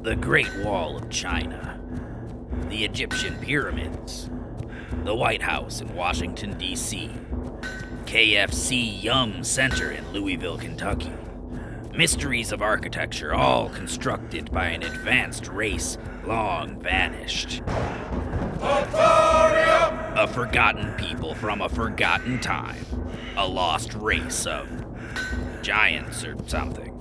The Great Wall of China, the Egyptian pyramids, the White House in Washington, D.C., KFC Yum Center in Louisville, Kentucky. Mysteries of architecture all constructed by an advanced race long vanished. Tartarian! A forgotten people from a forgotten time. A lost race of giants or something.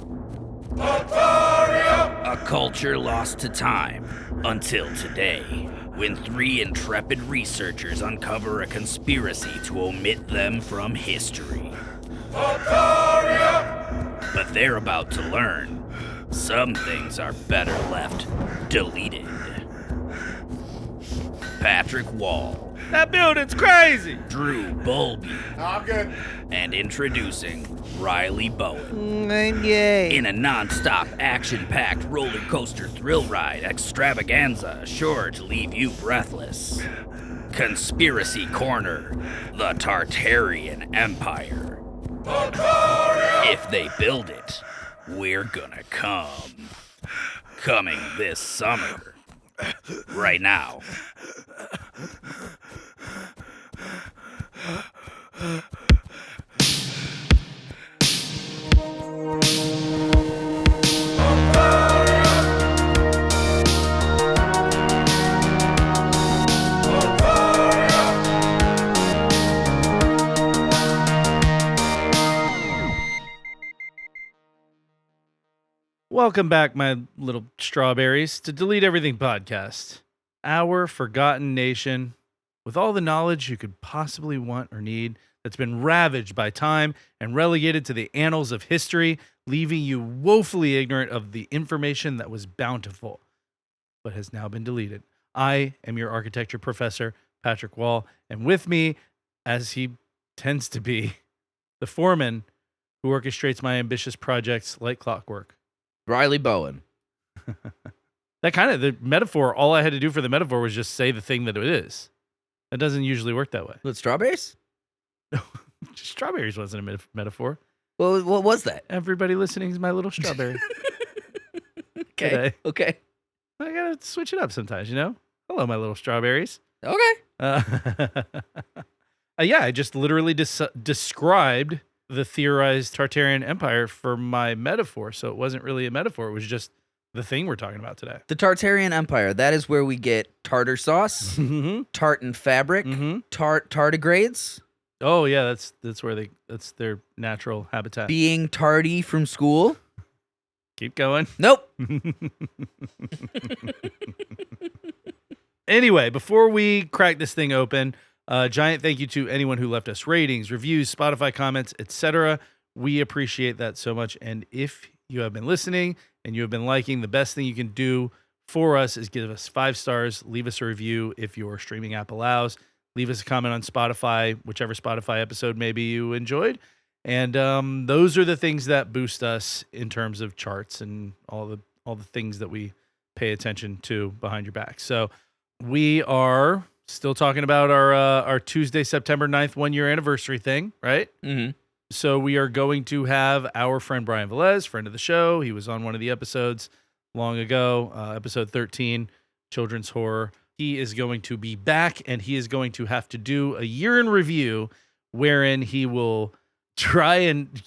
Tartarian! A culture lost to time until today, when 3 intrepid researchers uncover a conspiracy to omit them from history. Tartarian! But they're about to learn some things are better left deleted. Patrick Wall. That building's crazy! Drew Bulby. I'm good. And introducing Riley Bowen. I'm gay. In a non-stop, action-packed roller coaster thrill ride extravaganza sure to leave you breathless. Conspiracy Corner, the Tartarian Empire. Tartarian! If they build it, we're gonna come. Coming this summer. Right now. Welcome back, my little strawberries, to Delete Everything Podcast. Our forgotten nation, with all the knowledge you could possibly want or need, that's been ravaged by time and relegated to the annals of history, leaving you woefully ignorant of the information that was bountiful, but has now been deleted. I am your architecture professor, Patrick Wall, and with me, as he tends to be, the foreman who orchestrates my ambitious projects like clockwork, Riley Bowen. That kind of, the metaphor, all I had to do for the metaphor was just say the thing that it is. It doesn't usually work that way. With strawberries? No, strawberries wasn't a metaphor. Well, what was that? Everybody listening is my little strawberry. Okay. Today. Okay. I gotta switch it up sometimes, you know? Hello, my little strawberries. Okay. Yeah, I just literally described the theorized Tartarian Empire for my metaphor, so it wasn't really a metaphor. It was just the thing we're talking about today. The Tartarian Empire. That is where we get tartar sauce, tartan fabric, tardigrades. Oh yeah, that's where that's their natural habitat. Being tardy from school. Keep going. Nope. Anyway, before we crack this thing open, giant thank you to anyone who left us ratings, reviews, Spotify comments, etc. We appreciate that so much. And if you have been listening and you have been liking, the best thing you can do for us is give us 5 stars, leave us a review if your streaming app allows, leave us a comment on Spotify, whichever Spotify episode maybe you enjoyed. And those are the things that boost us in terms of charts and all the things that we pay attention to behind your back. So we are still talking about our Tuesday, September 9th, 1-year anniversary thing, right? Mm-hmm. So we are going to have our friend Brian Velez, friend of the show. He was on one of the episodes long ago, episode 13, Children's Horror. He is going to be back, and he is going to have to do a year in review wherein he will try and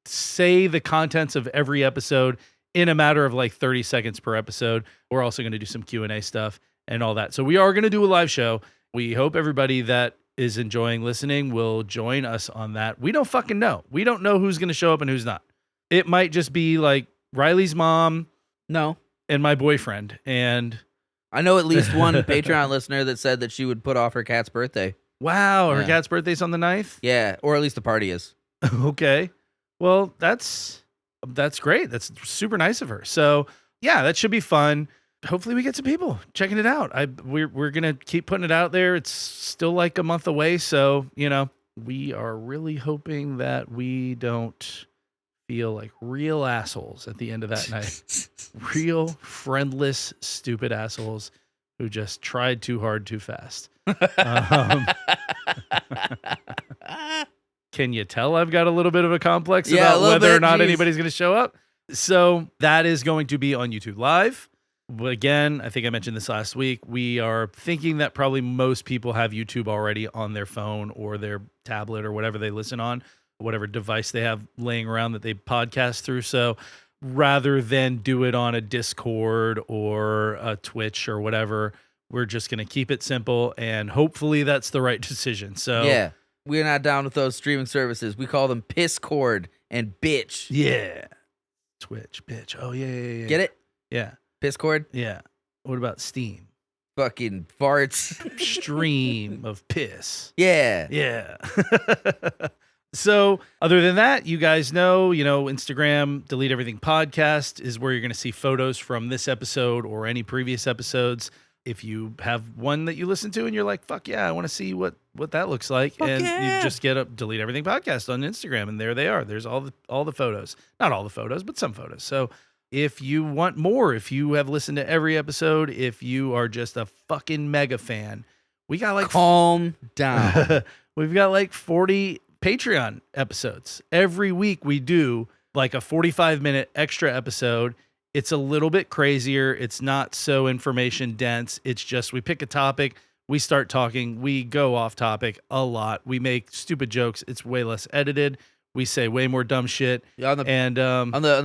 say the contents of every episode in a matter of 30 seconds per episode. We're also going to do some Q&A stuff and all that. So we are going to do a live show. We hope everybody that is enjoying listening will join us on that. We don't fucking know. We don't know who's going to show up and who's not. It might just be Riley's mom. No. And my boyfriend. And I know at least one Patreon listener that said that she would put off her cat's birthday. Wow. Her Yeah. cat's birthday's on the 9th? Yeah, or at least the party is. Okay. Well, that's great. That's super nice of her. So yeah, that should be fun. Hopefully we get some people checking it out. We're going to keep putting it out there. It's still a month away. So, we are really hoping that we don't feel like real assholes at the end of that night. Real friendless, stupid assholes who just tried too hard too fast. Can you tell I've got a little bit of a complex about whether or not anybody's going to show up? So that is going to be on YouTube Live. Again, I think I mentioned this last week. We are thinking that probably most people have YouTube already on their phone or their tablet or whatever they listen on, whatever device they have laying around that they podcast through. So rather than do it on a Discord or a Twitch or whatever, we're just going to keep it simple, and hopefully that's the right decision. So yeah, we're not down with those streaming services. We call them Pisscord and Bitch. Yeah. Twitch, bitch. Oh, yeah. Get it? Yeah. Pisscord? Yeah. What about Steam? Fucking farts. Stream of piss. Yeah. Yeah. So other than that, you guys know, Instagram, Delete Everything Podcast is where you're going to see photos from this episode or any previous episodes. If you have one that you listen to and you're like, fuck yeah, I want to see what that looks like. Fuck and yeah. you just get up Delete Everything Podcast on Instagram, and there they are. There's all the photos. Not all the photos, but some photos. So if you want more, if you have listened to every episode, if you are just a fucking mega fan, we got like calm down. We've got like 40 Patreon episodes. Every week we do like a 45-minute extra episode. It's a little bit crazier. It's not so information dense. It's just we pick a topic, we start talking, we go off topic a lot. We make stupid jokes. It's way less edited. We say way more dumb shit. Yeah, on the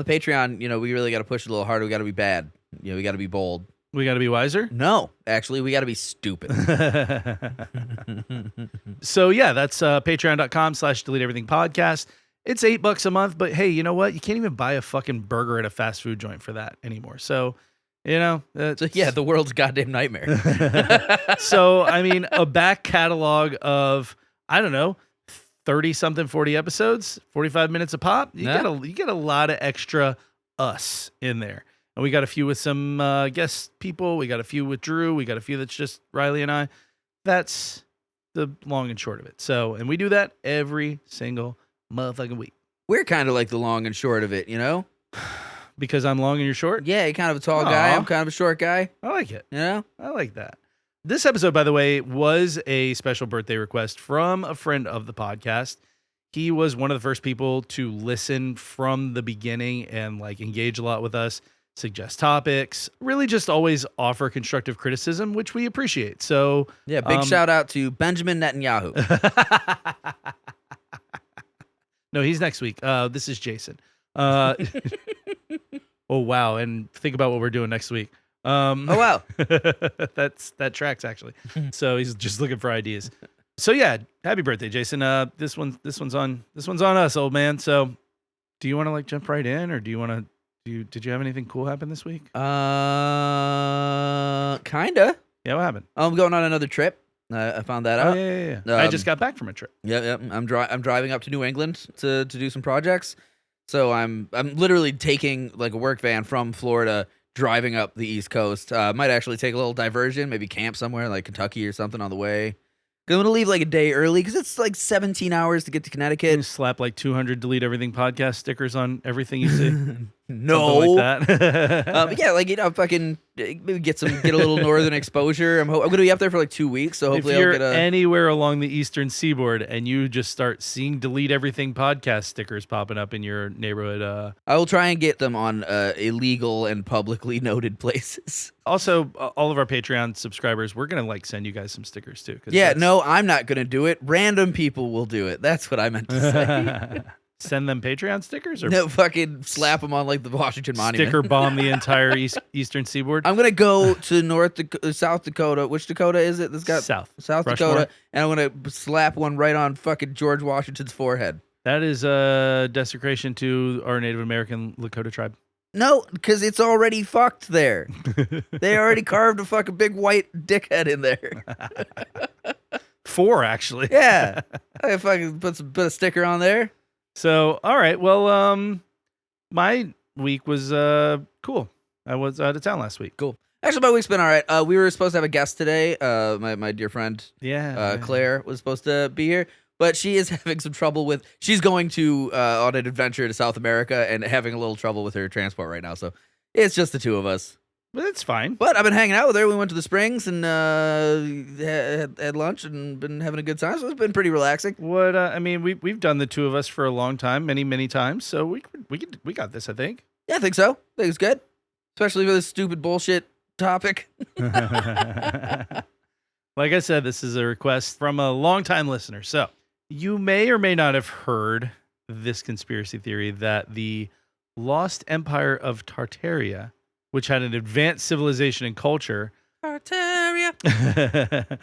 Patreon, we really got to push it a little harder. We got to be bad. We got to be bold. We got to be wiser? No, actually, we got to be stupid. So yeah, that's patreon.com/Delete Everything Podcast. It's $8 a month, but hey, you know what? You can't even buy a fucking burger at a fast food joint for that anymore. So, the world's goddamn nightmare. So, I mean, a back catalog of, I don't know, 30-something, 40 episodes, 45 minutes a pop. You get a lot of extra us in there. And we got a few with some guest people. We got a few with Drew. We got a few that's just Riley and I. That's the long and short of it. So, and we do that every single motherfucking week. We're kind of like the long and short of it, Because I'm long and you're short? Yeah, you're kind of a tall guy. I'm kind of a short guy. I like it. I like that. This episode, by the way, was a special birthday request from a friend of the podcast. He was one of the first people to listen from the beginning and like engage a lot with us, suggest topics, really just always offer constructive criticism, which we appreciate. So yeah, big shout out to Benjamin Netanyahu. No, he's next week. This is Jason. Oh, wow. And think about what we're doing next week. Oh, wow. That tracks, actually. So he's just looking for ideas. So yeah, happy birthday, Jason. This one's on us, old man. So do you want to like jump right in, or do you want to did you have anything cool happen this week? Kinda. Yeah, what happened? I'm going on another trip. I found that out. Yeah. I just got back from a trip. Yeah. I'm driving up to New England to do some projects. So I'm literally taking like a work van from Florida, driving up the East Coast. Might actually take a little diversion, maybe camp somewhere like Kentucky or something on the way. I'm going to leave like a day early because it's like 17 hours to get to Connecticut. You slap like 200 Delete Everything Podcast stickers on everything you see. No. Something like that. But yeah, like, fucking maybe get a little northern exposure. I'm going to be up there for like 2 weeks. So hopefully if you're I'll get anywhere along the eastern seaboard and you just start seeing Delete Everything Podcast stickers popping up in your neighborhood. I will try and get them on illegal and publicly noted places. Also, all of our Patreon subscribers, we're going to like send you guys some stickers too. Yeah, no, I'm not going to do it. Random people will do it. That's what I meant to say. Send them Patreon stickers, or no, fucking slap them on like the Washington Monument. Sticker bomb the entire eastern seaboard. I'm gonna go to South Dakota. Which Dakota is it? That's got South Dakota, and I'm gonna slap one right on fucking George Washington's forehead. That is a desecration to our Native American Lakota tribe. No, because it's already fucked there. They already carved a fucking big white dickhead in there. 4 actually. Yeah, I fucking put a sticker on there. So, all right. Well, my week was cool. I was out of town last week. Cool. Actually, my week's been all right. We were supposed to have a guest today. My dear friend, Claire, was supposed to be here, but she is having some trouble with. She's going to on an adventure to South America and having a little trouble with her transport right now. So it's just the two of us. But it's fine. But I've been hanging out with her. We went to the Springs and had lunch and been having a good time. So it's been pretty relaxing. What I mean, we've done the two of us for a long time, many times. So we got this, I think. Yeah, I think so. I think it's good, especially for this stupid bullshit topic. Like I said, this is a request from a longtime listener. So you may or may not have heard this conspiracy theory that the lost empire of Tartaria, which had an advanced civilization and culture, Tartaria.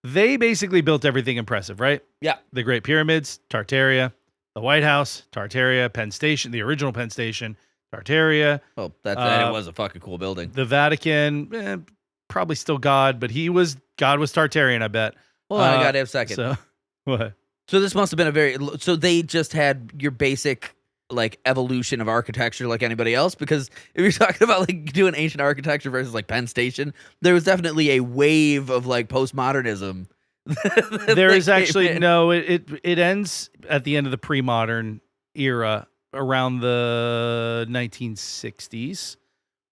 they basically built everything impressive, right? Yeah. The Great Pyramids, Tartaria, the White House, Tartaria, Penn Station, the original Penn Station, Tartaria. Well, that was a fucking cool building. The Vatican, probably still God, but God was Tartarian, I bet. Hold on, I got it a second. So what? So this must have been so they just had your basic like evolution of architecture like anybody else, because if you're talking about like doing ancient architecture versus like Penn Station, there was definitely a wave of like postmodernism. There is actually no, it ends at the end of the pre-modern era around the 1960s,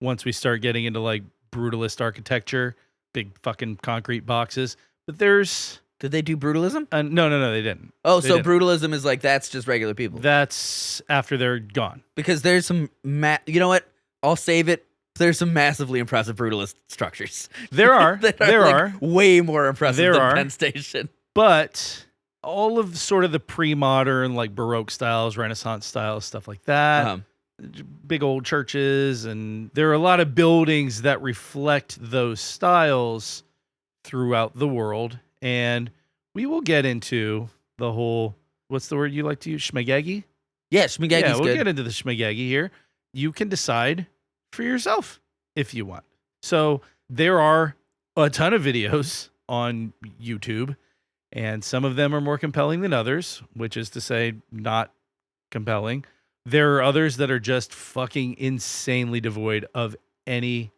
once we start getting into like brutalist architecture, big fucking concrete boxes. But did they do brutalism? No, they didn't. Oh, They so didn't. brutalism is like that's just regular people. That's after they're gone. Because there's some you know what? I'll save it. There's some massively impressive brutalist structures. There are. that There like, are. way more impressive There than are. Penn Station. But all of sort of the pre-modern, like Baroque styles, Renaissance styles, stuff like that, big old churches, and there are a lot of buildings that reflect those styles throughout the world. And we will get into the whole, what's the word you like to use? Schmagegi? Yeah, Schmigagi's Yeah, we'll good. get into the Schmagegi here. You can decide for yourself if you want. So there are a ton of videos on YouTube, and some of them are more compelling than others, which is to say not compelling. There are others that are just fucking insanely devoid of any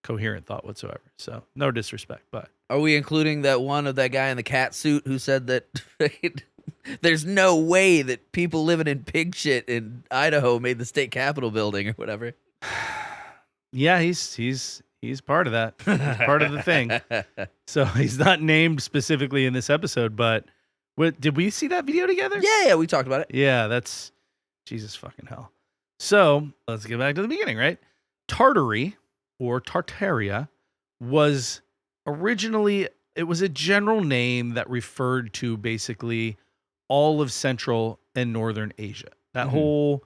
coherent thought whatsoever. So no disrespect, but Are we including that one of that guy in the cat suit who said that there's no way that people living in pig shit in Idaho made the state capitol building or whatever? yeah, he's part of that. He's part of the thing. So he's not named specifically in this episode, but did we see that video together? Yeah, we talked about it. Yeah, that's Jesus fucking hell. So let's get back to the beginning, right? Tartary or Tartaria was originally, it was a general name that referred to basically all of Central and Northern Asia. That whole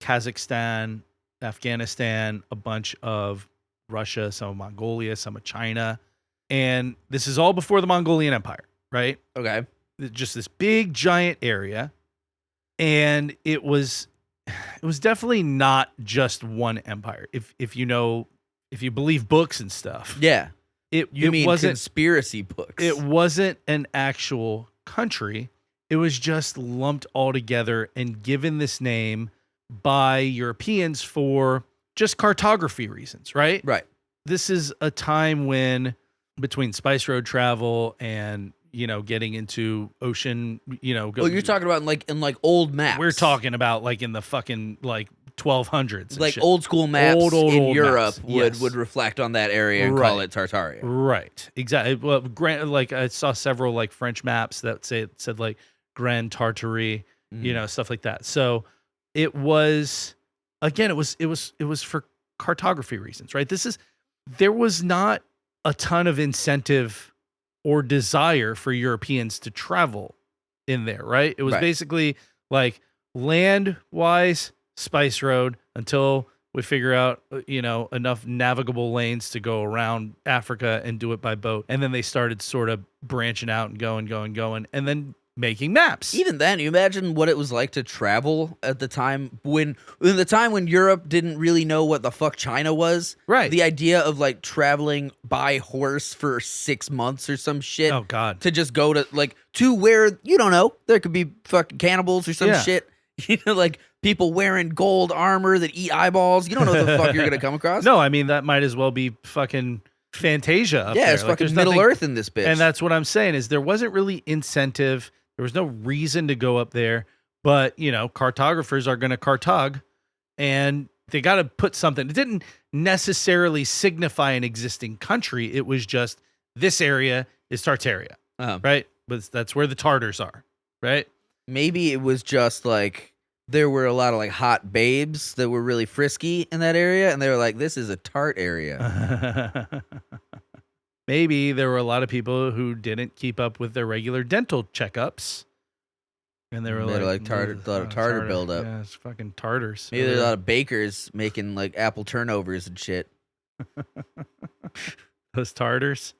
Kazakhstan, Afghanistan, a bunch of Russia, some of Mongolia, some of China. And this is all before the Mongolian Empire, right? Okay. Just this big giant area. And it was definitely not just one empire. If you believe books and stuff. Yeah. You You mean wasn't conspiracy books? it wasn't an actual country. It was just lumped all together and given this name by Europeans for just cartography reasons, right? Right. This is a time when between spice road travel and, getting into ocean, Oh, you're talking about in like old maps. we're talking about like in the fucking like 1200s. and like shit. old school maps Old in Europe maps, would yes. reflect on that area and call it Tartaria. Right. Exactly. Well, like I saw several like French maps that said like Grand Tartary, stuff like that. So it was, again, it was for cartography reasons, right? There was not a ton of incentive or desire for Europeans to travel in there, right? It was basically like land wise spice road until we figure out, enough navigable lanes to go around Africa and do it by boat. And then they started sort of branching out and going, and then making maps. Even then, you imagine what it was like to travel at the time when Europe didn't really know what the fuck China was. Right. The idea of like traveling by horse for 6 months or some shit. Oh God. To just go to where you don't know, there could be fucking cannibals or some Yeah. shit. Like people wearing gold armor that eat eyeballs. You don't know what the fuck you're gonna come across. No, I mean that might as well be fucking Fantasia up Yeah, there. it's Like, fucking there's Middle nothing- Earth in this bitch. And that's what I'm saying is there wasn't really incentive. There was no reason to go up there, but cartographers are going to cartog and they got to put something. It didn't necessarily signify an existing country. It was just this area is Tartaria, right? But that's where the Tartars are, right? Maybe it was just like there were a lot of like hot babes that were really frisky in that area, and they were like, "This is a tart area." Maybe there were a lot of people who didn't keep up with their regular dental checkups. And they were They're like, tartar, a lot of tartar buildup. Yeah, it's fucking tartars. Maybe there's a lot of bakers making like apple turnovers and shit. Those tartars.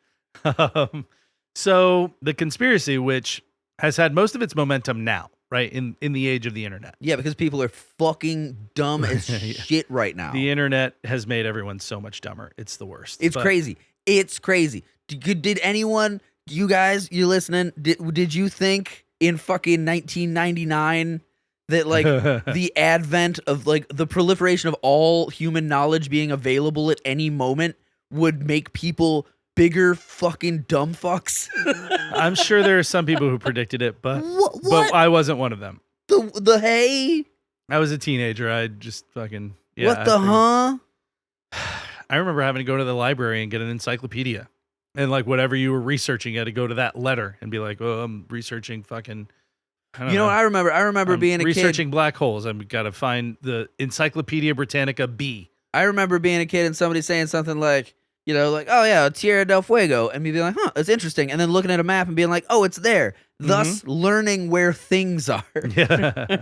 So the conspiracy, which has had most of its momentum now, right, in the age of the internet. Yeah, because people are fucking dumb as shit right now. The internet has made everyone so much dumber. It's the worst. It's crazy. It's crazy. Did anyone, you guys, you listening, did you think in fucking 1999 that like the advent of like the proliferation of all human knowledge being available at any moment would make people bigger fucking dumb fucks? I'm sure there are some people who predicted it, but what? But I wasn't one of them. The hay? I was a teenager. I just fucking What the huh? I remember having to go to the library and get an encyclopedia. And like whatever you were researching, you had to go to that letter and be like, "Oh, I'm researching fucking." I don't know. I remember being a researching kid. black holes. I've got to find the Encyclopedia Britannica B. I remember being a kid and somebody saying something like, like, "Oh yeah, Tierra del Fuego," and me being like, "Huh, that's interesting," and then looking at a map and being like, "Oh, it's there." Thus, learning where things are. Yeah,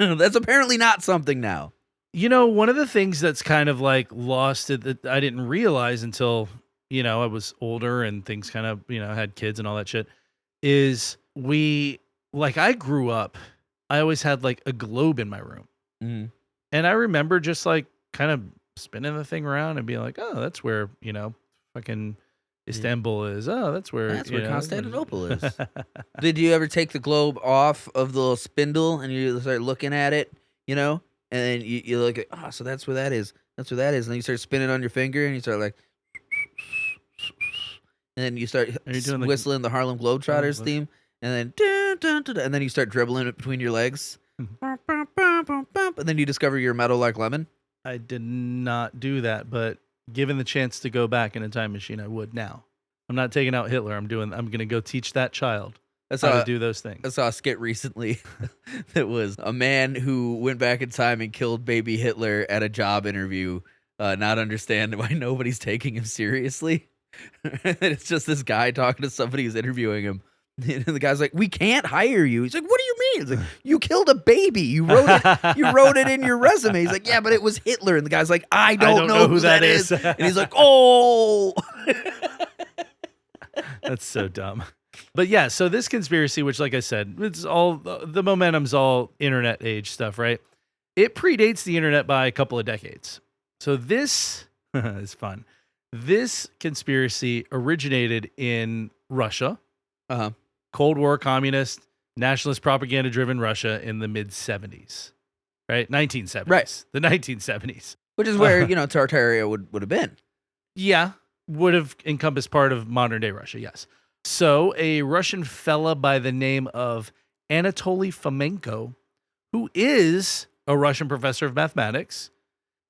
that's apparently not something now. One of the things that's kind of like lost that I didn't realize until I was older and things kind of had kids and all that shit is I grew up. I always had like a globe in my room, and I remember just like kind of spinning the thing around and being like, "Oh, that's where fucking Istanbul is. Oh, that's where Constantinople is." Did you ever take the globe off of the little spindle and you start looking at it, and then you look at, so that's where that is. That's where that is. And then you start spinning on your finger and you start like, and then you start whistling the Harlem Globetrotters theme, and then dun, dun, dun, dun, and then you start dribbling it between your legs, and then you discover you're metal like lemon. I did not do that, but given the chance to go back in a time machine, I would now. I'm not taking out Hitler. I'm going to go teach that child how to do those things. I saw a skit recently that was a man who went back in time and killed baby Hitler at a job interview, not understand why nobody's taking him seriously. And it's just this guy talking to somebody who's interviewing him. And the guy's like, "We can't hire you." He's like, "What do you mean?" He's like, "You killed a baby. You wrote it in your resume." He's like, "Yeah, but it was Hitler." And the guy's like, I don't know who that is. And he's like, "Oh." That's so dumb. But yeah, so this conspiracy, which like I said, it's all the momentum's all internet age stuff, right? It predates the internet by a couple of decades. So this is fun. This conspiracy originated in Russia. Cold War, communist, nationalist, propaganda-driven Russia in the mid-'70s, right? 1970s. Right. The 1970s. Which is where, Tartaria would have been. Yeah, would have encompassed part of modern-day Russia, yes. So a Russian fella by the name of Anatoly Fomenko, who is a Russian professor of mathematics,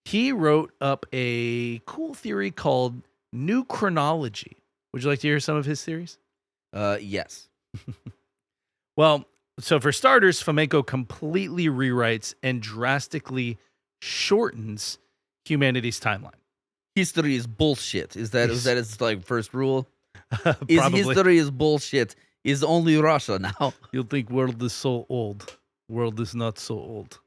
he wrote up a cool theory called new chronology. Would you like to hear some of his theories? Yes. Well, so for starters, Fomenko completely rewrites and drastically shortens humanity's timeline. History is bullshit. Is that his like first rule? Probably. History is bullshit. Is only Russia now. You'll think world is so old. World is not so old.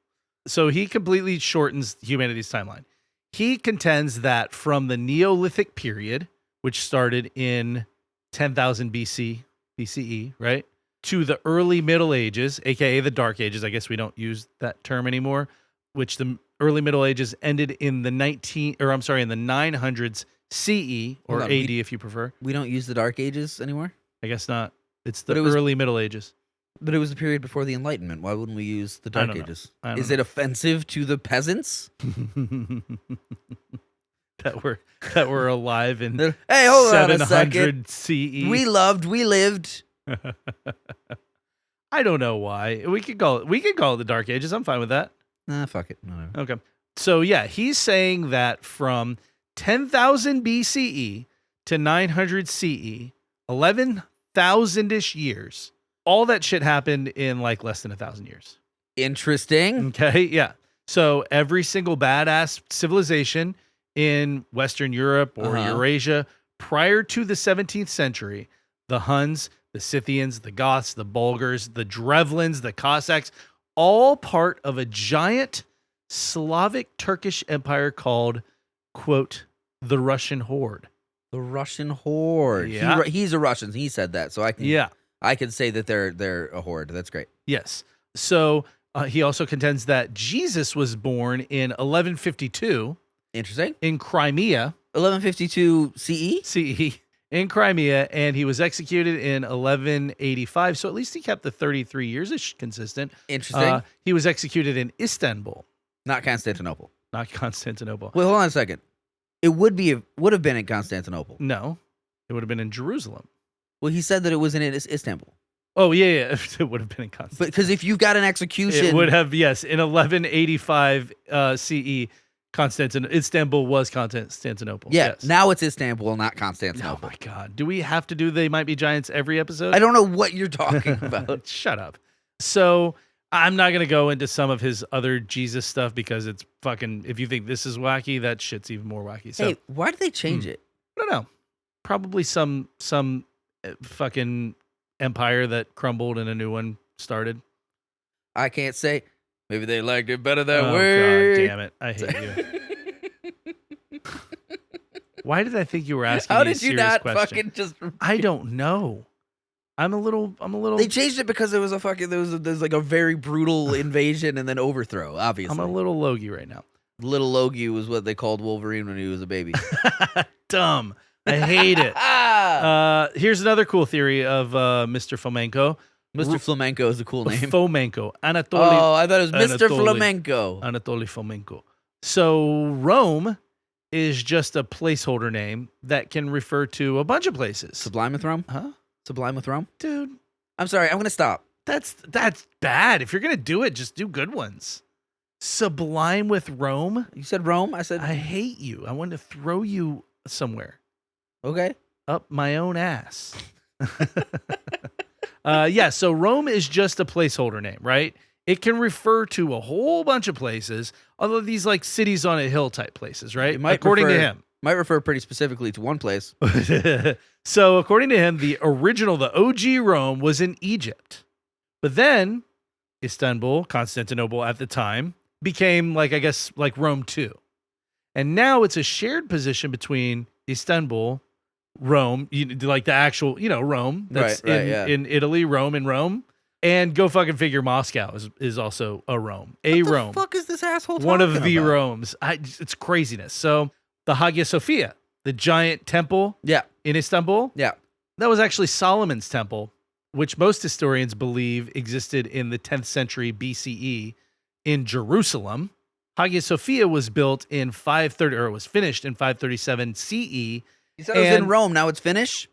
So he completely shortens humanity's timeline. He contends that from the Neolithic period, which started in 10,000 BCE, right? To the early Middle Ages, aka the Dark Ages. I guess we don't use that term anymore, which the early Middle Ages ended in the 900s CE or AD if you prefer. We don't use the Dark Ages anymore? I guess not. It's the early Middle Ages. But it was the period before the Enlightenment. Why wouldn't we use the Dark Ages? Is it offensive to the peasants? that were alive in hey, hold on a 700 second. CE. We lived. I don't know why. We could call it the Dark Ages. I'm fine with that. Nah, fuck it. Whatever. Okay. So yeah, he's saying that from 10,000 BCE to 900 CE, 11,000-ish years, all that shit happened in like less than 1,000 years. Interesting. Okay, yeah. So every single badass civilization in Western Europe or Eurasia prior to the 17th century, the Huns, the Scythians, the Goths, the Bulgars, the Drevlins, the Cossacks, all part of a giant Slavic Turkish empire called, quote, the Russian Horde. The Russian Horde. Yeah. He's a Russian. He said that. So I can say that they're a horde. That's great. Yes. So he also contends that Jesus was born in 1152. Interesting. In Crimea. 1152 CE? CE. In Crimea, and he was executed in 1185. So at least he kept the 33 years-ish consistent. Interesting. He was executed in Istanbul. Not Constantinople. Not Constantinople. Wait, hold on a second. It would have been in Constantinople. No. It would have been in Jerusalem. Well, he said that it was in Istanbul. Oh, yeah. It would have been in Constantinople. But because if you've got an execution... It would have, yes. In 1185 CE, Istanbul was Constantinople. Yeah, yes. Now it's Istanbul, not Constantinople. Oh, my God. Do we have to do They Might Be Giants every episode? I don't know what you're talking about. Shut up. So I'm not going to go into some of his other Jesus stuff because it's fucking, if you think this is wacky, that shit's even more wacky. So, hey, why did they change it? I don't know. Probably some fucking empire that crumbled and a new one started. I can't say. Maybe they liked it better that Oh, way. God damn it. I hate you. Why did I think you were asking How me a did you serious not question? fucking just... I don't know. I'm a little. They changed it because there was there's like a very brutal invasion and then overthrow, obviously. I'm a little logy right now. Little Logie was what they called Wolverine when he was a baby. Dumb. I hate it. Here's another cool theory of Mr. Fomenko. Mr. Flamenco is a cool name. Fomenko. Anatoly. Oh, I thought it was Mr. Flamenco. Anatoly Fomenko. So Rome is just a placeholder name that can refer to a bunch of places. Sublime with Rome? Huh? Sublime with Rome? Dude, I'm sorry, I'm going to stop. that's bad. If you're going to do it, just do good ones. Sublime with Rome? You said Rome? I said... I hate you. I want to throw you somewhere. Okay. Up my own ass. Yeah, so Rome is just a placeholder name, right? It can refer to a whole bunch of places, although these like cities on a hill type places, right? According to him. Might refer pretty specifically to one place. So according to him, the OG Rome was in Egypt. But then Istanbul, Constantinople at the time, became like, I guess, like Rome too. And now it's a shared position between Istanbul, Rome, like the actual, Rome that's in Italy, Rome and Rome. And go fucking figure, Moscow is also a Rome. What the Rome. fuck is this asshole talking One of the about? Romes. It's craziness. So the Hagia Sophia, the giant temple in Istanbul, that was actually Solomon's temple, which most historians believe existed in the 10th century BCE in Jerusalem. Hagia Sophia was built in 530, or it was finished in 537 CE. You said it was in Rome, now it's Finnish?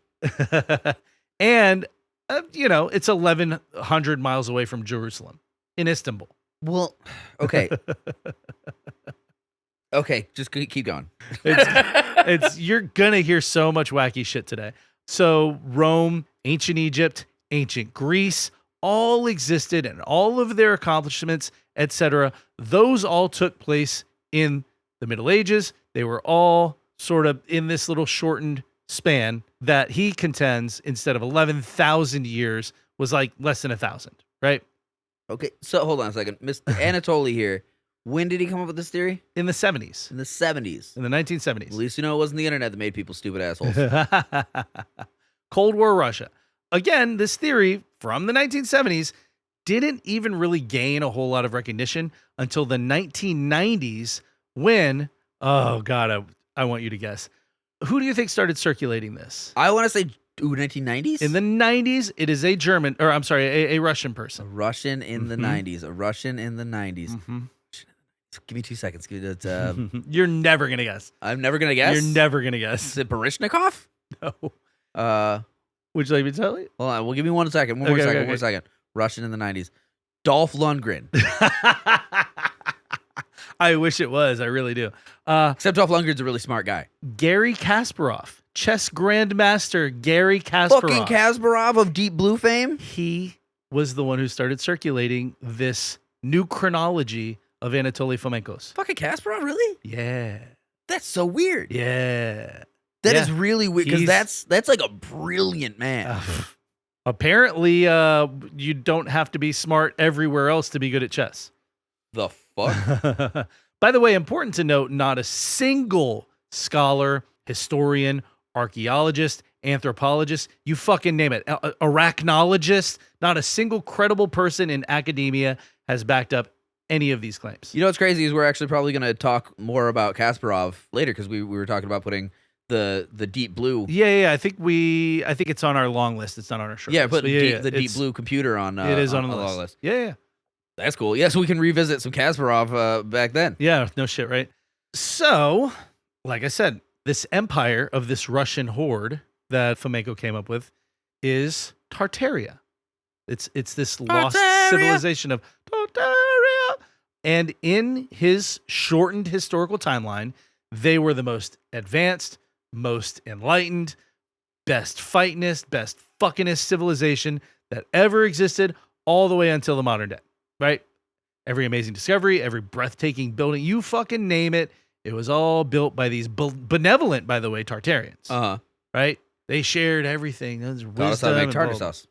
And, it's 1,100 miles away from Jerusalem in Istanbul. Well, okay. Okay, just keep going. You're going to hear so much wacky shit today. So Rome, ancient Egypt, ancient Greece, all existed, and all of their accomplishments, etc., those all took place in the Middle Ages. They were all sort of in this little shortened span that he contends, instead of 11,000 years, was like less than 1,000, right? Okay, so hold on a second. Mr. Anatoly here, when did he come up with this theory? In the 70s. In the 70s. In the 1970s. At least you know it wasn't the internet that made people stupid assholes. Cold War Russia. Again, this theory from the 1970s didn't even really gain a whole lot of recognition until the 1990s when, oh God, I want you to guess. Who do you think started circulating this? I want to say 1990s? In the 90s, it is a Russian person. A Russian in the 90s. A Russian in the 90s. Mm-hmm. Give me 2 seconds. You're never going to guess. I'm never going to guess? You're never going to guess. Is it Baryshnikov? No. Would you like me to tell you? Hold on. Well, give me 1 second. One more second. Russian in the 90s. Dolph Lundgren. I wish it was. I really do. Except Dolph Lundgren's a really smart guy. Gary Kasparov. Chess grandmaster Gary Kasparov. Fucking Kasparov of Deep Blue fame? He was the one who started circulating this new chronology of Anatoly Fomenko's. Fucking Kasparov, really? Yeah. That's so weird. Yeah. That Yeah. is really weird because He's- that's like a brilliant man. Apparently, you don't have to be smart everywhere else to be good at chess. The fuck? By the way, important to note, not a single scholar, historian, archaeologist, anthropologist, you fucking name it, arachnologist, not a single credible person in academia has backed up any of these claims. You know what's crazy is we're actually probably going to talk more about Kasparov later because we were talking about putting the deep blue. Yeah. I think it's on our long list. It's not on our short list. Put But the deep blue computer on. It is on the long list. Yeah. That's cool. Yeah, so we can revisit some Kasparov back then. Yeah, no shit, right? So, like I said, this empire of this Russian horde that Fomenko came up with is Tartaria. It's this lost civilization of Tartaria. And in his shortened historical timeline, they were the most advanced, most enlightened, best fightingest, best fuckingest civilization that ever existed all the way until the modern day. Right? Every amazing discovery, every breathtaking building, you fucking name it. It was all built by these benevolent, by the way, Tartarians. Uh-huh. Right? They shared everything. There's Taught us how to make tartar sauce.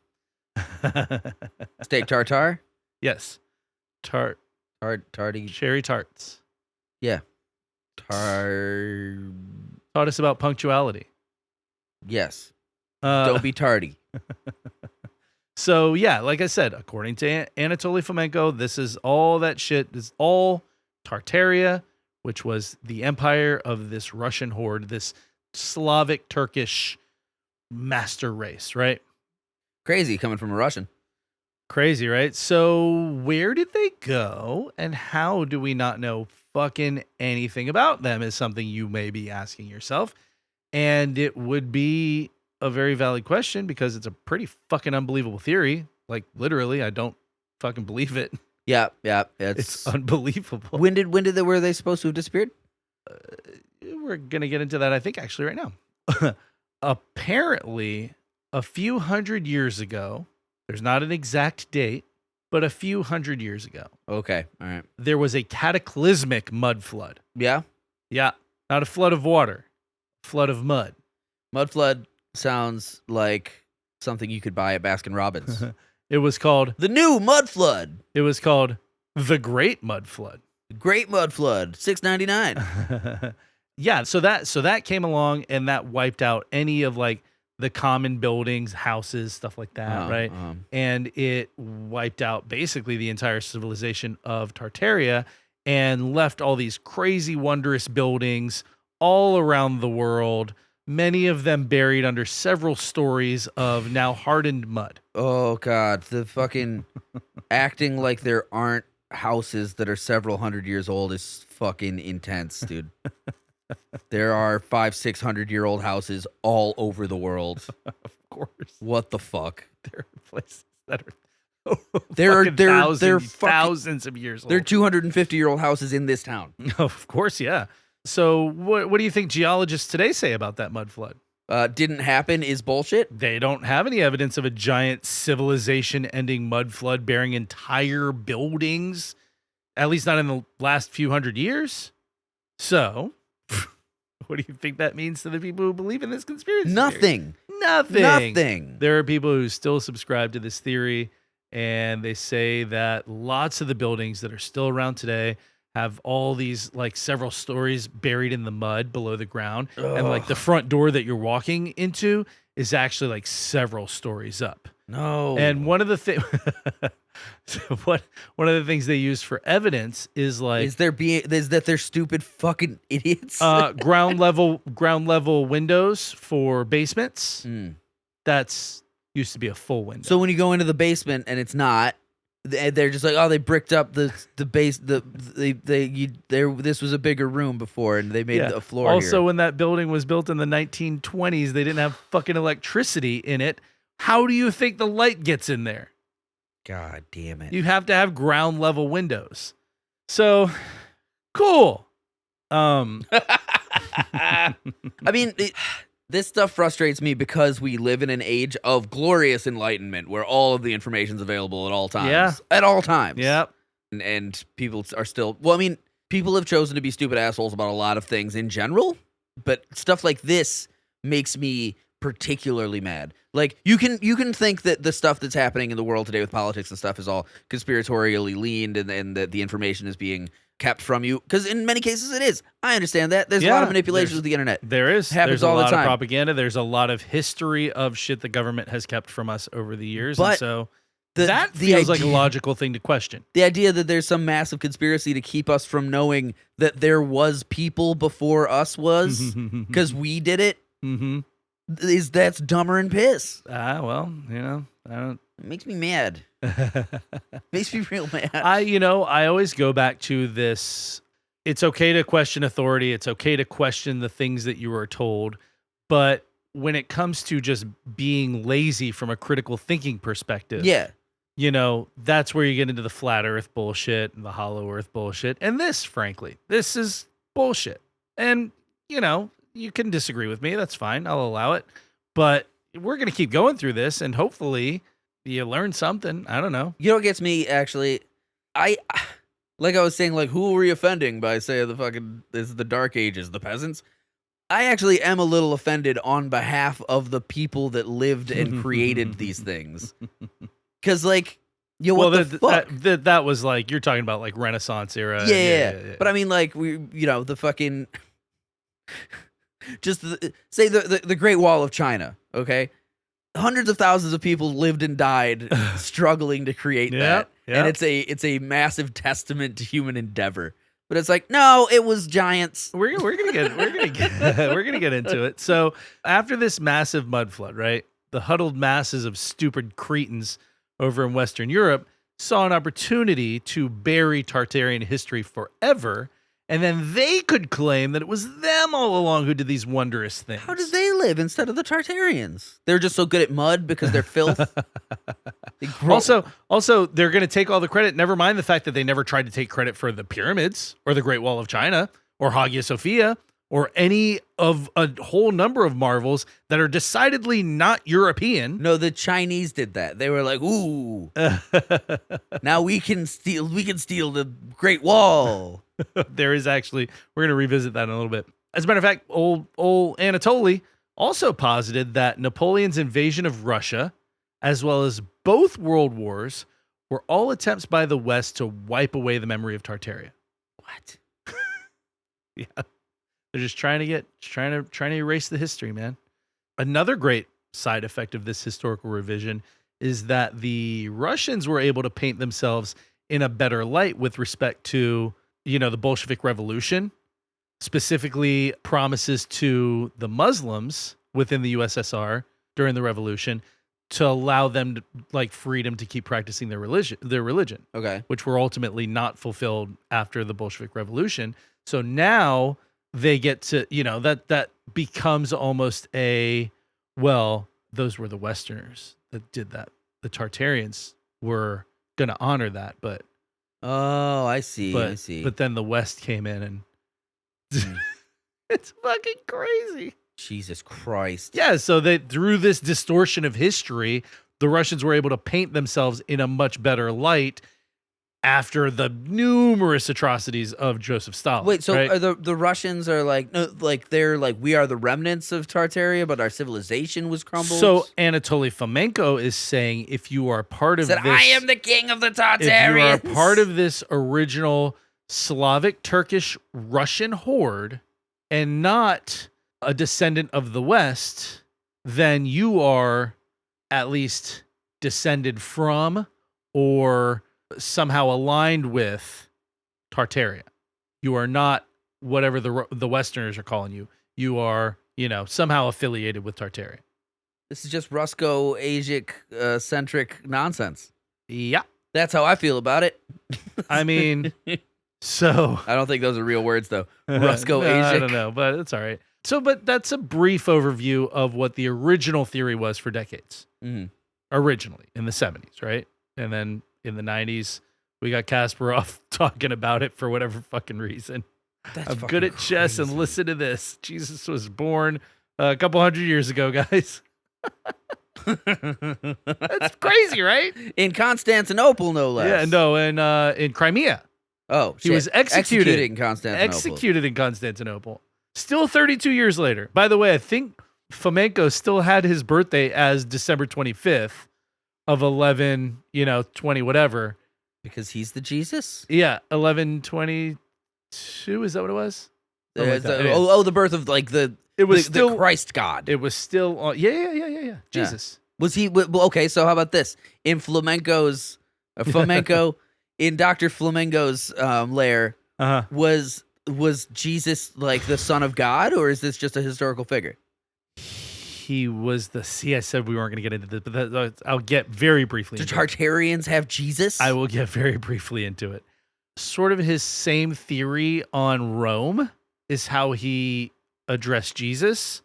Steak tartare? Yes. Tarty. Cherry tarts. Yeah. Taught us about punctuality. Yes. Don't be tardy. So, yeah, like I said, according to Anatoly Fomenko, this is all that shit. This is all Tartaria, which was the empire of this Russian horde, this Slavic Turkish master race, right? Crazy coming from a Russian. Crazy, right? So, where did they go and how do we not know fucking anything about them is something you may be asking yourself. And it would be a very valid question because it's a pretty fucking unbelievable theory. Like literally, I don't fucking believe it. Yeah. It's unbelievable. Were they supposed to have disappeared? We're gonna get into that, I think, actually right now. Apparently, a few hundred years ago, there's not an exact date, but a few hundred years ago, Okay, all right. there was a cataclysmic mud flood. Yeah, Yeah, not a flood of water, flood of mud. mud flood sounds like something you could buy at Baskin Robbins. It was called The new mud flood. the Great Mud Flood. Great mud flood. $6.99. Yeah, so that came along and that wiped out any of like the common buildings, houses, stuff like that, right? And it wiped out basically the entire civilization of Tartaria and left all these crazy, wondrous buildings all around the world, many of them buried under several stories of now hardened mud. Oh God, the fucking acting like there aren't houses that are several hundred years old is fucking intense, dude. There are 500-600-year-old houses all over the world. Of course. What the fuck? There are places that are They're thousands of years old. There are 250-year-old houses in this town. Of course, yeah. So what do you think geologists today say about that mud flood? Didn't happen is bullshit. They don't have any evidence of a giant civilization-ending mud flood bearing entire buildings, at least not in the last few hundred years. So, what do you think that means to the people who believe in this conspiracy theory? Nothing. There are people who still subscribe to this theory, and they say that lots of the buildings that are still around today have all these like several stories buried in the mud below the ground. Ugh. And like the front door that you're walking into is actually like several stories up. No. And one of the things they use for evidence is like is that they're stupid fucking idiots? ground level windows for basements. That's used to be a full window. So when you go into the basement and it's not, they're just like, oh, they bricked up the base. This was a bigger room before, and they made a floor. Also, here. when that building was built in the 1920s, they didn't have fucking electricity in it. How do you think the light gets in there? God damn it! You have to have ground level windows. So cool. I mean, this stuff frustrates me because we live in an age of glorious enlightenment where all of the information's available at all times. Yeah. At all times. Yep. and people are still. Well, I mean, people have chosen to be stupid assholes about a lot of things in general, but stuff like this makes me particularly mad. Like you can think that the stuff that's happening in the world today with politics and stuff is all conspiratorially leaned, and that the information is being kept from you, because in many cases it is. I understand that. There's a lot of manipulation with the internet. There is. Happens There's all a the lot time. of propaganda. There's a lot of history of shit the government has kept from us over the years. But and so the that feels like a idea- logical thing to question. The idea that there's some massive conspiracy to keep us from knowing that there was people before us was because we did it, Mm-hmm. that's dumber and piss. Well, I don't. It makes me mad. Makes me real mad. I always go back to this. It's okay to question authority. It's okay to question the things that you were told. But when it comes to just being lazy from a critical thinking perspective, Yeah. That's where you get into the flat earth bullshit and the hollow earth bullshit. And this, frankly, this is bullshit. And, you can disagree with me. That's fine. I'll allow it. But we're going to keep going through this, and hopefully you learn something. I don't know. You know what gets me, actually? Like I was saying, like, who were we offending by saying this is the Dark Ages, the peasants? I actually am a little offended on behalf of the people that lived and created these things. Because, like, what the fuck? That was like, you're talking about like Renaissance era. Yeah. But I mean, like, the fucking, just say the Great Wall of China, okay? Hundreds of thousands of people lived and died struggling to create that. And it's a massive testament to human endeavor. But it's like, no, it was giants. We're gonna get into it. So after this massive mud flood, right, the huddled masses of stupid Cretans over in Western Europe saw an opportunity to bury Tartarian history forever, and then they could claim that it was them all along who did these wondrous things. How did they live instead of the Tartarians? They're just so good at mud because they're filth. Also, they're going to take all the credit. Never mind the fact that they never tried to take credit for the pyramids or the Great Wall of China or Hagia Sophia or any of a whole number of marvels that are decidedly not European. No, the Chinese did that. They were like, "Ooh, now we can steal the Great Wall." There is actually, we're going to revisit that in a little bit. As a matter of fact, old Anatoly also posited that Napoleon's invasion of Russia, as well as both world wars, were all attempts by the West to wipe away the memory of Tartaria. What? Yeah. They're just trying to erase the history, man. Another great side effect of this historical revision is that the Russians were able to paint themselves in a better light with respect to, the Bolshevik Revolution, specifically promises to the Muslims within the USSR during the revolution to allow them to, like, freedom to keep practicing their religion, Okay. which were ultimately not fulfilled after the Bolshevik Revolution. So now they get to, that becomes almost those were the Westerners that did that. The Tartarians were going to honor that, but I see. But then the West came in and it's fucking crazy. Jesus Christ. Yeah, so through this distortion of history, the Russians were able to paint themselves in a much better light after the numerous atrocities of Joseph Stalin. Wait, so right? are the Russians are like, no, like they're like, we are the remnants of Tartaria, but our civilization was crumbled? So Anatoly Fomenko is saying, if you are part of this, I am the king of the Tartarians. If you are part of this original Slavic, Turkish, Russian horde and not a descendant of the West, then you are at least descended from or somehow aligned with Tartaria. You are not whatever the Westerners are calling you. You are, somehow affiliated with Tartaria. This is just Rusko-Asic centric nonsense. Yeah. That's how I feel about it. I mean, so I don't think those are real words though. No, Rusko-Asic. I don't know, but it's all right. So, but that's a brief overview of what the original theory was for decades. Mm-hmm. Originally in the 70s, right? And then in the 90s, we got Kasparov talking about it for whatever fucking reason. That's I'm good at chess and listen to this. Jesus was born a couple hundred years ago, guys. That's crazy, right? In Constantinople, no less. Yeah, no, in Crimea. Oh, He shit. was executed in Constantinople. Executed in Constantinople. Still 32 years later. By the way, I think Fomenko still had his birthday as December 25th of 20 whatever. Because he's the Jesus? Yeah, 1122, is that what it was? The birth of like the Christ God. It was still yeah. Jesus. Was he okay, so how about this? In Flamenco's in Dr. Flamenco's lair, was Jesus like the Son of God, or is this just a historical figure? He was I said we weren't going to get into this, but I'll get very briefly. Do Tartarians have Jesus? I will get very briefly into it. Sort of his same theory on Rome is how he addressed Jesus,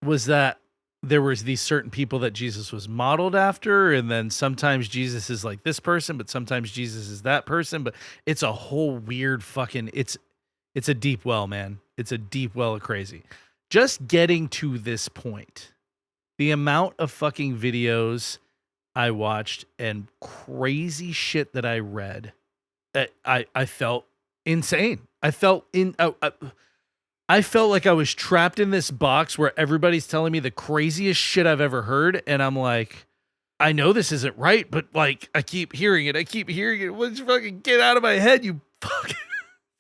was that there was these certain people that Jesus was modeled after, and then sometimes Jesus is like this person, but sometimes Jesus is that person. But it's a whole weird fucking it's a deep well, man. It's a deep well of crazy. Just getting to this point, the amount of fucking videos I watched and crazy shit that I read, I felt insane. I felt I felt like I was trapped in this box where everybody's telling me the craziest shit I've ever heard, and I'm like, I know this isn't right, but like I keep hearing it. Let's fucking get out of my head, you fucking.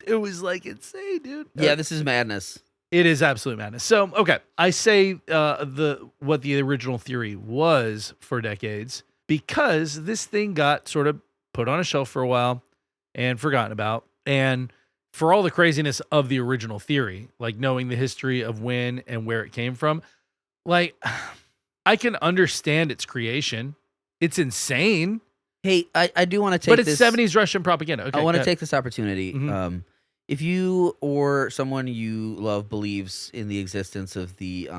It was like insane, dude. Yeah, this is madness. It is absolute madness. So, okay, I say what the original theory was for decades because this thing got sort of put on a shelf for a while and forgotten about. And for all the craziness of the original theory, like knowing the history of when and where it came from, like I can understand its creation. It's insane. Hey, I do want to take but it's 70s Russian propaganda. Okay, I want to take this opportunity. Mm-hmm. If you or someone you love believes in the existence of the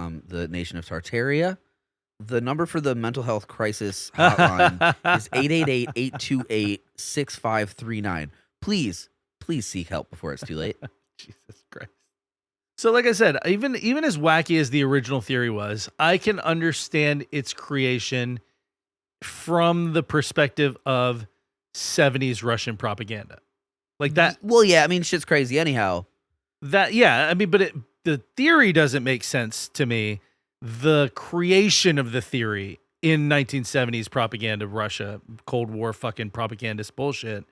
nation of Tartaria, the number for the mental health crisis hotline is 888-828-6539. Please seek help before it's too late. Jesus Christ. So like I said, even as wacky as the original theory was, I can understand its creation from the perspective of 70s Russian propaganda. Like that. Well, yeah, I mean, shit's crazy anyhow. But the theory doesn't make sense to me. The creation of the theory in 1970s propaganda, Russia, Cold War fucking propagandist bullshit,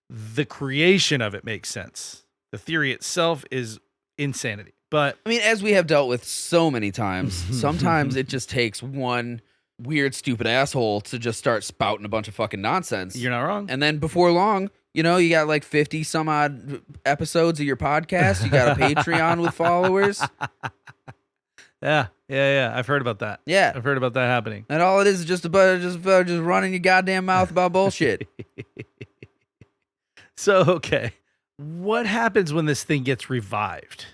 the creation of it makes sense. The theory itself is insanity. But I mean, as we have dealt with so many times, sometimes it just takes one weird, stupid asshole to just start spouting a bunch of fucking nonsense. You're not wrong. And then before long, you got like 50 some odd episodes of your podcast. You got a Patreon with followers. Yeah. I've heard about that. Yeah. I've heard about that happening. And all it is just about just running your goddamn mouth about bullshit. So, okay. What happens when this thing gets revived?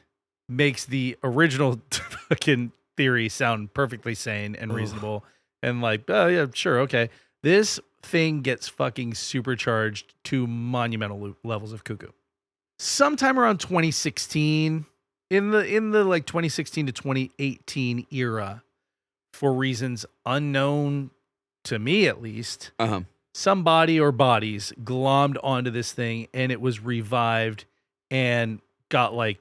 Makes the original fucking theory sound perfectly sane and reasonable. And like, oh yeah, sure, okay. This thing gets fucking supercharged to monumental levels of cuckoo. Sometime around 2016, in the like 2016 to 2018 era, for reasons unknown to me at least, somebody or bodies glommed onto this thing and it was revived and got like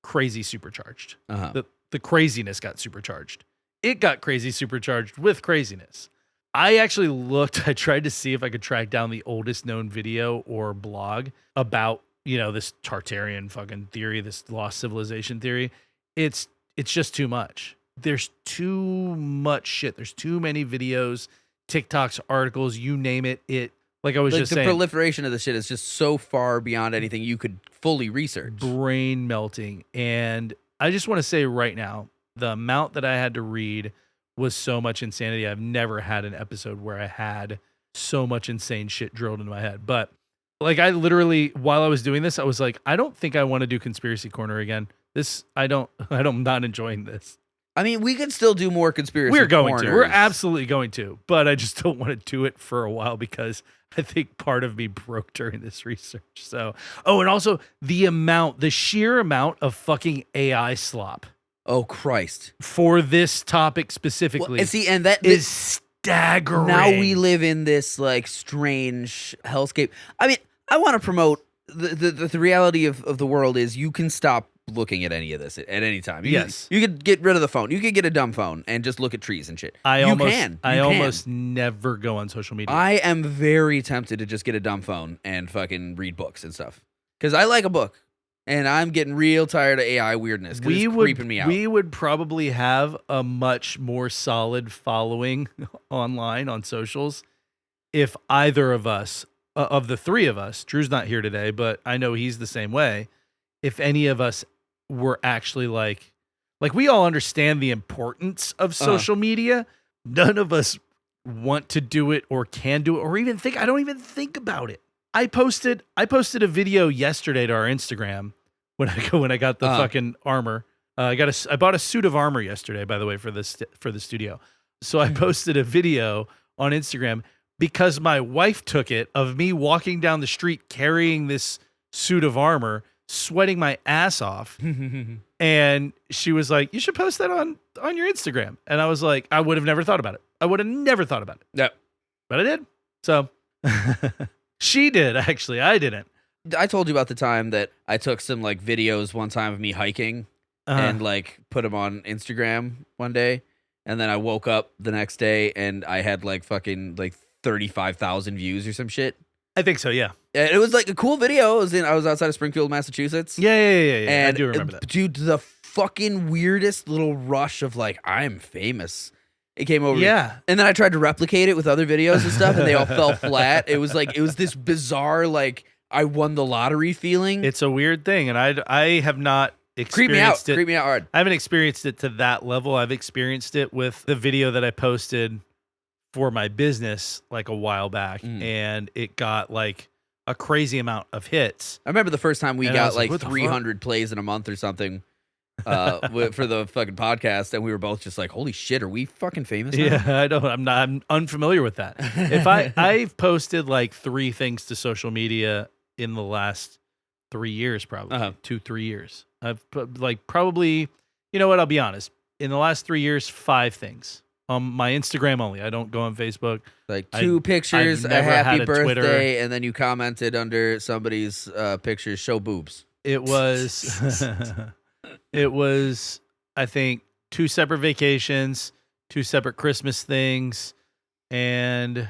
crazy supercharged. The craziness got supercharged. It got crazy supercharged with craziness. I tried to see if I could track down the oldest known video or blog about, this Tartarian fucking theory, this lost civilization theory. It's just too much. There's too much shit. There's too many videos, TikToks, articles, you name it. Like I was just saying. The proliferation of the shit is just so far beyond anything you could fully research. Brain melting. And I just want to say right now, the amount that I had to read was so much insanity. I've never had an episode where I had so much insane shit drilled into my head. But like I literally, while I was doing this, I was like, I don't think I want to do Conspiracy Corner again. I'm not enjoying this. I mean, we could still do more conspiracy corners. We're absolutely going to, but I just don't want to do it for a while because I think part of me broke during this research. So, and also the sheer amount of fucking AI slop. Oh, Christ. For this topic specifically. Well, and see, and that is staggering. Now we live in this like strange hellscape. I mean, I want to promote the reality of the world is you can stop looking at any of this at any time. You could get rid of the phone. You could get a dumb phone and just look at trees and shit. I almost never go on social media. I am very tempted to just get a dumb phone and fucking read books and stuff because I like a book. And I'm getting real tired of AI weirdness because it's creeping me out. We would probably have a much more solid following online on socials if either of us, of the three of us, Drew's not here today, but I know he's the same way, if any of us were actually like we all understand the importance of social media, none of us want to do it or can do it or even think. I don't even think about it. I posted a video yesterday to our Instagram when I got the fucking armor. I bought a suit of armor yesterday, by the way, for the studio. So I posted a video on Instagram because my wife took it of me walking down the street carrying this suit of armor, sweating my ass off. And she was like, "You should post that on your Instagram." And I was like, I would have never thought about it. Yep. But I did. So she did, actually. I didn't. I told you about the time that I took some like videos one time of me hiking and like put them on Instagram one day. And then I woke up the next day and I had like fucking like 35,000 views or some shit. I think so, yeah. And it was like a cool video. I was outside of Springfield, Massachusetts. Yeah. And I do remember that. Dude, the fucking weirdest little rush of like, I'm famous. It came over me. And then I tried to replicate it with other videos and stuff and they all fell flat. It was this bizarre like I won the lottery feeling. It's a weird thing, and I have not experienced it. Creep me out hard. I haven't experienced it to that level. I've experienced it with the video that I posted for my business like a while back, and it got like a crazy amount of hits. I remember the first time we got like 300 plays in a month or something for the fucking podcast, and we were both just like, "Holy shit, are we fucking famous now?" Yeah, I'm unfamiliar with that. If I've posted like 3 things to social media in the last 3 years, probably 2-3 years. I've put like probably, you know what? I'll be honest. In the last 3 years, 5 things on my Instagram only. I don't go on Facebook. Like 2 pictures, a happy birthday, and then you commented under somebody's pictures, show boobs. It was, it was, I think, 2 separate vacations, 2 separate Christmas things, and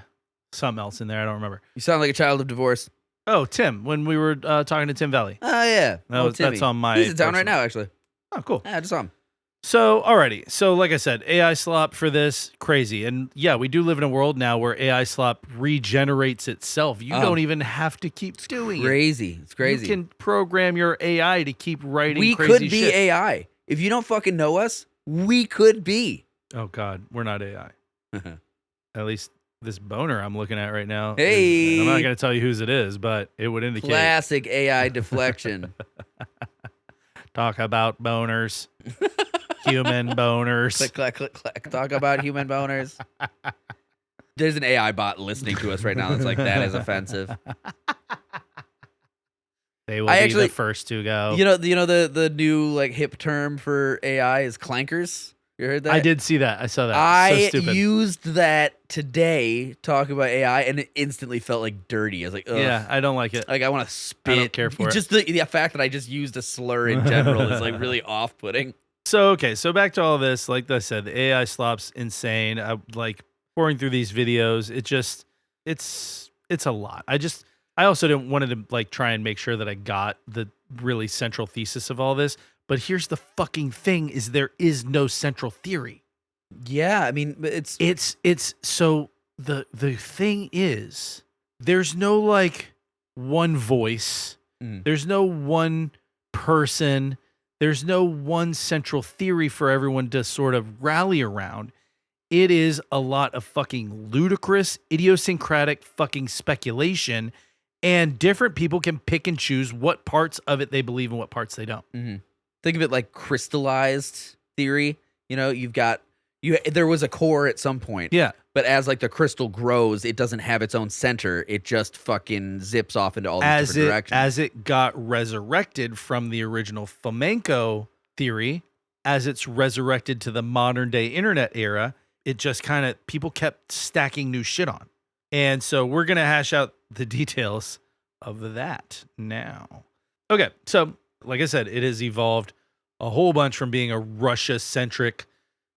something else in there. I don't remember. You sound like a child of divorce. Oh, Tim, when we were talking to Tim Valley. Oh, yeah. That's on my... He's in town right now, actually. Oh, cool. Yeah, I just saw him. So, alrighty. So, like I said, AI slop for this, crazy. And yeah, we do live in a world now where AI slop regenerates itself. You don't even have to keep doing it. It's crazy. You can program your AI to keep writing crazy shit. We could be AI. If you don't fucking know us, we could be. Oh, God. We're not AI. At least... this boner I'm looking at right now. Hey, I'm not going to tell you whose it is, but it would indicate. Classic AI deflection. Talk about boners. Human boners. Click, clack, click, clack. Talk about human boners. There's an AI bot listening to us right now that's like, that is offensive. They will be the first to go. You know the new like hip term for AI is clankers. You heard that? I did see that. I saw that. I so stupid. used that today talking about AI, and it instantly felt like dirty. I was like, ugh. Yeah, I don't like it. Like I want to spit. I don't care for it. Just the fact that I just used a slur in general is like really off-putting. So back to all this. Like I said, the AI slop's insane. I like pouring through these videos. It's a lot. I also didn't wanted to like try and make sure that I got the really central thesis of all this. But here's the fucking thing: is there is no central theory. Yeah, I mean, it's so the thing is, there's no like one voice. There's no one person. There's no one central theory for everyone to sort of rally around. It is a lot of fucking ludicrous, idiosyncratic fucking speculation, and different people can pick and choose what parts of it they believe and what parts they don't. Mm-hmm. Think of it like crystallized theory. You know, there was a core at some point. Yeah. But as like the crystal grows, it doesn't have its own center. It just fucking zips off into all these different directions. As it got resurrected from the original flamenco theory, as it's resurrected to the modern day internet era, it just kind of, people kept stacking new shit on. And so we're going to hash out the details of that now. Okay, so like I said, it has evolved a whole bunch from being a Russia-centric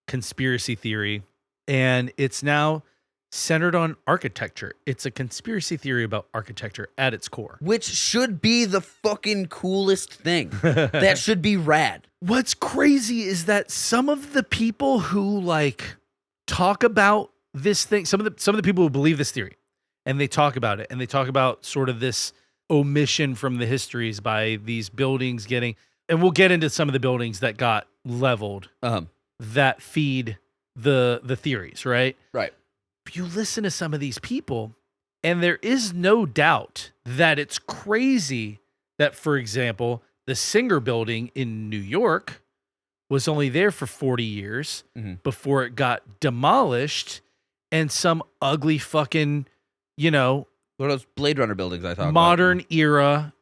conspiracy theory, and it's now centered on architecture. It's a conspiracy theory about architecture at its core. Which should be the fucking coolest thing. That should be rad. What's crazy is that some of the people who like talk about this thing, some of the people who believe this theory, and they talk about it, and they talk about sort of this omission from the histories by these buildings getting, and we'll get into some of the buildings that got leveled that feed the theories, right? Right. You listen to some of these people, and there is no doubt that it's crazy that, for example, the Singer Building in New York was only there for 40 years before it got demolished, and some ugly fucking, you know, what are those Blade Runner buildings I thought modern era.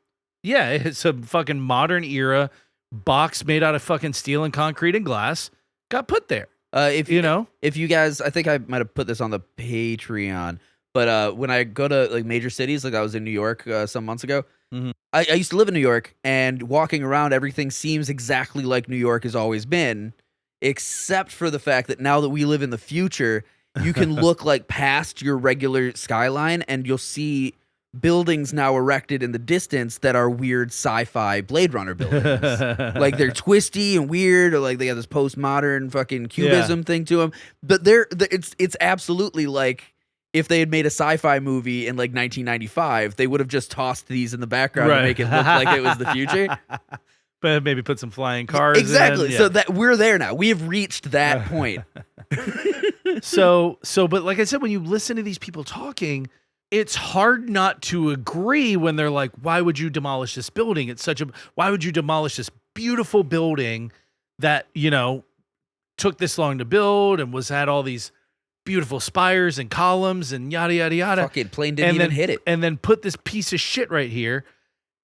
Yeah, it's a fucking modern era box made out of fucking steel and concrete and glass got put there. If you guys, I think I might have put this on the Patreon, but when I go to like major cities, like I was in New York some months ago, I used to live in New York, and walking around, everything seems exactly like New York has always been, except for the fact that now that we live in the future, you can look like past your regular skyline, and you'll see buildings now erected in the distance that are weird sci-fi Blade Runner buildings. Like they're twisty and weird, or like they got this postmodern fucking cubism thing to them. But it's absolutely like if they had made a sci-fi movie in like 1995, they would have just tossed these in the background to make it look like it was the future. But maybe put some flying cars exactly. in. Yeah. So that we're there now. We have reached that point. But like I said, when you listen to these people talking, it's hard not to agree when they're like, why would you demolish this building? Why would you demolish this beautiful building that, you know, took this long to build and had all these beautiful spires and columns and yada, yada, yada. Fucking plane didn't even hit it. And then put this piece of shit right here.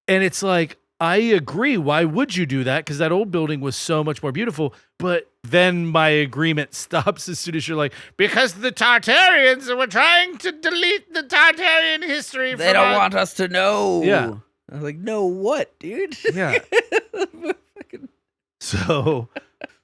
And it's like, I agree. Why would you do that? Because that old building was so much more beautiful. But then my agreement stops as soon as you're like, because the Tartarians were trying to delete the Tartarian history. They don't want us to know. Yeah. I was like, no, what, dude? Yeah. So,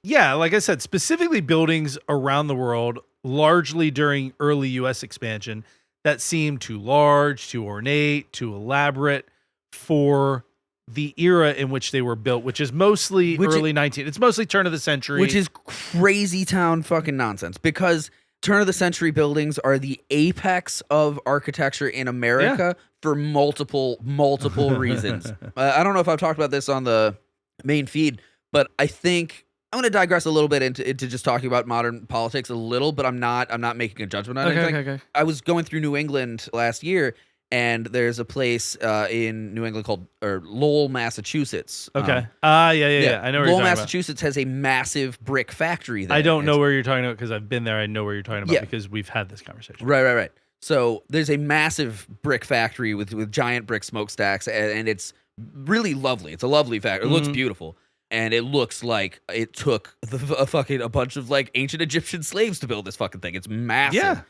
yeah, like I said, specifically buildings around the world, largely during early U.S. expansion, that seemed too large, too ornate, too elaborate for the era in which they were built, which is mostly it's mostly turn of the century. Which is crazy town fucking nonsense, because turn of the century buildings are the apex of architecture in America for multiple reasons. I don't know if I've talked about this on the main feed, but I think I'm going to digress a little bit into just talking about modern politics a little, but I'm not making a judgment on anything. Okay. I was going through New England last year, and there's a place in New England called Lowell, Massachusetts. Okay. I know where Lowell, you're talking Massachusetts has a massive brick factory there. I don't know where you're talking about because I've been there. I know where you're talking about because we've had this conversation. Right. So there's a massive brick factory with giant brick smokestacks, and it's really lovely. It's a lovely factory. It looks beautiful. And it looks like it took a bunch of like ancient Egyptian slaves to build this fucking thing. It's massive. Yeah.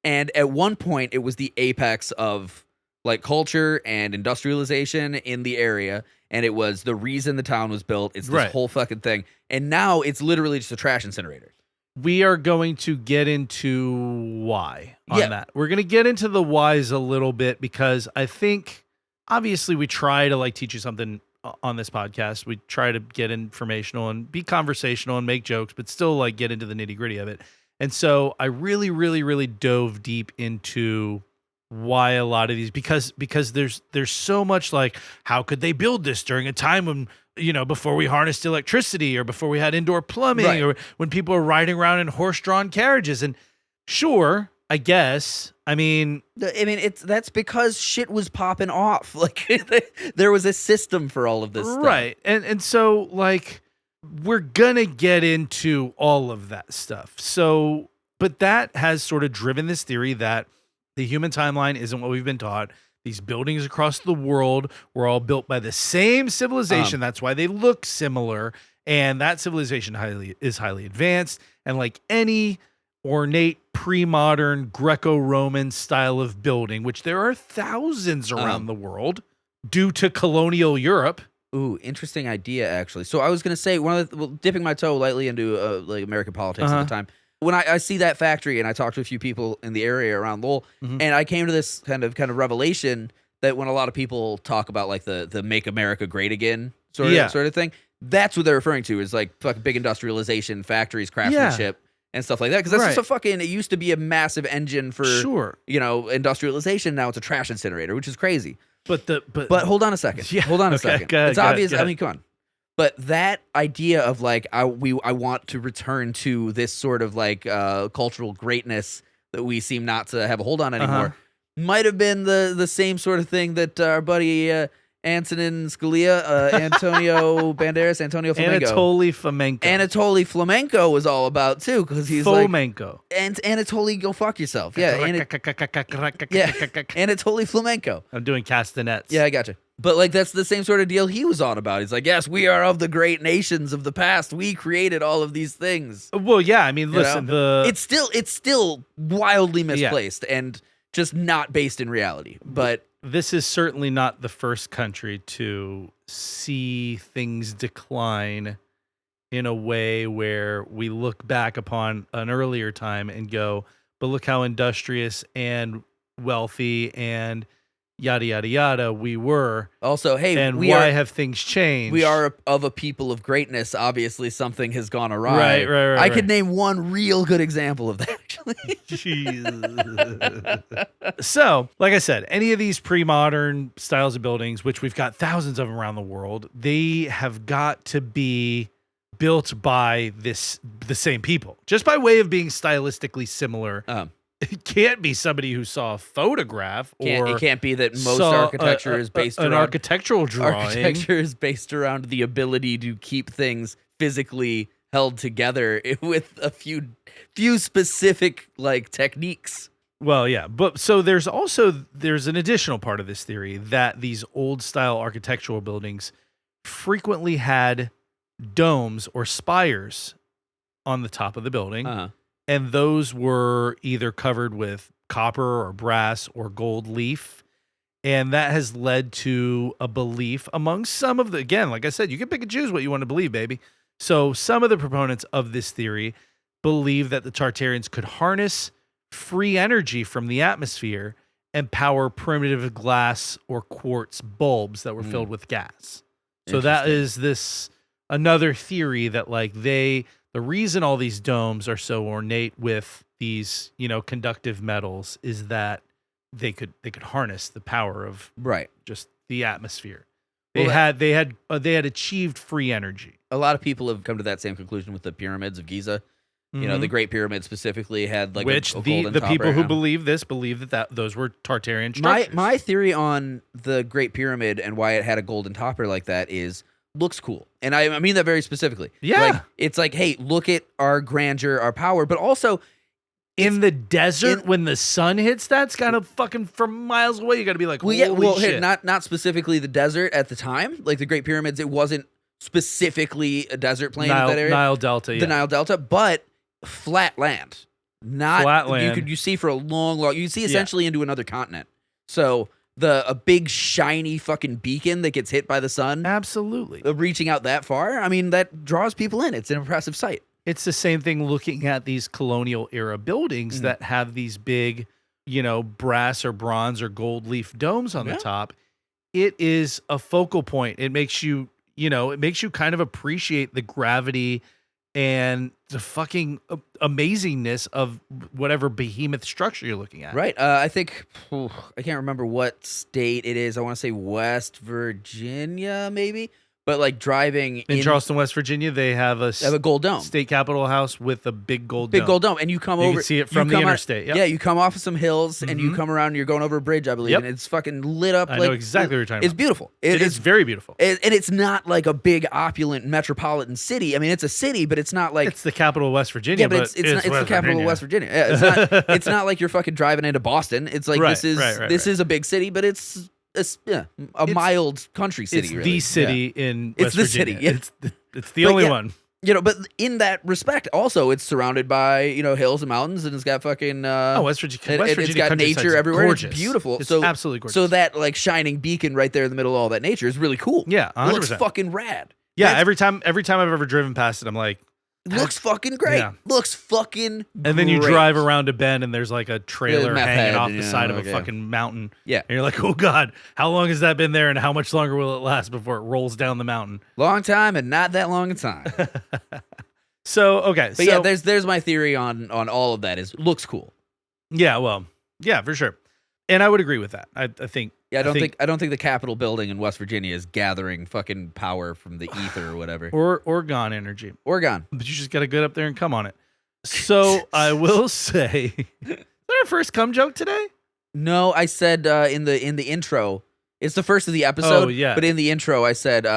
And at one point, it was the apex of like culture and industrialization in the area, and it was the reason the town was built. It's this whole fucking thing, and now it's literally just a trash incinerator. We are going to get into why on that. We're going to get into the whys a little bit, because I think obviously we try to like teach you something on this podcast. We try to get informational and be conversational and make jokes, but still like get into the nitty gritty of it. And so I really, really, really dove deep into why a lot of these, because there's so much like, how could they build this during a time when, you know, before we harnessed electricity, or before we had indoor plumbing, or when people were riding around in horse-drawn carriages. And sure, I guess, I mean, that's because shit was popping off. Like there was a system for all of this stuff. Right. And so like, we're gonna get into all of that stuff. So, but that has sort of driven this theory that the human timeline isn't what we've been taught. These buildings across the world were all built by the same civilization. That's why they look similar. And that civilization is highly advanced. And like any ornate pre-modern Greco-Roman style of building, which there are thousands around the world due to colonial Europe. Ooh, interesting idea, actually. So I was gonna say dipping my toe lightly into like American politics at the time. When I see that factory and I talked to a few people in the area around Lowell, and I came to this kind of revelation that when a lot of people talk about like the "Make America Great Again" sort of thing, that's what they're referring to, is like fucking big industrialization, factories, craftsmanship, and stuff like that. Because that's just a fucking. It used to be a massive engine for industrialization. Now it's a trash incinerator, which is crazy. But hold on a second. Hold on a second. It's obvious. I mean, come on. But that idea of like I want to return to this sort of like cultural greatness that we seem not to have a hold on anymore might have been the same sort of thing that our buddy Antonin Scalia, Antonio Anatoly Flamenco was all about too, because he's Flamenco. And Anatoly, go fuck yourself. Yeah, Anatoly Flamenco. I'm doing castanets. Yeah, I gotcha. But like that's the same sort of deal he was on about. He's like, yes, we are of the great nations of the past. We created all of these things. Well, yeah, I mean, listen, it's still wildly misplaced and just not based in reality. But this is certainly not the first country to see things decline in a way where we look back upon an earlier time and go, but look how industrious and wealthy and yada, yada, yada we were. Also, hey, and why have things changed? We are of a people of greatness. Obviously, something has gone awry. Right. I could name one real good example of that, actually. So, like I said, any of these pre-modern styles of buildings, which we've got thousands of them around the world, they have got to be built by the same people, just by way of being stylistically similar. It can't be somebody who saw a photograph, or it can't be that most architecture is based around an architectural drawing. Architecture is based around the ability to keep things physically held together with a few specific like techniques. Well, yeah, but so there's an additional part of this theory that these old style architectural buildings frequently had domes or spires on the top of the building. And those were either covered with copper or brass or gold leaf. And that has led to a belief among some of again, like I said, you can pick and choose what you want to believe, baby. So some of the proponents of this theory believe that the Tartarians could harness free energy from the atmosphere and power primitive glass or quartz bulbs that were filled with gas. So that is another theory that like the reason all these domes are so ornate with these, conductive metals is that they could harness the power of just the atmosphere. They had achieved free energy. A lot of people have come to that same conclusion with the pyramids of Giza. The Great Pyramid specifically had like a golden top people right who now. believe that those were Tartarian structures. My theory on the Great Pyramid and why it had a golden topper like that is looks cool. And I mean that very specifically. Yeah. Like, it's like, hey, look at our grandeur, our power, but also in the desert when the sun hits that's kind of fucking from miles away. You got to be like, holy shit. Not specifically the desert at the time. Like the Great Pyramids, it wasn't specifically a desert plain in that area. Nile Delta, yeah. The Nile Delta, but flat land. Not flat land. You see for a long you see essentially into another continent. So a big shiny fucking beacon that gets hit by the sun. Absolutely. Reaching out that far, I mean, that draws people in. It's an impressive sight. It's the same thing looking at these colonial era buildings that have these big, brass or bronze or gold leaf domes on the top. It is a focal point. It makes you, kind of appreciate the gravity and the fucking amazingness of whatever behemoth structure you're looking at. Right. I think, I can't remember what state it is. I want to say West Virginia, maybe. But like driving in Charleston, West Virginia, they have a gold dome, state capitol house with a big gold dome. Big gold dome, and you come over. You can see it from the interstate. Yeah, you come off of some hills, and you come around, and you're going over a bridge, I believe, and it's fucking lit up. I know exactly what you're talking about. It's beautiful. It's very beautiful, and it's not like a big opulent metropolitan city. I mean, it's a city, but it's not like it's the capital of West Virginia. Yeah, but it's the capital of West Virginia. Yeah, it's not like you're fucking driving into Boston. It's like this is a big city, but it's a mild country city. It's really. the city in West Virginia. City. Yeah. It's the only one. But in that respect, also it's surrounded by hills and mountains, and it's got fucking West Virginia. it's got countryside's nature everywhere. Gorgeous. It's beautiful. It's so absolutely gorgeous. So that like shining beacon right there in the middle of all that nature is really cool. Yeah, 100%. It looks fucking rad. Yeah, every time I've ever driven past it, I'm like, looks fucking great. Yeah. Looks fucking and then you great. drive around a bend and there's like a trailer meth hanging head, off the side of a yeah. fucking mountain. Yeah. And you're like, oh God, how long has that been there and how much longer will it last before it rolls down the mountain? Long time and not that long a time. So, okay. But yeah, there's my theory on all of that is looks cool. Yeah, well, yeah, for sure. And I would agree with that. I think. Yeah, I don't think the Capitol building in West Virginia is gathering fucking power from the ether or whatever. Or Oregon energy. Oregon. But you just got to get up there and come on it. So I will say, is that our first cum joke today? No, I said in the intro. It's the first of the episode. Oh, yeah. But in the intro, I said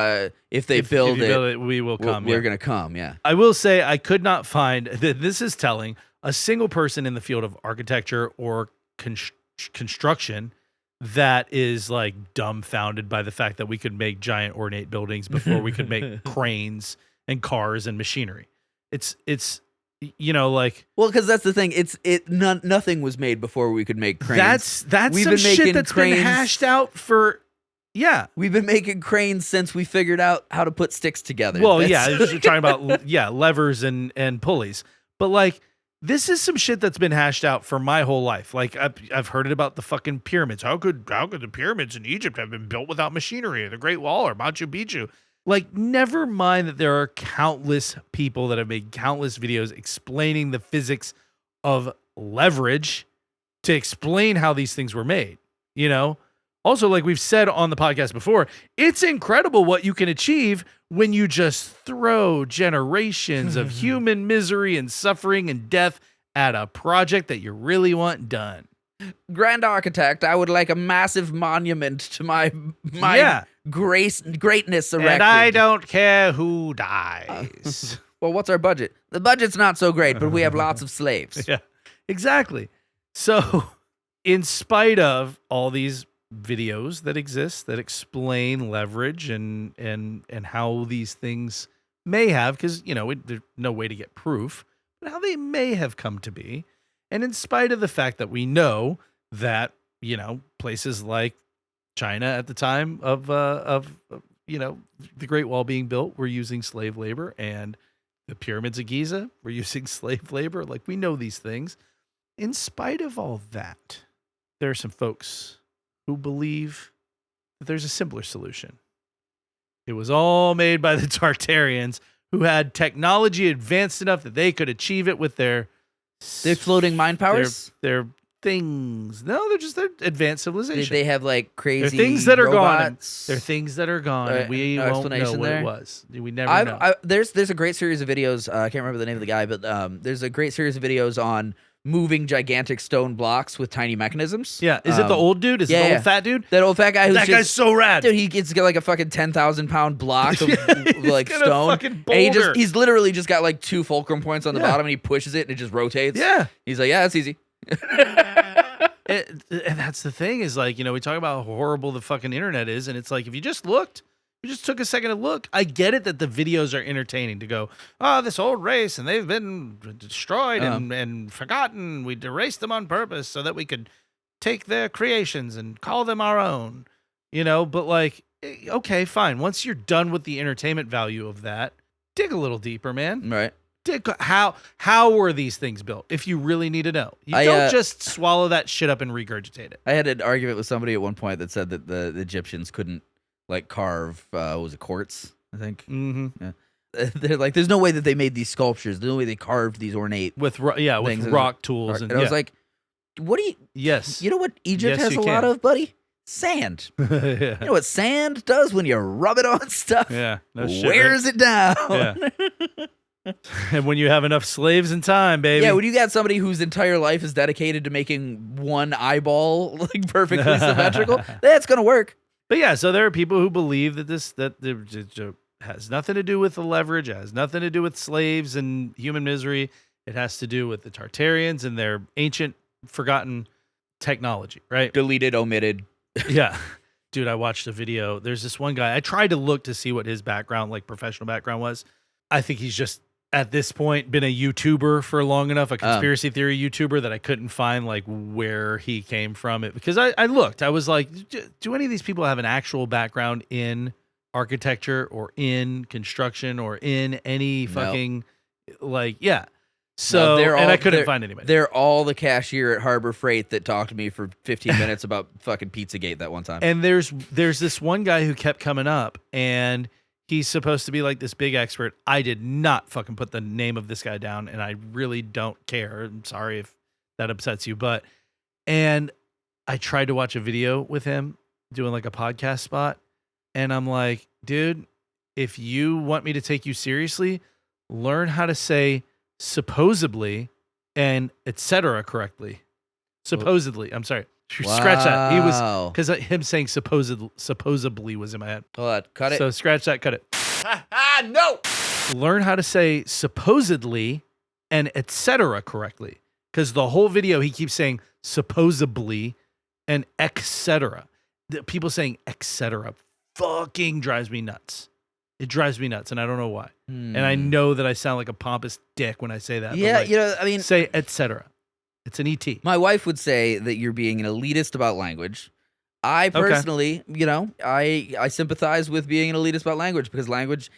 if you build it, we will come. We're gonna come. Yeah. I will say I could not find that. This is telling a single person in the field of architecture or construction that is like dumbfounded by the fact that we could make giant ornate buildings before we could make cranes and cars and machinery. It's like, well, because that's the thing. Nothing was made before we could make cranes. That's We've some been shit making that's cranes. been hashed out for. Yeah. We've been making cranes since we figured out how to put sticks together. Well, yeah, you're talking about levers and pulleys. But like this is some shit that's been hashed out for my whole life. Like I've heard it about the fucking pyramids. How could the pyramids in Egypt have been built without machinery, or the Great Wall or Machu Picchu? Like, never mind that there are countless people that have made countless videos explaining the physics of leverage to explain how these things were made, Also, like we've said on the podcast before, it's incredible what you can achieve when you just throw generations of human misery and suffering and death at a project that you really want done. Grand Architect, I would like a massive monument to my greatness erected. And I don't care who dies. Well, what's our budget? The budget's not so great, but we have lots of slaves. Yeah, exactly. So, in spite of all these videos that exist that explain leverage and how these things may have, because there's no way to get proof, but how they may have come to be. And in spite of the fact that we know that, places like China at the time of the Great Wall being built were using slave labor, and the pyramids of Giza were using slave labor. Like, we know these things. In spite of all that, there are some folks who believe that there's a simpler solution. It was all made by the Tartarians, who had technology advanced enough that they could achieve it with their floating mind powers? Their things. No, they're advanced civilization. They have like crazy They're things that are robots. gone. They're things that are gone. And we no won't know explanation what there? it was. We never know. There's a great series of videos. I can't remember the name of the guy, but there's a great series of videos on moving gigantic stone blocks with tiny mechanisms. Yeah. Is it the old dude? Is it the old fat dude? That old fat guy. That guy's so rad. Dude, he gets like a fucking 10,000-pound block of like got a stone. fucking And boulder. he's literally just got like 2 fulcrum points on the Yeah. bottom, and he pushes it and it just rotates. Yeah. He's like, yeah, that's easy. And that's the thing is, like, we talk about how horrible the fucking internet is, and it's like, if you just took a second to look, I get it that the videos are entertaining to go, this old race, and they've been destroyed and forgotten. We erased them on purpose so that we could take their creations and call them our own, but like, okay, fine. Once you're done with the entertainment value of that, dig a little deeper, man. Right. How were these things built? If you really need to know, you don't just swallow that shit up and regurgitate it. I had an argument with somebody at one point that said that the Egyptians couldn't like carve, was it quartz? I think. Mm-hmm. Yeah. They're like, there's no way that they made these sculptures. There's no way they carved these ornate with rock tools. And I was like, what do you? Yes. You know what Egypt Yes, has you a lot can. of, buddy? Sand. Yeah. You know what sand does when you rub it on stuff? Yeah. No shit, Wears it down. Yeah. And when you have enough slaves in time, baby. Yeah, when you got somebody whose entire life is dedicated to making one eyeball like perfectly symmetrical, that's gonna work. But yeah, so there are people who believe that it has nothing to do with the leverage, it has nothing to do with slaves and human misery. It has to do with the Tartarians and their ancient, forgotten technology, right? Deleted, omitted. Yeah. Dude, I watched a video. There's this one guy. I tried to look to see what his background, like professional background was. I think he's just at this point been a YouTuber for long enough, a conspiracy theory YouTuber, that I couldn't find like where he came from. It because I looked, I was like, do any of these people have an actual background in architecture or in construction or in any fucking like So and I couldn't find anybody. They're all the cashier at Harbor Freight that talked to me for 15 minutes about fucking Pizzagate that one time. And there's this one guy who kept coming up, and he's supposed to be like this big expert. I did not fucking put the name of this guy down, and I really don't care. I'm sorry if that upsets you, and I tried to watch a video with him doing like a podcast spot, and I'm like, dude, if you want me to take you seriously, learn how to say supposedly and etc. correctly. Supposedly, I'm sorry. Scratch that. He was because him saying supposedly was in my head. Hold on, cut it. So scratch that, cut it. No. Learn how to say supposedly and etc. correctly, because the whole video he keeps saying supposedly and etc. People saying etc. fucking drives me nuts. It drives me nuts, and I don't know why. And I know that I sound like a pompous dick when I say that. Yeah, like, I mean, say etc. It's an ET. My wife would say that you're being an elitist about language. I personally, I sympathize with being an elitist about language, because language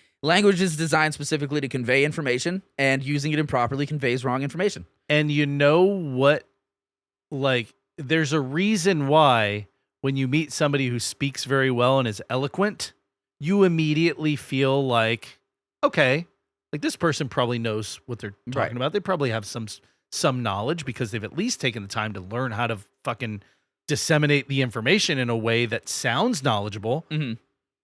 is designed specifically to convey information, and using it improperly conveys wrong information. And you know what? Like, there's a reason why when you meet somebody who speaks very well and is eloquent, you immediately feel like, okay, like this person probably knows what they're talking about. They probably have some knowledge, because they've at least taken the time to learn how to fucking disseminate the information in a way that sounds knowledgeable. Mm-hmm.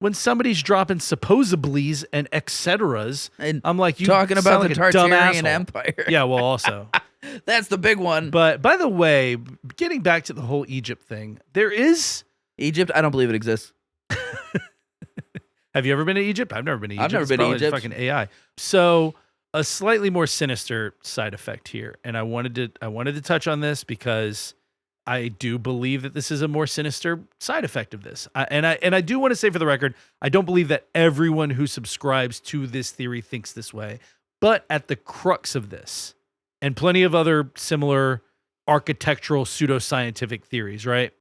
When somebody's dropping supposedlys and etceteras, and I'm like, you talking about the like Tartarian Empire. Yeah, well, also. That's the big one. But by the way, getting back to the whole Egypt thing, there is... Egypt? I don't believe it exists. Have you ever been to Egypt? I've never been to Egypt. I've never been to Egypt. Fucking AI. So a slightly more sinister side effect here, and I wanted to touch on this because I do believe that this is a more sinister side effect of this. And I do want to say for the record, I don't believe that everyone who subscribes to this theory thinks this way. But at the crux of this, and plenty of other similar architectural pseudoscientific theories, right,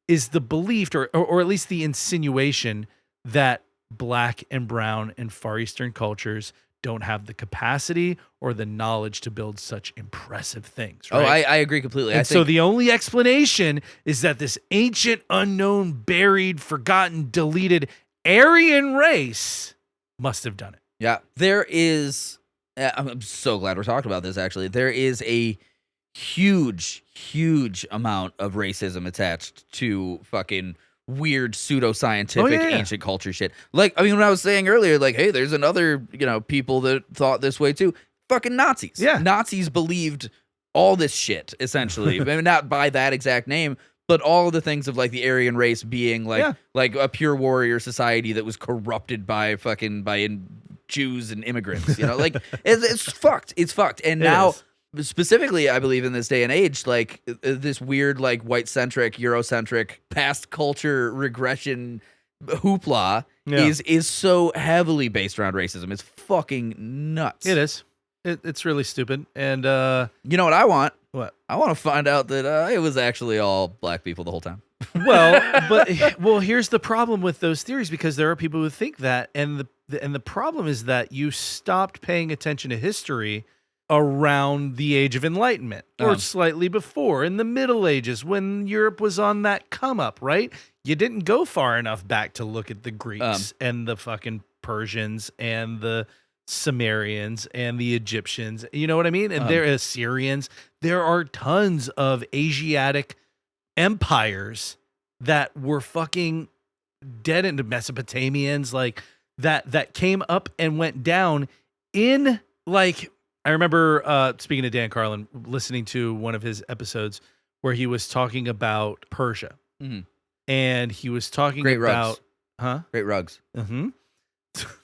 is the belief, or at least the insinuation, that Black and brown and Far Eastern cultures don't have the capacity or the knowledge to build such impressive things. Right? Oh, I agree completely. And so the only explanation is that this ancient, unknown, buried, forgotten, deleted Aryan race must have done it. Yeah, there is. I'm so glad we're talking about this, actually. There is a huge amount of racism attached to fucking weird pseudoscientific ancient culture shit. Like, I mean, when I was saying earlier, like, hey, there's another, people that thought this way too. Fucking Nazis. Yeah. Nazis believed all this shit, essentially. I mean, not by that exact name, but all of the things of like the Aryan race being like a pure warrior society that was corrupted by Jews and immigrants. Like it's fucked. It's fucked. And now, specifically, I believe in this day and age, like this weird, like white-centric, Eurocentric, past culture regression hoopla is so heavily based around racism. It's fucking nuts. It is. It's really stupid. And you know what I want? What? I want to find out that it was actually all black people the whole time. Well, here's the problem with those theories, because there are people who think that, and the problem is that you stopped paying attention to history around the Age of Enlightenment, or slightly before, in the Middle Ages, when Europe was on that come up, right? You didn't go far enough back to look at the Greeks and the fucking Persians and the Sumerians and the Egyptians. You know what I mean? And they're Assyrians. There are tons of Asiatic empires that were fucking dead, into Mesopotamians, like that came up and went down in, like, I remember speaking to Dan Carlin, listening to one of his episodes where he was talking about Persia. Mm-hmm. And he was talking about Great rugs. Mm-hmm.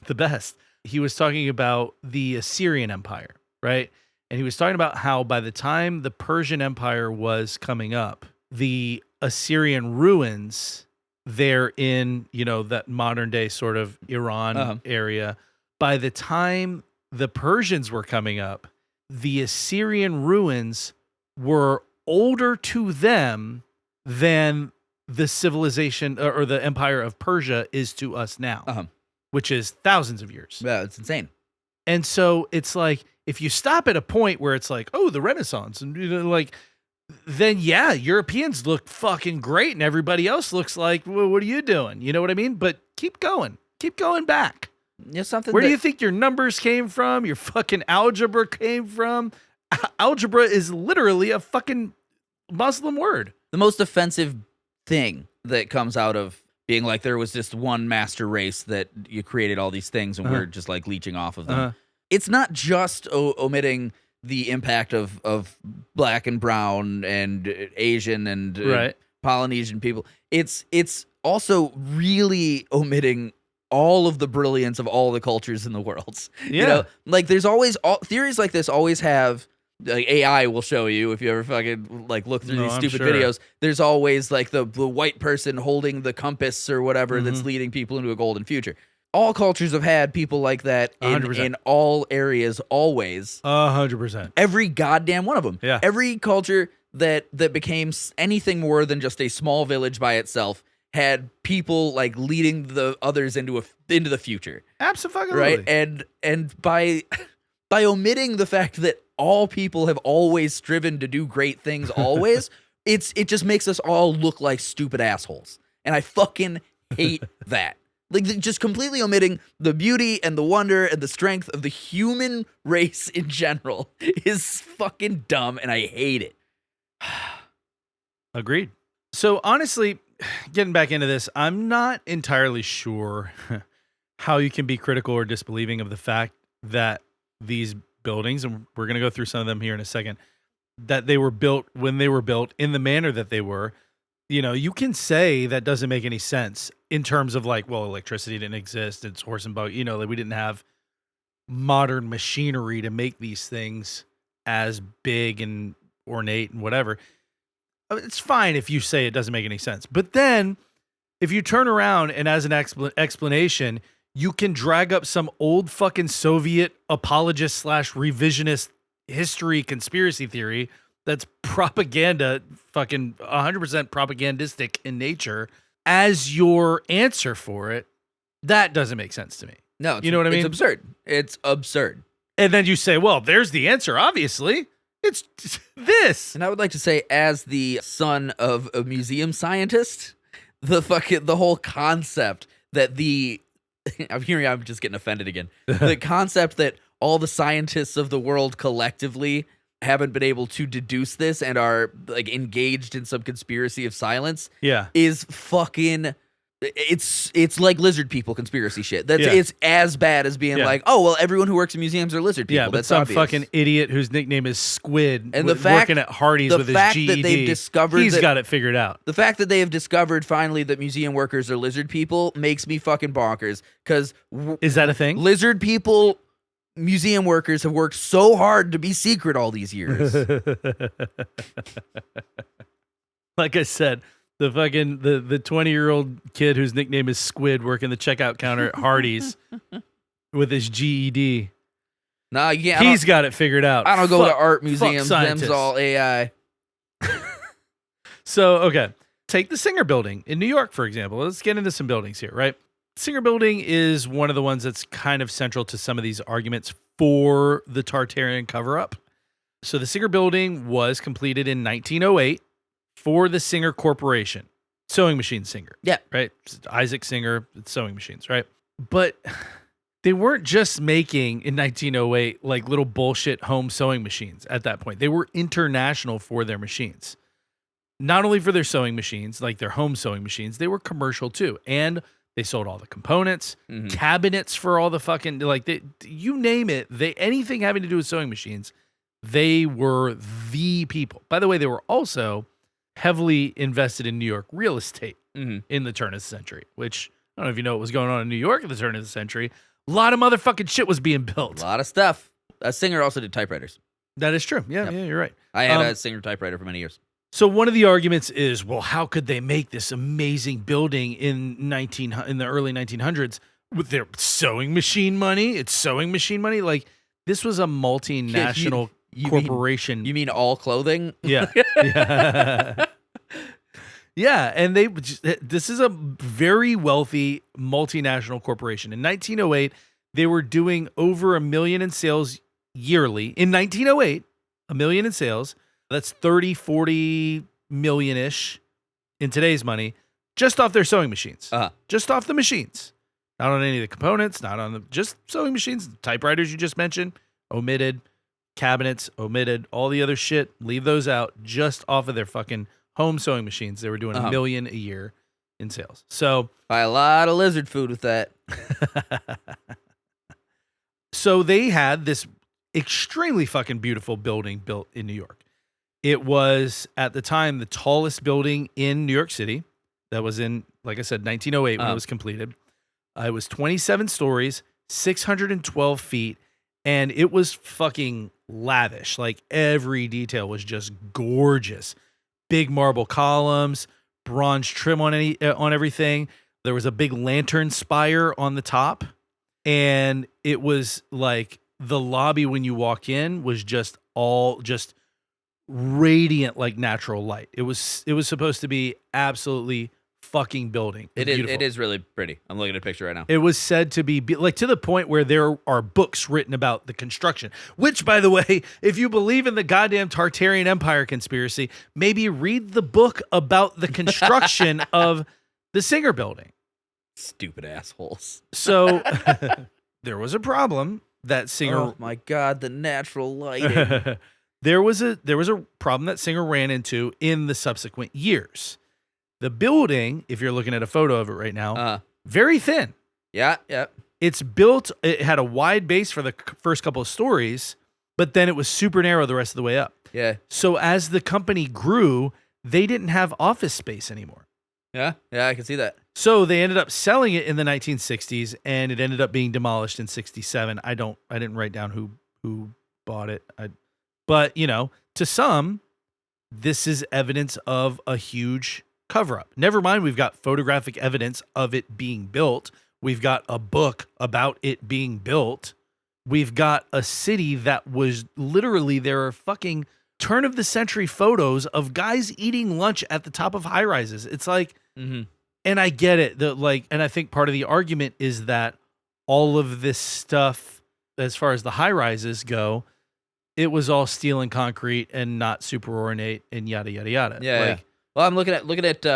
The best. He was talking about the Assyrian Empire, right? And he was talking about how by the time the Persian Empire was coming up, the Assyrian ruins there in, that modern day sort of Iran area, by the time the Persians were coming up, the Assyrian ruins were older to them than the civilization or the empire of Persia is to us now, which is thousands of years. Yeah, it's insane. And so it's like, if you stop at a point where it's like, oh, the Renaissance, and like, then yeah, Europeans look fucking great, and everybody else looks like, well, what are you doing? You know what I mean? But keep going back. Yeah, something. Where do you think your numbers came from? Your fucking algebra came from? Algebra is literally a fucking Muslim word. The most offensive thing that comes out of being like, there was this one master race that you created all these things, and we're just like leeching off of them. It's not just omitting the impact of black and brown and Asian and Polynesian people. It's also really omitting all of the brilliance of all the cultures in the world. Yeah. You know, like there's always theories like this always have, like AI will show you if you ever fucking like look through these stupid videos. There's always like the white person holding the compass or whatever that's leading people into a golden future. All cultures have had people like that in all areas, always. 100%. Every goddamn one of them. Yeah. Every culture that became anything more than just a small village by itself had people like leading the others into the future. Absolutely. Right? And by omitting the fact that all people have always striven to do great things always, it just makes us all look like stupid assholes. And I fucking hate that. Like, just completely omitting the beauty and the wonder and the strength of the human race in general is fucking dumb, and I hate it. Agreed. So honestly, getting back into this, I'm not entirely sure how you can be critical or disbelieving of the fact that these buildings, and we're going to go through some of them here in a second, that they were built when they were built in the manner that they were. You know, you can say that doesn't make any sense in terms of like, well, electricity didn't exist. It's horse and buggy. You know, like we didn't have modern machinery to make these things as big and ornate and whatever. It's fine if you say it doesn't make any sense. But then if you turn around and as an explanation, you can drag up some old fucking Soviet apologist / revisionist history conspiracy theory that's propaganda, fucking 100% propagandistic in nature as your answer for it. That doesn't make sense to me. No, you know what I mean? It's absurd. It's absurd. And then you say, well, there's the answer, obviously. It's this. And I would like to say, as the son of a museum scientist, the whole concept that I'm just getting offended again. The concept that all the scientists of the world collectively haven't been able to deduce this and are like engaged in some conspiracy of silence is fucking, it's like lizard people conspiracy shit. It's as bad as being like, oh well, everyone who works in museums are lizard people. Yeah, but that's some obvious. Fucking idiot whose nickname is Squid and the fact, working at Hardee's with his GED, that they've discovered he's got it figured out. The fact that they have discovered finally that museum workers are lizard people makes me fucking bonkers. Because is that a thing? Lizard people. Museum workers have worked so hard to be secret all these years. Like I said, the fucking the 20-year-old kid whose nickname is Squid working the checkout counter at Hardee's with his GED. Nah, yeah, he's got it figured out. I don't go to art museums. Them's all AI. So, okay. Take the Singer Building in New York, for example. Let's get into some buildings here, right? Singer Building is one of the ones that's kind of central to some of these arguments for the Tartarian cover-up. So the Singer Building was completed in 1908 for the Singer Corporation. Sewing machine Singer. Yeah. Right? Isaac Singer, sewing machines, right? But they weren't just making, in 1908, like little bullshit home sewing machines at that point. They were international for their machines. Not only for their sewing machines, like their home sewing machines, they were commercial too. And they sold all the components, cabinets for all the fucking, like, you name it. Anything having to do with sewing machines, they were the people. By the way, they were also heavily invested in New York real estate in the turn of the century, which, I don't know if you know what was going on in New York at the turn of the century. A lot of motherfucking shit was being built. A lot of stuff. Singer also did typewriters. That is true. Yeah, yeah, you're right. I had a Singer typewriter for many years. So one of the arguments is, well, how could they make this amazing building in the early 1900s with their sewing machine money? It's sewing machine money. Like, This was a multinational you corporation. You mean all clothing? Yeah. Yeah. Yeah, and this is a very wealthy multinational corporation. In 1908, they were doing over $1 million in sales yearly. In 1908, $1 million in sales. That's 30, 40 million-ish in today's money, just off their sewing machines. Just off the machines. Not on any of the components, not on just sewing machines, typewriters you just mentioned, omitted, cabinets, omitted, all the other shit, leave those out, just off of their fucking home sewing machines. They were doing $1 million a year in sales. So buy a lot of lizard food with that. So they had this extremely fucking beautiful building built in New York. It was at the time the tallest building in New York City. That was in, like I said, 1908 when it was completed. It was 27 stories, 612 feet, and it was fucking lavish. Like every detail was just gorgeous. Big marble columns, bronze trim on everything. There was a big lantern spire on the top, and it was like the lobby when you walk in was just radiant like natural light. It was supposed to be absolutely fucking building. It is really pretty. I'm looking at a picture right now. It was said to be like to the point where there are books written about the construction, which, by the way, if you believe in the goddamn Tartarian Empire conspiracy, maybe read the book about the construction of the Singer building. Stupid assholes. So there was a problem that Singer. Oh my God, the natural lighting. There was a problem that Singer ran into in the subsequent years. The building, if you're looking at a photo of it right now, very thin. Yeah. It's built, it had a wide base for the first couple of stories, but then it was super narrow the rest of the way up. Yeah. So as the company grew, they didn't have office space anymore. Yeah, I can see that. So they ended up selling it in the 1960s, and it ended up being demolished in 67. I didn't write down who bought it. But, to some, this is evidence of a huge cover-up. Never mind, we've got photographic evidence of it being built. We've got a book about it being built. We've got a city that was literally, there are fucking turn-of-the-century photos of guys eating lunch at the top of high-rises. It's like, and I get it, and I think part of the argument is that all of this stuff, as far as the high-rises go, it was all steel and concrete and not super ornate and yada, yada, yada. Yeah. Well, I'm looking at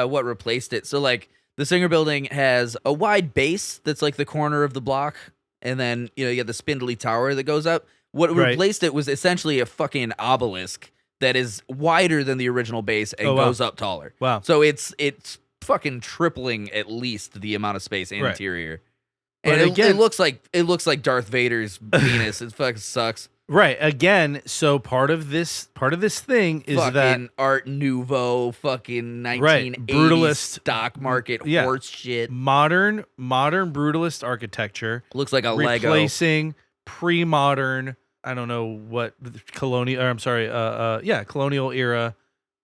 what replaced it. So, like, the Singer building has a wide base that's like the corner of the block, and then you get the spindly tower that goes up. What replaced it was essentially a fucking obelisk that is wider than the original base and goes up taller. Wow! So it's fucking tripling at least the amount of space and interior. And it looks like Darth Vader's penis. It fucking sucks. Right. Again, so part of this thing is fucking that Art Nouveau, fucking 1980s brutalist stock market horse shit. Modern brutalist architecture. Looks like a replacing pre-modern. I don't know what colonial. Or I'm sorry. Colonial era.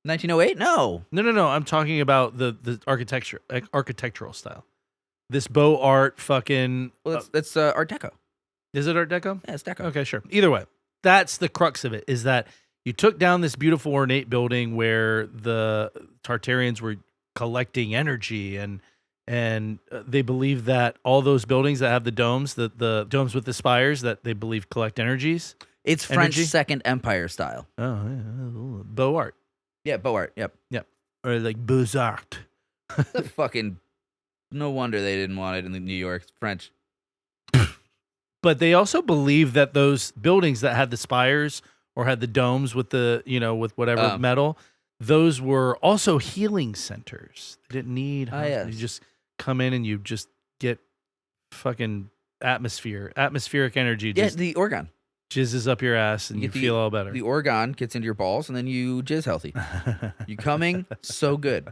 1908? No. I'm talking about the architectural style. This Beaux Art fucking. Well, that's Art Deco. Is it Art Deco? Yeah, it's Deco. Okay, sure. Either way, that's the crux of it, is that you took down this beautiful ornate building where the Tartarians were collecting energy, and they believe that all those buildings that have the domes, the domes with the spires, that they believe collect energies. It's French Second Empire style. Oh, yeah. Beaux Art. Yeah, Beaux Art. Yep. Or like Beaux Arts. The fucking... No wonder they didn't want it in New York. It's French. But they also believe that those buildings that had the spires or had the domes with the, with whatever metal, those were also healing centers. They didn't need, you just come in and you just get fucking atmospheric energy. Yeah, the organ. Jizzes up your ass and you feel all better. The organ gets into your balls and then you jizz healthy. You coming so good.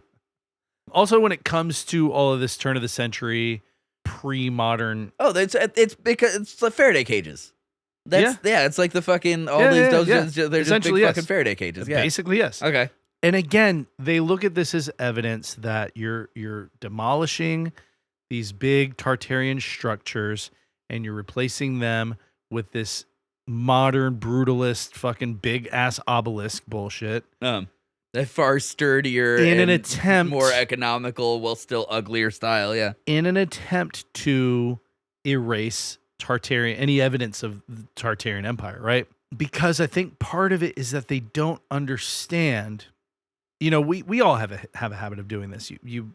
Also, when it comes to all of this turn of the century, pre-modern. Oh, it's because it's the Faraday cages. It's like the fucking these they're just big fucking Faraday cages. Yeah. Basically, yes. Okay. And again, they look at this as evidence that you're demolishing these big Tartarian structures and you're replacing them with this modern brutalist fucking big ass obelisk bullshit. That far sturdier In an and attempt- more economical while still uglier style, yeah. In an attempt to erase Tartarian, any evidence of the Tartarian Empire, right? Because I think part of it is that they don't understand. You know, we all have a habit of doing this. You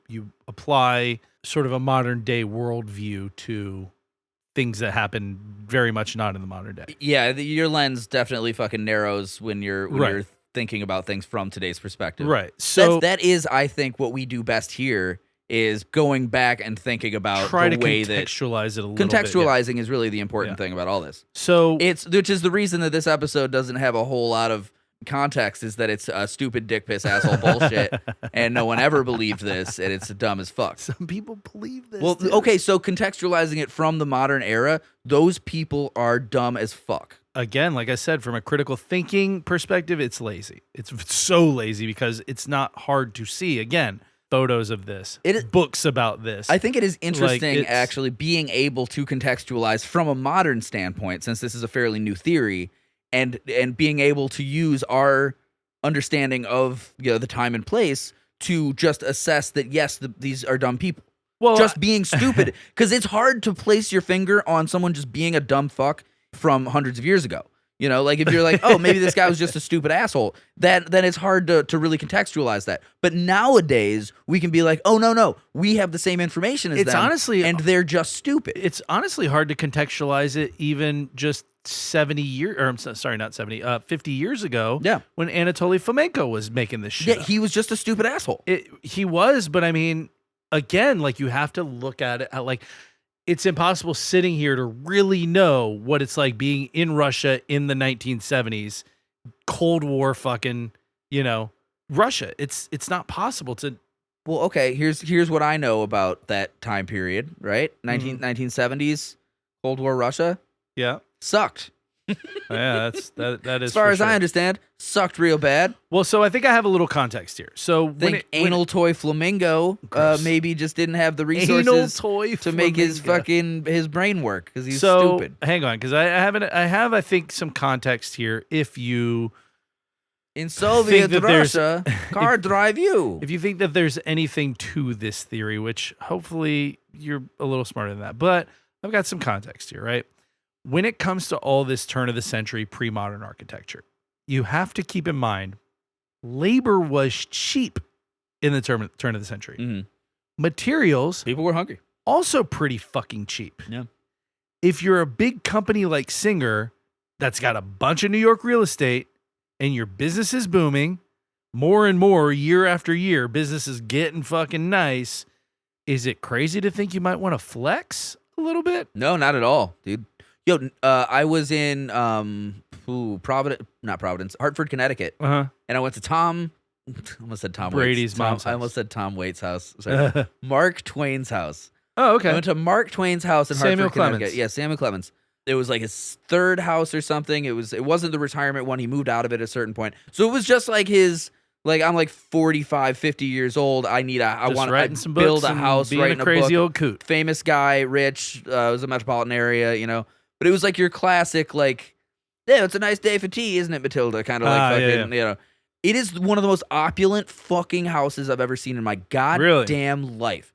apply sort of a modern day worldview to things that happen very much not in the modern day. Yeah, your lens definitely fucking narrows when you're Right. you're thinking about things from today's perspective. Right. So that is, I think, what we do best here is going back and thinking about try the to way that contextualize it a little bit. yeah. contextualizing is really the important Yeah. thing about all this. So Which is the reason that this episode doesn't have a whole lot of context, is that it's a stupid dick piss asshole bullshit, and no one ever believed this, and it's dumb as fuck. some people believe this. Well, dude. okay, so contextualizing it from the modern era, those people are dumb as fuck. Again, like I said, from a critical thinking perspective, it's lazy. It's so lazy because it's not hard to see. Again, photos of this, books about this. I think it is interesting, it's- actually, being able to contextualize from a modern standpoint, since this is a fairly new theory, and being able to use our understanding of, you know, the time and place to just assess that, yes, these are dumb people. well, Just being stupid. Because it's hard to place your finger on someone just being a dumb fuck from hundreds of years ago. You know, like if you're like, oh, maybe this guy was just a stupid asshole, then it's hard to really contextualize that. But nowadays, we can be like, oh, no, we have the same information as It's them, honestly- and they're just stupid. it's honestly hard to contextualize it even just 70 years, or I'm sorry, not 70, 50 years ago. Yeah. When Anatoly Fomenko was making this shit Yeah, up. he was just a stupid asshole. He was, but I mean, again, like you have to look at it at like, it's impossible sitting here to really know what it's like being in Russia in the 1970s, Cold War fucking, you know, Russia. It's not possible to. Well, okay, here's what I know about that time period, right? 1970s, Cold War Russia, Yeah. sucked. Yeah, that is As far for as I sure. understand, sucked real bad. Well, so I think I have a little context here. So when Anal toy flamingo Gross. maybe just didn't have the anal resources toy to make his flamingo. his brain work because he's So stupid. hang on, because I have I think some context here. If you In Soviet that there's- Russia, car drive you. if you think that there's anything to this theory, which hopefully you're a little smarter than that, but I've got some context here, right? When it comes to all this turn of the century pre-modern architecture, you have to keep in mind labor was cheap in the turn of the century. Mhm. Materials People were hungry. also pretty fucking cheap. Yeah. If you're a big company like Singer that's got a bunch of New York real estate and your business is booming more and more year after year, business is getting fucking nice, is it crazy to think you might want to flex a little bit? No, not at all, dude. Yo, I was in Hartford, Connecticut, Uh-huh. and I went to I almost said Tom Brady's Waits. mom's I house. almost said Tom Waits' house. Sorry. Mark Twain's house. Oh, I okay. went to Mark Twain's house in Samuel Hartford, Connecticut. Clemens. Yeah, Samuel Clemens. It was like his third house or something. It wasn't the retirement one. He moved out of it at a certain point. So it was just like his, like, I'm like 45, 50 years old. I Just want writing to some build books a and house, being writing a crazy book. old coot. Famous guy, rich, it was a metropolitan area, you know. But it was like your classic, like, yeah, it's a nice day for tea, isn't it, Matilda? Kind of like fucking, you know. It is one of the most opulent fucking houses I've ever seen in my goddamn life.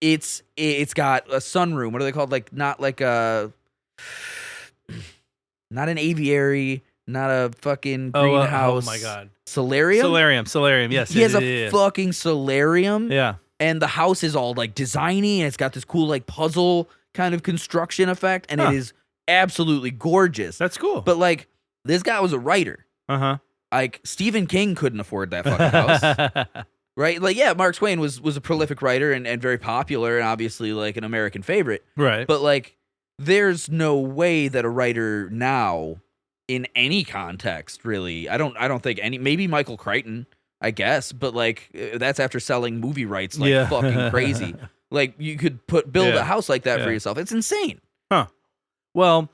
It's got a sunroom. What are they called? Like not an aviary, not a fucking greenhouse. Oh my god. Solarium? Solarium. Yes. He has a yeah. fucking solarium. Yeah. And the house is all like designy and it's got this cool like puzzle kind of construction effect and it is absolutely gorgeous. That's cool. But like this guy was a writer. Uh-huh. Like Stephen King couldn't afford that fucking house. Right? Like, yeah, Mark Twain was a prolific writer and very popular and obviously like an American favorite. Right. But like there's no way that a writer now in any context really, I don't think maybe Michael Crichton, I guess, but like that's after selling movie rights like fucking crazy. Like you could build a house like that for yourself. It's insane. Huh. Well,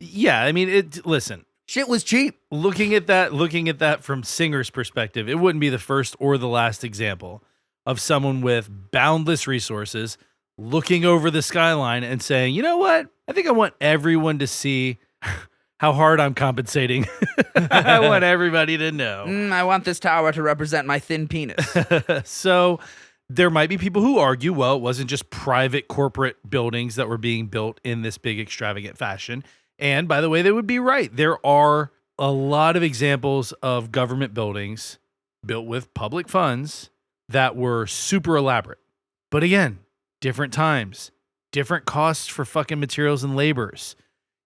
yeah, I mean listen, shit was cheap. Looking at that from Singer's perspective, it wouldn't be the first or the last example of someone with boundless resources looking over the skyline and saying, "You know what? I think I want everyone to see how hard I'm compensating. I want everybody to know. I want this tower to represent my thin penis. So there might be people who argue, well, it wasn't just private corporate buildings that were being built in this big extravagant fashion. And by the way, they would be right. There are a lot of examples of government buildings built with public funds that were super elaborate. But again, different times, different costs for fucking materials and labors.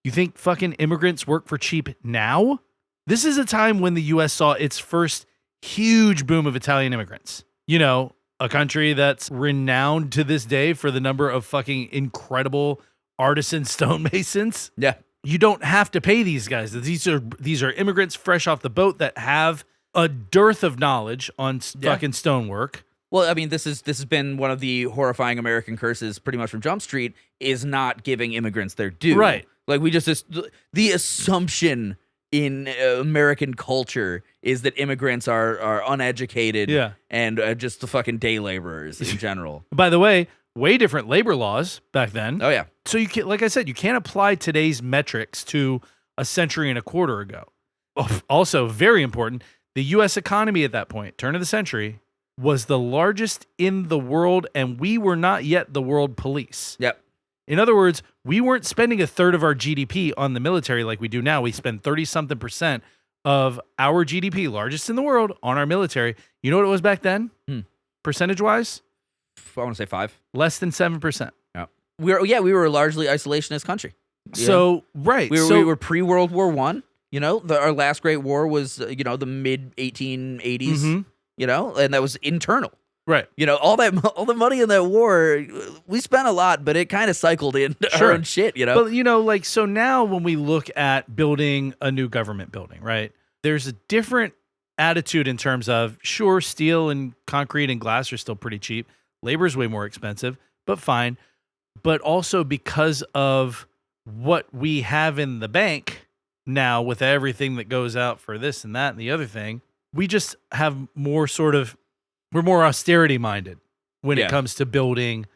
You think fucking immigrants work for cheap now? This is a time when the U.S. saw its first huge boom of Italian immigrants. You know, a country that's renowned to this day for the number of fucking incredible artisan stonemasons. Yeah. You don't have to pay these guys. These are immigrants fresh off the boat that have a dearth of knowledge on fucking stonework. Well, I mean, this has been one of the horrifying American curses, pretty much from Jump Street, is not giving immigrants their due. Right. Like the assumption in American culture is that immigrants are uneducated, and just the fucking day laborers in general. By the way, way different labor laws back then. Oh yeah. So you can, like I said, you can't apply today's metrics to a century and a quarter ago. Also, very important, the U.S. economy at that point, turn of the century, was the largest in the world, and we were not yet the world police. Yep. In other words, we weren't spending a third of our GDP on the military like we do now. We spend 30-something% of our GDP, largest in the world, on our military. You know what it was back then? Percentage-wise? I want to say 5. Less than 7%. Yeah. We were a largely isolationist country. So, right. We were pre-World War I. You know, our last great war was, the mid-1880s, and that was internal. Right. You know, all the money in that war, we spent a lot, but it kind of cycled into our own shit, But, so now when we look at building a new government building, right, there's a different attitude in terms of, sure, steel and concrete and glass are still pretty cheap. Labor's way more expensive, but fine. But also because of what we have in the bank now with everything that goes out for this and that and the other thing, we just have more we're more austerity minded when it comes to building.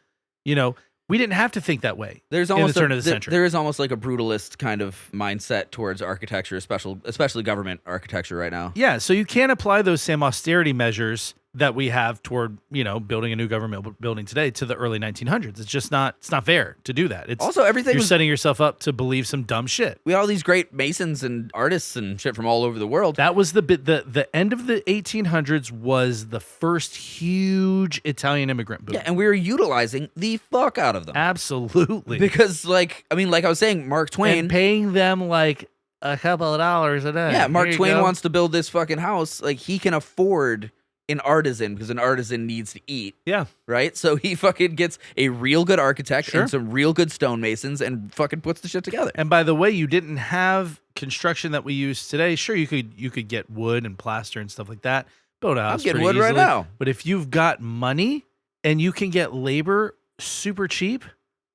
We didn't have to think that way. There's in almost the turn of the century. There is almost like a brutalist kind of mindset towards architecture, especially government architecture right now. Yeah, so you can't apply those same austerity measures that we have toward, building a new government building today to the early 1900s. It's just not, it's not fair to do that. It's also everything. You're setting yourself up to believe some dumb shit. We had all these great masons and artists and shit from all over the world. That was the end of the 1800s was the first huge Italian immigrant boom. Yeah, and we were utilizing the fuck out of them. Absolutely. Because like I was saying, Mark Twain, and paying them like a couple of dollars a day. Yeah, Mark Twain wants to build this fucking house. Like he can afford an artisan because an artisan needs to eat. Yeah. Right? So he fucking gets a real good architect and some real good stonemasons and fucking puts the shit together. And by the way, you didn't have construction that we use today. Sure, you could get wood and plaster and stuff like that. Build a house. I'm getting wood easily. right now. But if you've got money and you can get labor super cheap,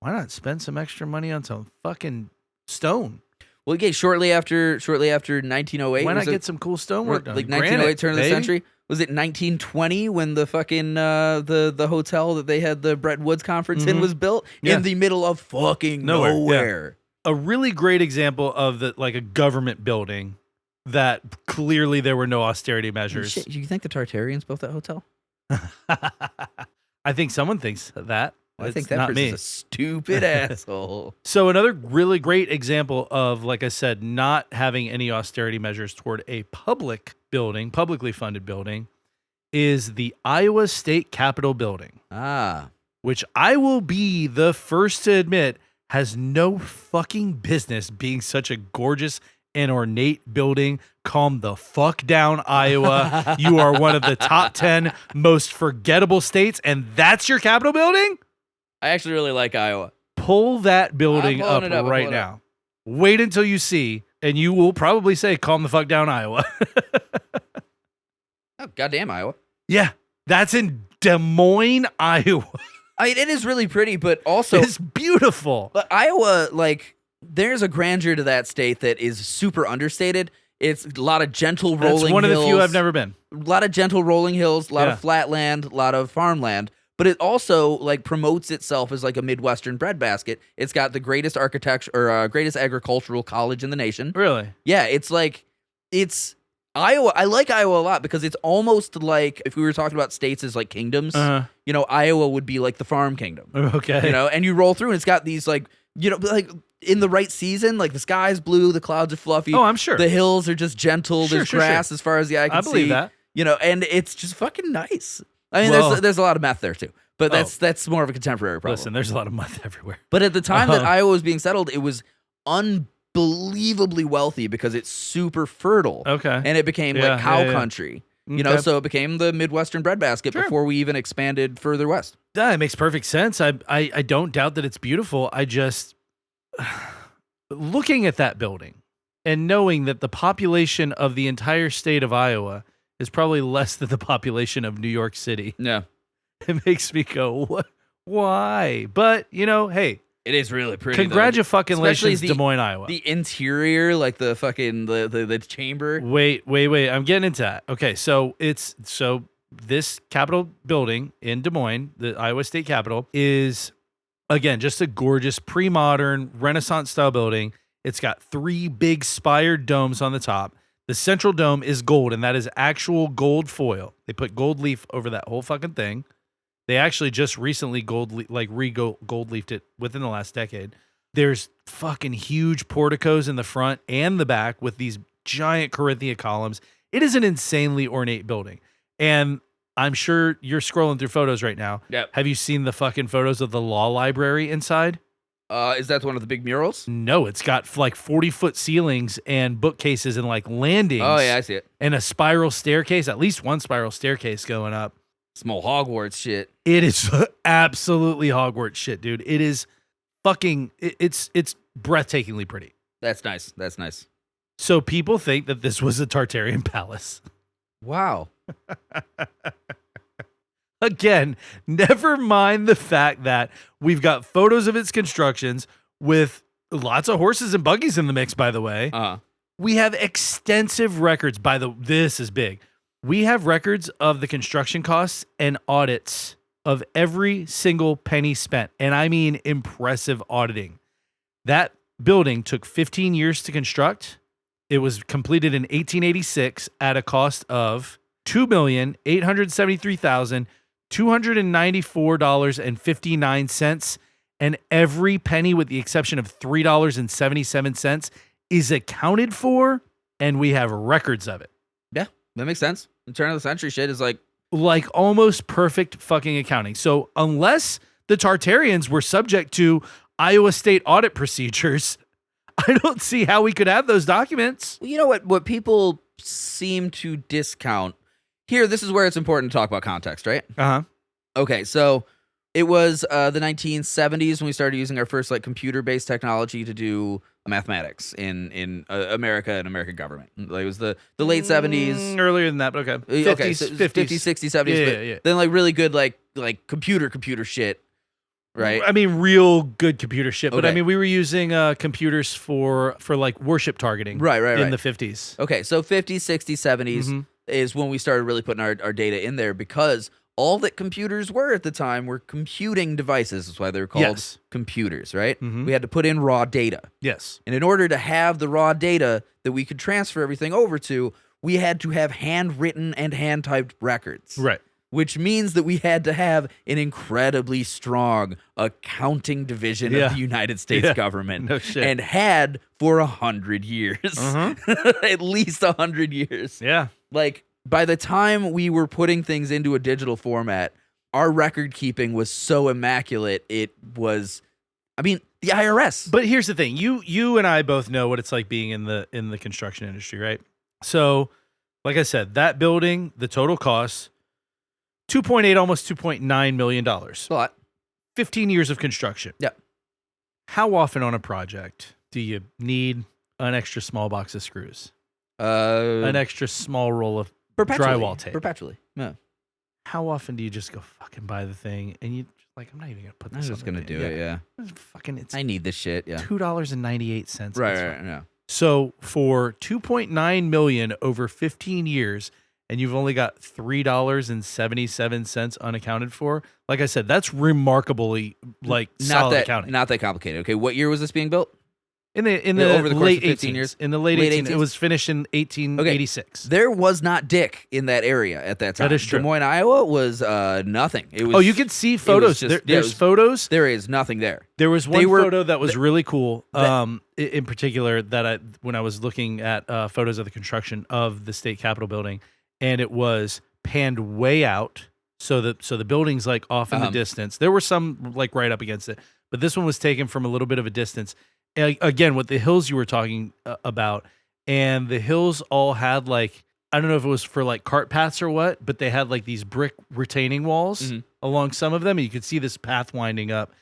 why not spend some extra money on some fucking stone? Well, okay, shortly after 1908. Why not get some cool stonework done? Like 1908, turn of the century. Was it 1920 when the fucking the hotel that they had the Bretton Woods conference in was built in the middle of fucking nowhere? Yeah. A really great example of a government building that clearly there were no austerity measures. Shit, you think the Tartarians built that hotel? I think someone thinks that. I think that person's a stupid asshole. So another really great example of, like I said, not having any austerity measures toward a publicly funded building is the Iowa State Capitol building. Which I will be the first to admit has no fucking business being such a gorgeous and ornate building. Calm the fuck down, Iowa. You are one of the top 10 most forgettable states, and that's your Capitol building? I actually really like Iowa. Pull that building up right now. Wait until you see, and you will probably say, calm the fuck down, Iowa. Oh, goddamn, Iowa. Yeah, that's in Des Moines, Iowa. It is really pretty, but also... It's beautiful. But Iowa, there's a grandeur to that state that is super understated. It's a lot of gentle rolling hills. That's one of the few I've never been. A lot of gentle rolling hills, a lot of flat land, a lot of farmland. but it also like promotes itself as like a Midwestern breadbasket. It's got the greatest architecture or greatest agricultural college in the nation. Really? Yeah, it's Iowa. I like Iowa a lot because it's almost like if we were talking about states as like kingdoms, you know, Iowa would be like the farm kingdom. Okay. You know, and you roll through and it's got these like, you know, like in the right season, like the sky's blue, the clouds are fluffy. Oh, I'm sure. The hills are just gentle. Sure, There's sure, grass sure. as far as the eye can see. I believe that. You know, and it's just fucking nice. I mean, Well- there's a lot of meth there too, but that's more of a contemporary problem. Listen, there's a lot of meth everywhere. But at the time that Iowa was being settled, it was unbelievably wealthy because it's super fertile. Okay. And it became Yeah, like cow yeah, yeah. country. You know, Okay. so it became the Midwestern breadbasket Sure. before we even expanded further west. That makes perfect sense. I don't doubt that it's beautiful. I just looking at that building and knowing that the population of the entire state of Iowa is probably less than the population of New York City. Yeah. It makes me go, what? Why? But you know, hey, It is really pretty. congratulations, the- Des Moines, Iowa. The interior, like the fucking the chamber. Wait. I'm getting into that. Okay, so this Capitol building in Des Moines, the Iowa State Capitol, is again just a gorgeous pre-modern Renaissance style building. It's got 3 big spired domes on the top. The central dome is gold, and that is actual gold foil. They put gold leaf over that whole fucking thing. They actually just recently gold leafed it within the last decade. There's fucking huge porticos in the front and the back with these giant Corinthian columns. It is an insanely ornate building. And I'm sure you're scrolling through photos right now. Yep. Have you seen the fucking photos of the law library inside? Is that one of the big murals? No, it's got like 40-foot ceilings and bookcases and like landings. Oh yeah, I see it. And a spiral staircase, at least one spiral staircase going up. Small Hogwarts shit. It is absolutely Hogwarts shit, dude. It is fucking, it's breathtakingly pretty. That's nice. That's nice. So people think that this was a Tartarian palace. Wow. Again, never mind the fact that we've got photos of its constructions with lots of horses and buggies in the mix, by the way. We have extensive records this is big. We have records of the construction costs and audits of every single penny spent. And I mean impressive auditing. That building took 15 years to construct. It was completed in 1886 at a cost of $2,873,294.59. And every penny, with the exception of $3.77, is accounted for, and we have records of it. Yeah, that makes sense. The turn of the century shit is like Almost perfect fucking accounting. So unless the Tartarians were subject to Iowa State audit procedures, I don't see how we could have those documents. you know what people seem to discount. Here, this is where it's important to talk about context, right? Uh-huh. Okay, so it was the 1970s when we started using our first like computer-based technology to do mathematics in America and American government. Like, it was the late 70s. Earlier than that, but okay. 50s, Okay, so 50s. 50s, 60s, 70s. Yeah, but yeah. then like really good like computer shit, right? I mean, real good computer shit. But I Okay. mean, we were using computers for like worship targeting Right. in the 50s. Okay, so 50s, 60s, 70s Mhm. is when we started really putting our data in there because all that computers were at the time were computing devices. That's why they were called Yes. computers, right? Mhm. We had to put in raw data. Yes. And in order to have the raw data that we could transfer everything over to, we had to have handwritten and hand-typed records. Right. Which means that we had to have an incredibly strong accounting division Yeah. of the United States Yeah. government. No shit. And had for 100 years. At least 100 years. Yeah. Like, by the time we were putting things into a digital format, our record keeping was so immaculate. It was, I mean, the IRS. But here's the thing. You and I both know what it's like being in the construction industry, right? So, like I said, that building, the total cost, $2.8, almost $2.9 million. A lot. 15 years of construction. Yep. How often on a project do you need an extra small box of screws? An extra small roll of drywall tape? Perpetually. Yeah. How often do you just go fucking buy the thing and you like, I'm not even gonna put I'm this just on going to do it, yeah. It's I need this shit, yeah. $2.98. Right, yeah. So for $2.9 million over 15 years and you've only got $3.77 unaccounted for. Like I said, that's remarkably solid accounting. Not that complicated. Okay, what year was this being built? In the over the course late of 15 18s, years? in the late Late 18s, it 18s? was finished in 1886. There was not dick in that area at that time. That is true. Des Moines, Iowa was nothing. It was. Oh, you can see photos. There's photos. There is nothing there. There was one photo that was really cool. In particular, when I was looking at photos of the construction of the state capitol building, and it was panned way out, so the building's like off in the distance. There were some like right up against it, but this one was taken from a little bit of a distance. Again, with the hills you were talking about, and the hills all had like, I don't know if it was for like cart paths or what, but they had like these brick retaining walls along some of them, and you could see this path winding up.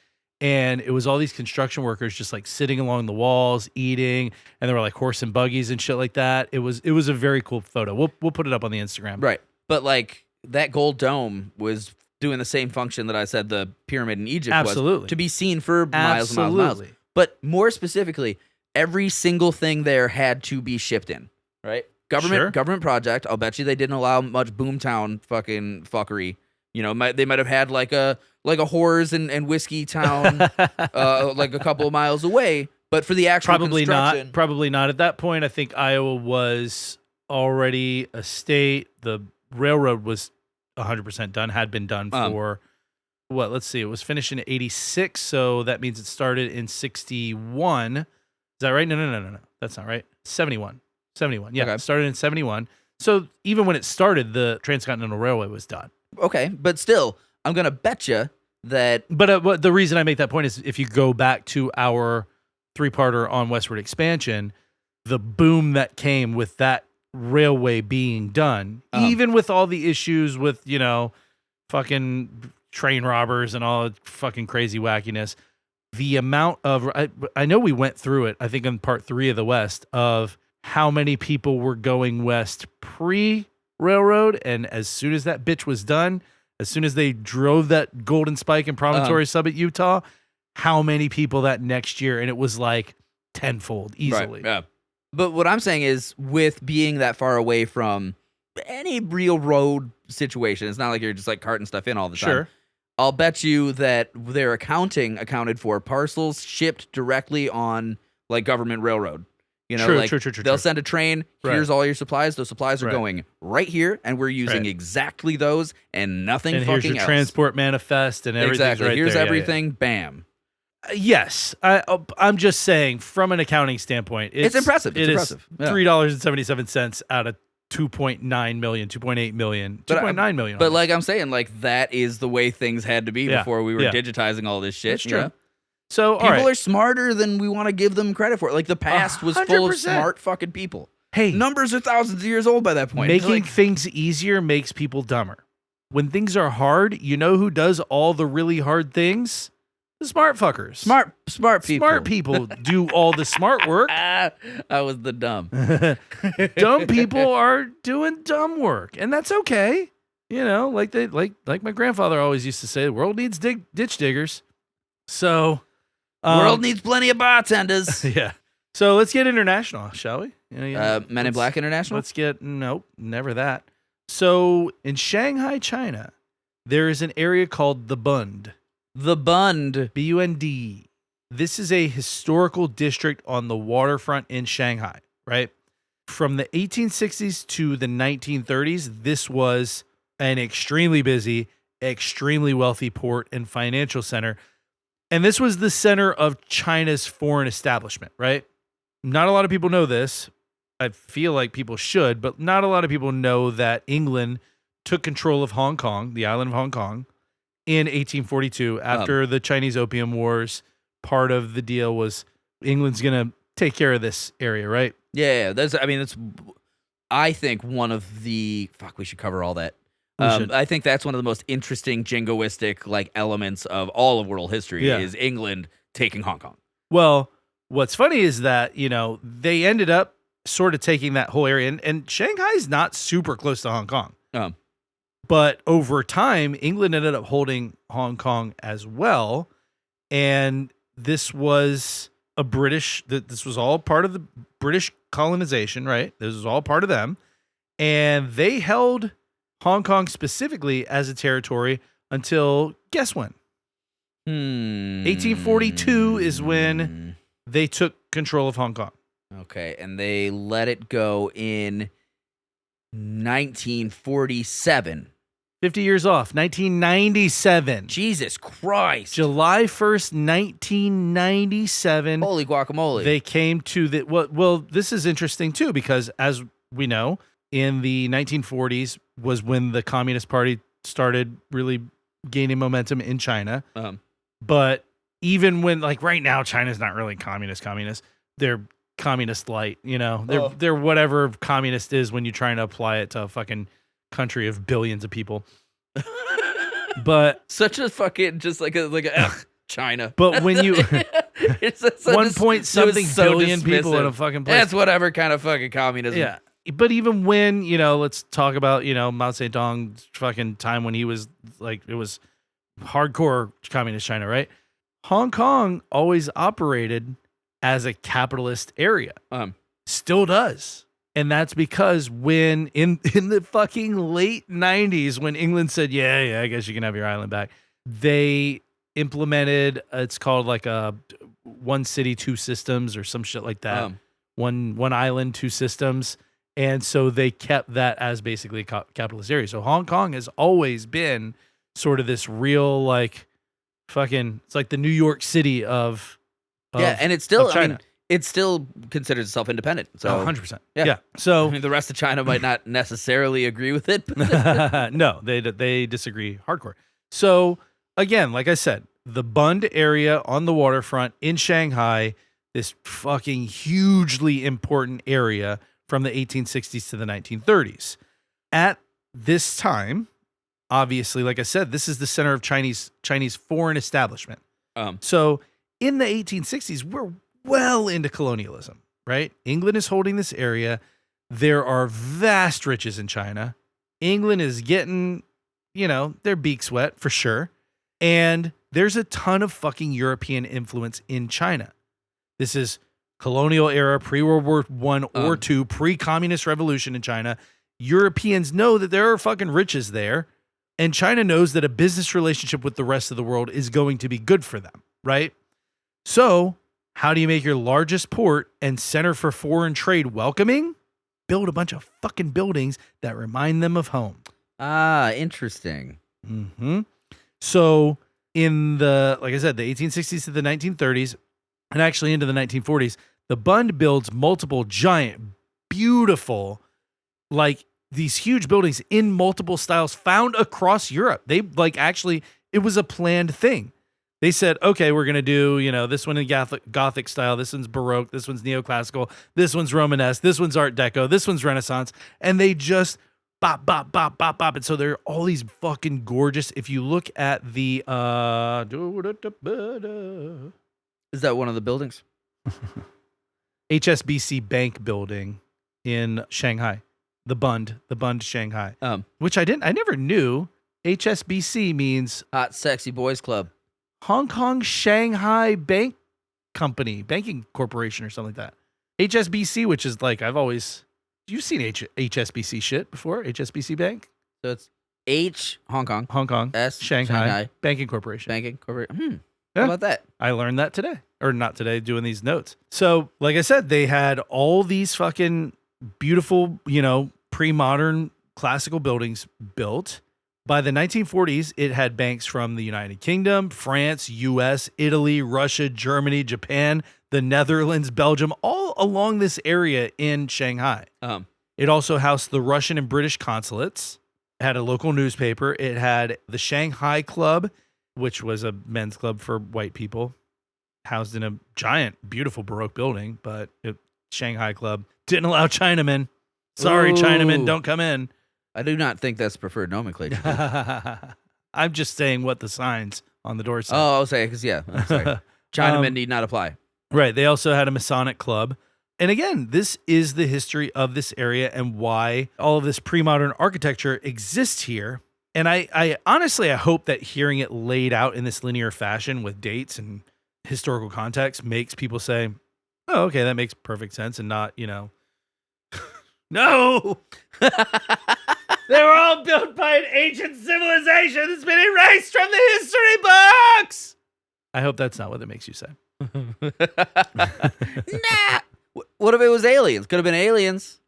And it was all these construction workers just like sitting along the walls, eating, and there were like horse and buggies and shit like that. It was a very cool photo. We'll put it up on the Instagram. Right. But like that gold dome was doing the same function that I said the pyramid in Egypt was, to be seen for miles and miles and miles. But more specifically, every single thing there had to be shipped in, right? Government project. I'll bet you they didn't allow much boomtown fucking fuckery. You know, they might have had like a whores and whiskey town, like a couple of miles away. But for the actual construction, probably not at that point. I think Iowa was already a state. The railroad was 100% done. Had been done for. What? Let's see. It was finished in 86, so that means it started in 61. Is that right? No. That's not right. 71. Yeah, okay. It started in 71. So even when it started, the Transcontinental Railway was done. Okay, but still, I'm going to bet you that... But the reason I make that point is if you go back to our three-parter on westward expansion, the boom that came with that railway being done, even with all the issues with, fucking... train robbers and all fucking crazy wackiness. The amount of, I know we went through it, I think in part 3 of the West, of how many people were going west pre-railroad, and as soon as that bitch was done, as soon as they drove that Golden Spike and Promontory Summit, Utah, how many people that next year, and it was like tenfold easily. Right, yeah. But what I'm saying is, with being that far away from any real road situation, it's not like you're just like carting stuff in all the time. Sure. I'll bet you that their accounting accounted for parcels shipped directly on like government railroad. True. They'll send a train. Here's all your supplies. Those supplies are going right here, and we're using exactly those and nothing. And fucking here's your else. Transport manifest and everything. Exactly. Right Here's there. everything. Bam. Yes, I'm just saying from an accounting standpoint, it's impressive. It's impressive. Is $3.77 out of 2.9 million, 2.8 million, 2.9 million. But like I'm saying, like that is the way things had to be before we were digitizing all this shit. That's true. You know? So people are smarter than we want to give them credit for. Like the past was full of smart fucking people. Hey, numbers are thousands of years old by that point. Making things easier makes people dumber. When things are hard, you know who does all the really hard things? The smart fuckers. Smart people. Smart people do all the smart work. I was the dumb. Dumb people are doing dumb work, and that's okay. Like my grandfather always used to say, the world needs ditch diggers. So, world needs plenty of bartenders. Yeah. So let's get international, shall we? Men in Black International? Nope, never that. So in Shanghai, China, there is an area called the Bund. The Bund. B-U-N-D. This is a historical district on the waterfront in Shanghai, right? From the 1860s to the 1930s, this was an extremely busy, extremely wealthy port and financial center. And this was the center of China's foreign establishment, right? Not a lot of people know this. I feel like people should, but not a lot of people know that England took control of Hong Kong, the island of Hong Kong, in 1842 after the Chinese Opium Wars. Part of the deal was England's going to take care of this area, right? Yeah. That's I think one of the we should cover all that. I think that's one of the most interesting jingoistic like elements of all of world history is England taking Hong Kong. Well, what's funny is that, they ended up sort of taking that whole area, and Shanghai's not super close to Hong Kong. But over time, England ended up holding Hong Kong as well. And this was this was all part of the British colonization, right? This was all part of them. And they held Hong Kong specifically as a territory until, guess when? 1842 is when they took control of Hong Kong. Okay, and they let it go in 1947. 50 years off, 1997. Jesus Christ. July 1st, 1997. Holy guacamole. They came to the, well, this is interesting too, because as we know, in the 1940s was when the Communist Party started really gaining momentum in China. But even when, like right now, China's not really communist. They're communist light, you know. They're whatever communist is when you're trying to apply it to a fucking country of billions of people. But such a fucking just like China. But when you it's so 1 point something billion people in a fucking place. That's whatever kind of fucking communism. Yeah. But even when, you know, let's talk about, you know, Mao Zedong's fucking time when he was like, it was hardcore communist China, right? Hong Kong always operated as a capitalist area. Still does. And that's because when in the fucking late 90s, when England said, yeah, I guess you can have your island back, they implemented, it's called like a one city, two systems or some shit like that. One island, two systems. And so they kept that as basically a capitalist area. So Hong Kong has always been sort of this real, like, fucking, it's like the New York City of and it's still, China. I mean, it's still considered itself independent. So 100%. Yeah. So I mean, the rest of China might not necessarily agree with it. no, they disagree hardcore. So again, like I said, the Bund area on the waterfront in Shanghai, this fucking hugely important area from the 1860s to the 1930s. At this time, obviously, like I said, this is the center of Chinese foreign establishment. So in the 1860s, we're well into colonialism, right? England is holding this area. There are vast riches in China. England is getting, you know, their beaks wet for sure. And there's a ton of fucking European influence in China. This is colonial era, pre-World War I or II, pre-communist revolution in China. Europeans know that there are fucking riches there. And China knows that a business relationship with the rest of the world is going to be good for them, right? So how do you make your largest port and center for foreign trade welcoming? Build a bunch of fucking buildings that remind them of home. Interesting. So in the, like I said, the 1860s to the 1930s, and actually into the 1940s, the Bund builds multiple giant, beautiful, like these huge buildings in multiple styles found across Europe. They like actually, it was a planned thing. They said, okay, we're going to do, you know, this one in Gothic style. This one's Baroque. This one's neoclassical. This one's Romanesque. This one's Art Deco. This one's Renaissance. And they just bop, bop, bop, bop, bop. And so they're all these fucking gorgeous. If you look at the, is that one of the buildings? HSBC Bank building in Shanghai, the Bund Shanghai, which I never knew. HSBC means Hot Sexy Boys Club. Hong Kong Shanghai Bank Company, Banking Corporation or something like that. HSBC, which is like, you've seen HSBC shit before, HSBC Bank. So it's H, Hong Kong, S, Shanghai Banking Corporation. How about that? I learned that today, or not today, doing these notes. So, like I said, they had all these fucking beautiful, you know, pre-modern classical buildings built. By the 1940s, it had banks from the United Kingdom, France, US, Italy, Russia, Germany, Japan, the Netherlands, Belgium, all along this area in Shanghai. It also housed the Russian and British consulates. It had a local newspaper. It had the Shanghai Club, which was a men's club for white people, housed in a giant, beautiful Baroque building, but Shanghai Club didn't allow Chinamen. Sorry, Chinamen, don't come in. I do not think that's preferred nomenclature. I'm just saying what the signs on the door say. Oh, I'll say, because, yeah, I'm sorry. Chinamen need not apply. Right. They also had a Masonic club. And again, this is the history of this area and why all of this pre-modern architecture exists here. And I honestly, I hope that hearing it laid out in this linear fashion with dates and historical context makes people say, oh, okay, that makes perfect sense, and not, you know, No. They were all built by an ancient civilization that's been erased from the history books. I hope that's not what it makes you say. Nah. What if it was aliens? Could have been aliens.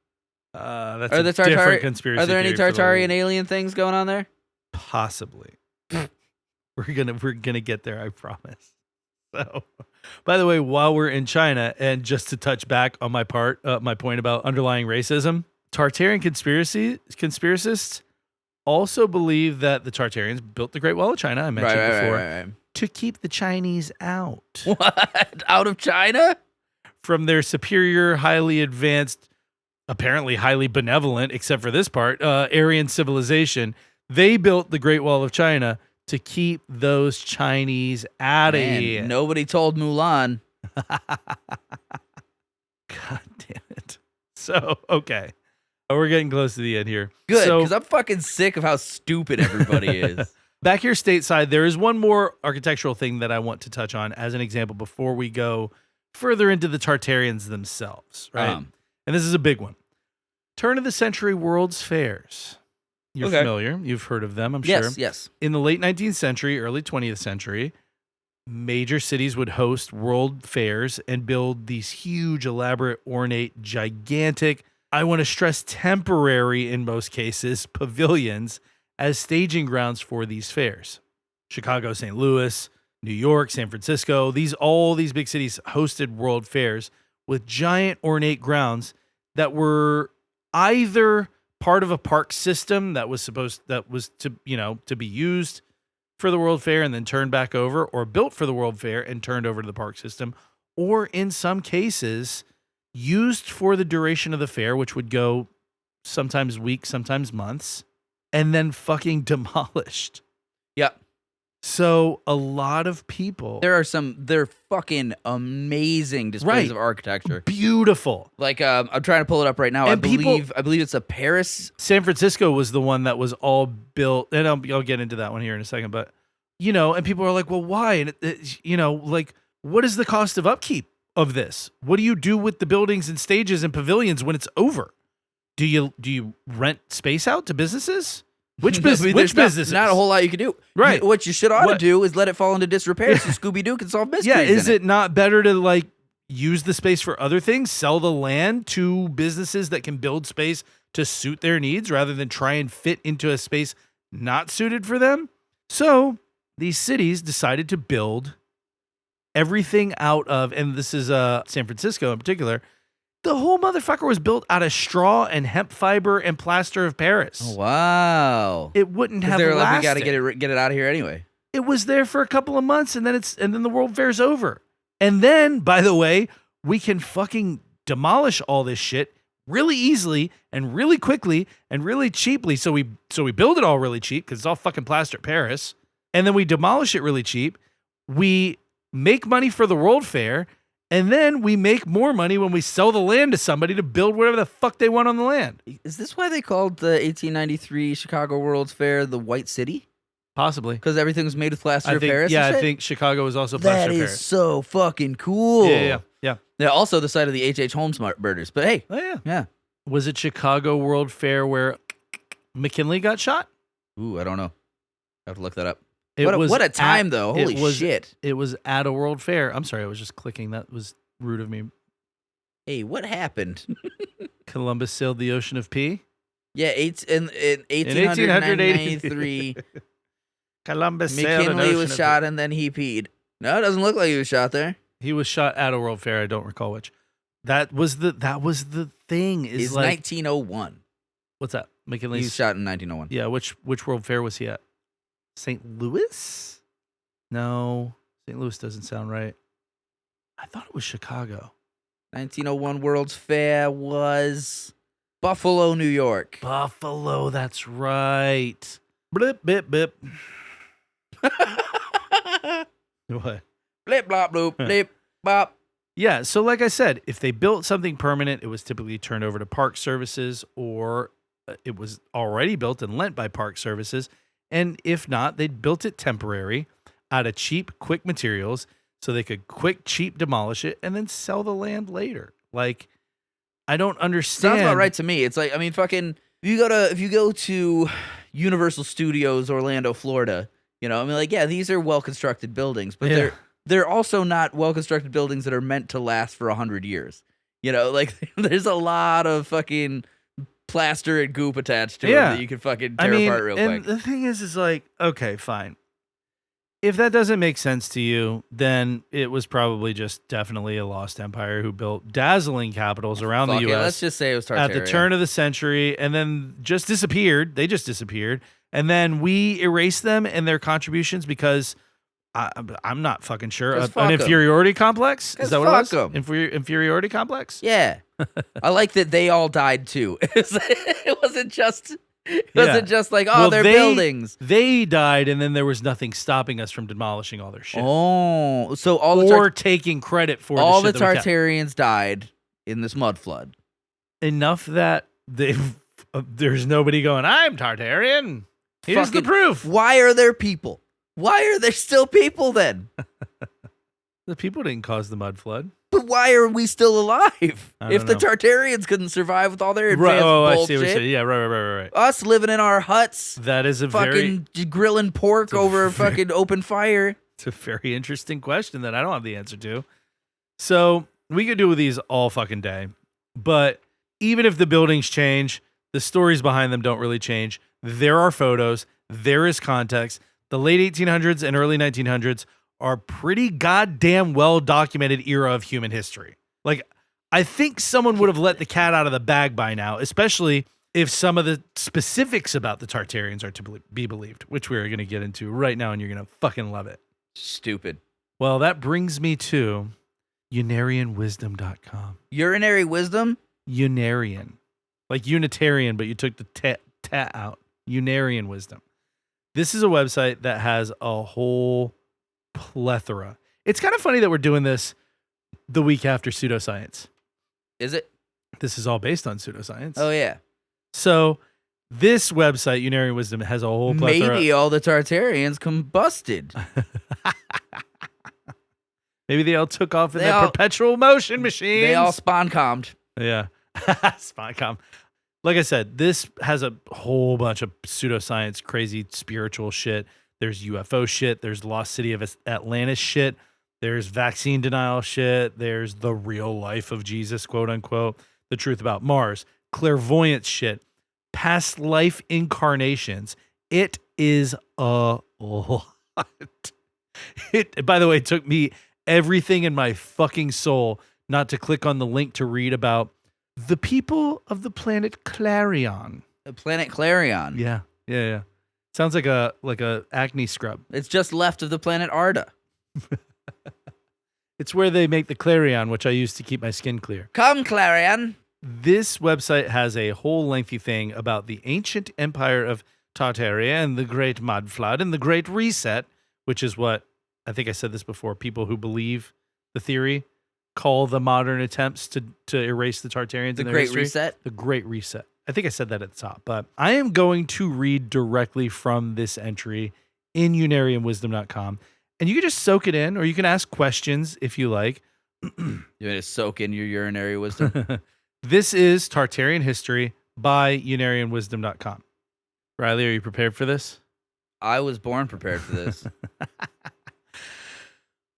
That's Are a the different conspiracy. Are there any theory for the Tartarian whole- alien things going on there? Possibly. We're gonna get there, I promise. So, by the way, while we're in China, and just to touch back on my point about underlying racism, Tartarian conspiracists also believe that the Tartarians built the Great Wall of China. I mentioned before Right. to keep the Chinese out What? Out of China? from their superior, highly advanced, apparently highly benevolent, except for this part, Aryan civilization. They built the Great Wall of China to keep those Chinese out of here. Nobody told Mulan. God damn it. So, okay. We're getting close to the end here. Good, So, because I'm fucking sick of how stupid everybody is. back here stateside, there is one more architectural thing that I want to touch on as an example before we go further into the Tartarians themselves, right? And this is a big one. Turn of the century World's Fairs. You're familiar. You've heard of them, I'm sure. Yes. In the late 19th century, early 20th century, major cities would host world fairs and build these huge, elaborate, ornate, gigantic, I want to stress temporary in most cases, pavilions as staging grounds for these fairs. Chicago, St. Louis, New York, San Francisco, all these big cities hosted world fairs with giant ornate grounds that were either part of a park system that was to be used for the World Fair and then turned back over, or built for the World Fair and turned over to the park system, or in some cases used for the duration of the fair, which would go sometimes weeks, sometimes months, and then fucking demolished. Yep. So a lot of people, They're fucking amazing displays of architecture. Beautiful. Like I'm trying to pull it up right now. And I believe it's a Paris. San Francisco was the one that was all built, and I'll get into that one here in a second, but and people are like, well, why? And like, what is the cost of upkeep of this? What do you do with the buildings and stages and pavilions when it's over? Do you rent space out to businesses? Which businesses? Not a whole lot you can do. Right. What you should ought to do is let it fall into disrepair so Scooby-Doo can solve mysteries. Yeah, is it not better to like use the space for other things, sell the land to businesses that can build space to suit their needs rather than try and fit into a space not suited for them? So these cities decided to build everything out of, and this is San Francisco in particular, the whole motherfucker was built out of straw and hemp fiber and plaster of Paris. Oh, wow. It wouldn't have They're like, lasted. we got to get it out of here anyway. It was there for a couple of months, and then the World Fair's over. And then, by the way, we can fucking demolish all this shit really easily and really quickly and really cheaply. So we build it all really cheap because it's all fucking plaster Paris, and then we demolish it really cheap. We make money for the World Fair, and then we make more money when we sell the land to somebody to build whatever the fuck they want on the land. Is this why they called the 1893 Chicago World's Fair the White City? Possibly. Because everything was made with plaster of Paris? Yeah, and I shit? think Chicago was also plaster That of is Paris. so fucking cool. Yeah. Yeah, also the site of the H.H. Holmes murders. But hey, Oh, yeah. Was it Chicago World Fair where McKinley got shot? Ooh, I don't know. I have to look that up. It What a time, though. it Holy was- shit. It was at a World Fair. I'm sorry, I was just clicking. That was rude of me. Hey, what happened? Columbus sailed the ocean of P. Yeah, in 1893, Columbus sailed an McKinley ocean was of shot and then he peed. No, it doesn't look like he was shot there. He was shot at a World Fair. I don't recall which. That was the thing. Is It's like 1901. what's that? He McKinley's was shot in 1901. Yeah, which World Fair was he at? St. Louis? No, St. Louis doesn't sound right. I thought it was Chicago. 1901 World's Fair was Buffalo, New York. Buffalo, that's right. Blip, bip, bip. What? Blip, blop, bloop, blip, bop. Yeah, so like I said, if they built something permanent, it was typically turned over to park services, or it was already built and lent by park services. And if not, they'd built it temporary out of cheap, quick materials so they could quick, cheap demolish it and then sell the land later. Like, I don't understand. Sounds about right to me. It's like, I mean, fucking, if you go to Universal Studios, Orlando, Florida, you know, I mean, like, yeah, these are well-constructed buildings, but they're also not well-constructed buildings that are meant to last for 100 years. You know, like, there's a lot of fucking plaster and goop attached to it that you can fucking tear apart real quick. And the thing is like, okay, fine. If that doesn't make sense to you, then it was probably just definitely a lost empire who built dazzling capitals around the U.S. Let's just say it was Tartarian. At the turn of the century, and then just disappeared. They just disappeared. And then we erased them and their contributions because I'm not fucking sure. An inferiority complex? Is that what it was? Inferiority complex? Yeah. I like that they all died too. It wasn't just... It wasn't just like, they're buildings. They died, and then there was nothing stopping us from demolishing all their shit. Oh, so taking credit for all the shit Tartarians died in this mud flood. Enough that there's nobody going, I'm Tartarian. Here's the proof. Why are there people? Why are there still people then? The people didn't cause the mud flood. But why are we still alive? If the Tartarians couldn't survive with all their advanced bullshit. I see what you're saying. Yeah, right. Us living in our huts. That is a fucking grilling pork over a fucking open fire. It's a very interesting question that I don't have the answer to. So we could do with these all fucking day. But even if the buildings change, the stories behind them don't really change. There are photos. There is context. The late 1800s and early 1900s are pretty goddamn well-documented era of human history. Like, I think someone would have let the cat out of the bag by now, especially if some of the specifics about the Tartarians are to be believed, which we're going to get into right now, and you're going to fucking love it. Stupid. Well, that brings me to unarianwisdom.com. Urinary wisdom? Unarian. Like Unitarian, but you took the tat out. Unarian wisdom. This is a website that has a whole plethora. It's kind of funny that we're doing this the week after pseudoscience. Is it? This is all based on pseudoscience. Oh, yeah. So this website, Unarian Wisdom, has a whole plethora. Maybe all the Tartarians combusted. Maybe they all took off in their perpetual motion machines. They all spawn-commed. Yeah. Spawn-com. Like I said, this has a whole bunch of pseudoscience, crazy spiritual shit. There's UFO shit. There's Lost City of Atlantis shit. There's vaccine denial shit. There's the real life of Jesus, quote unquote. The truth about Mars. Clairvoyance shit. Past life incarnations. It is a lot. By the way, it took me everything in my fucking soul not to click on the link to read about the people of the planet Clarion. The planet Clarion? Yeah. Sounds like a acne scrub. It's just left of the planet Arda. It's where they make the Clarion, which I use to keep my skin clear. Come, Clarion. This website has a whole lengthy thing about the ancient empire of Tartaria and the Great Mud Flood and the Great Reset, which is what, I think I said this before, people who believe the theory call the modern attempts to erase the Tartarians in their history. Reset? The Great Reset. I think I said that at the top, but I am going to read directly from this entry in unarianwisdom.com, and you can just soak it in, or you can ask questions if you like. You want to soak in your urinary wisdom? This is Tartarian History by unarianwisdom.com. Riley, are you prepared for this? I was born prepared for this.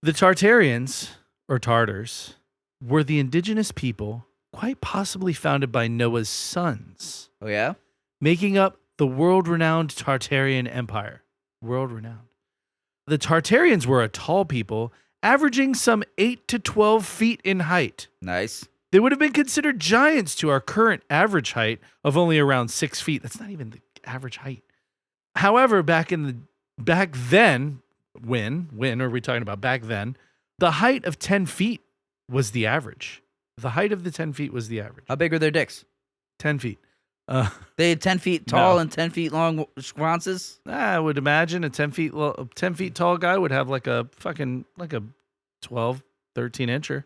The Tartarians, or Tartars, were the indigenous people quite possibly founded by Noah's sons. Oh, yeah? Making up the world-renowned Tartarian Empire. World-renowned. The Tartarians were a tall people, averaging some 8 to 12 feet in height. Nice. They would have been considered giants to our current average height of only around 6 feet. That's not even the average height. However, back then, when are we talking about back then? The height of 10 feet was the average. The height of the 10 feet was the average. How big are their dicks? 10 feet. They had 10 feet tall and 10 feet long schwanzes? I would imagine a 10 feet tall guy would have like a 12, 13 incher.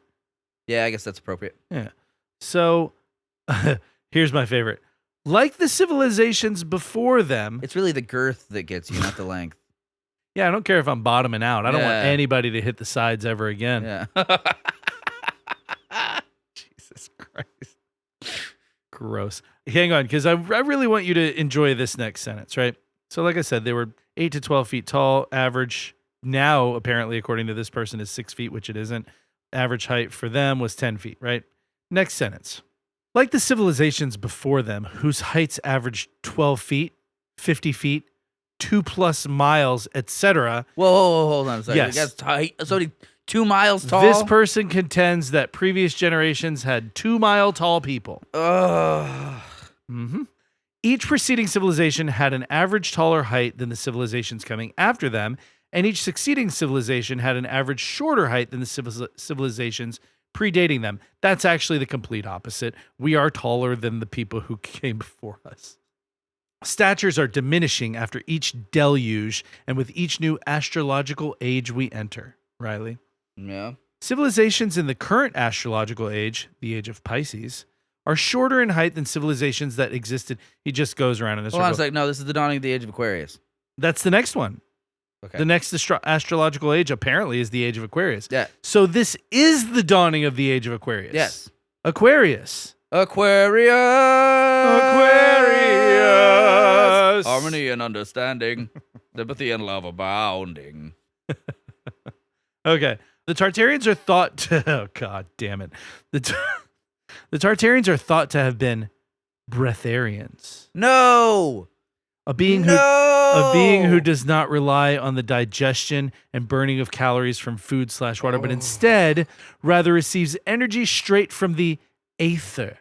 Yeah, I guess that's appropriate. Yeah. So here's my favorite. Like the civilizations before them. It's really the girth that gets you, not the length. Yeah, I don't care if I'm bottoming out. I don't want anybody to hit the sides ever again. Yeah. Jesus Christ. Gross. Hang on, because I really want you to enjoy this next sentence, right? So like I said, they were 8 to 12 feet tall. Average now, apparently, according to this person, is 6 feet, which it isn't. Average height for them was 10 feet, right? Next sentence. Like the civilizations before them, whose heights averaged 12 feet, 50 feet, 2+ miles, etc. Whoa, hold on a second. Yes. You guys so 2 miles tall? This person contends that previous generations had 2-mile tall people. Ugh. Each preceding civilization had an average taller height than the civilizations coming after them, and each succeeding civilization had an average shorter height than the civilizations predating them. That's actually the complete opposite. We are taller than the people who came before us. Statures are diminishing after each deluge and with each new astrological age we enter. Riley? Yeah. Civilizations in the current astrological age, the age of Pisces, are shorter in height than civilizations that existed. He just goes around in a circle. Hold on a second. No, this is the dawning of the age of Aquarius. That's the next one. Okay. The next astrological age apparently is the age of Aquarius. Yeah. So this is the dawning of the age of Aquarius. Yes. Aquarius. Aquarius. Aquarius. Harmony and understanding. Sympathy and love abounding. Okay. The Tartarians are thought to... Oh, God damn it. The Tartarians are thought to have been breatharians. No. A being who does not rely on the digestion and burning of calories from food/water, but instead rather receives energy straight from the aether,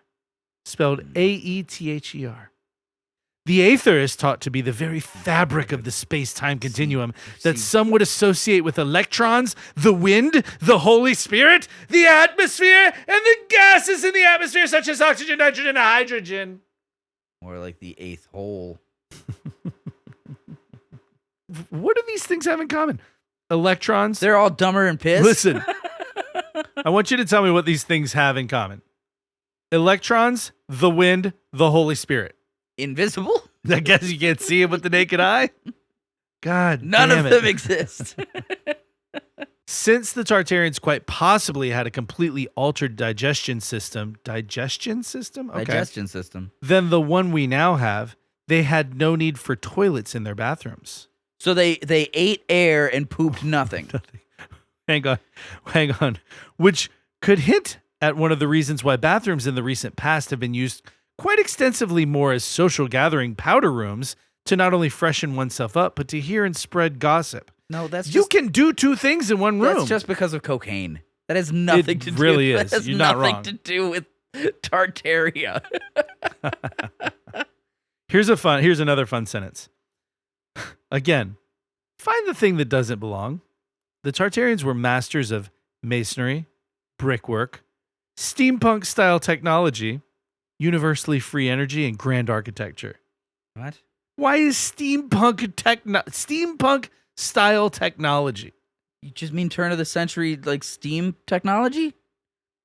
spelled A-E-T-H-E-R. The aether is taught to be the very fabric of the space-time continuum that some would associate with electrons, the wind, the Holy Spirit, the atmosphere, and the gases in the atmosphere such as oxygen, nitrogen, and hydrogen. More like the eighth hole. What do these things have in common? Electrons. They're all dumber and pissed. Listen, I want you to tell me what these things have in common. Electrons, the wind, the Holy Spirit. Invisible? I guess you can't see it with the naked eye. God None damn of it. them exist. Since the Tartarians quite possibly had a completely altered digestion system, Okay. Digestion system. Than the one we now have, they had no need for toilets in their bathrooms. So they ate air and pooped nothing. Hang on. Which could hint at one of the reasons why bathrooms in the recent past have been used quite extensively more as social gathering powder rooms to not only freshen oneself up, but to hear and spread gossip. No, that's You can do two things in one room. That's just because of cocaine. That has nothing to do. Really That is. has You're not nothing wrong. to do with Tartaria. Here's another fun sentence. Again, find the thing that doesn't belong. The Tartarians were masters of masonry, brickwork, steampunk style technology, universally free energy, and grand architecture. What? Why is steampunk style technology? You just mean turn of the century, like steam technology?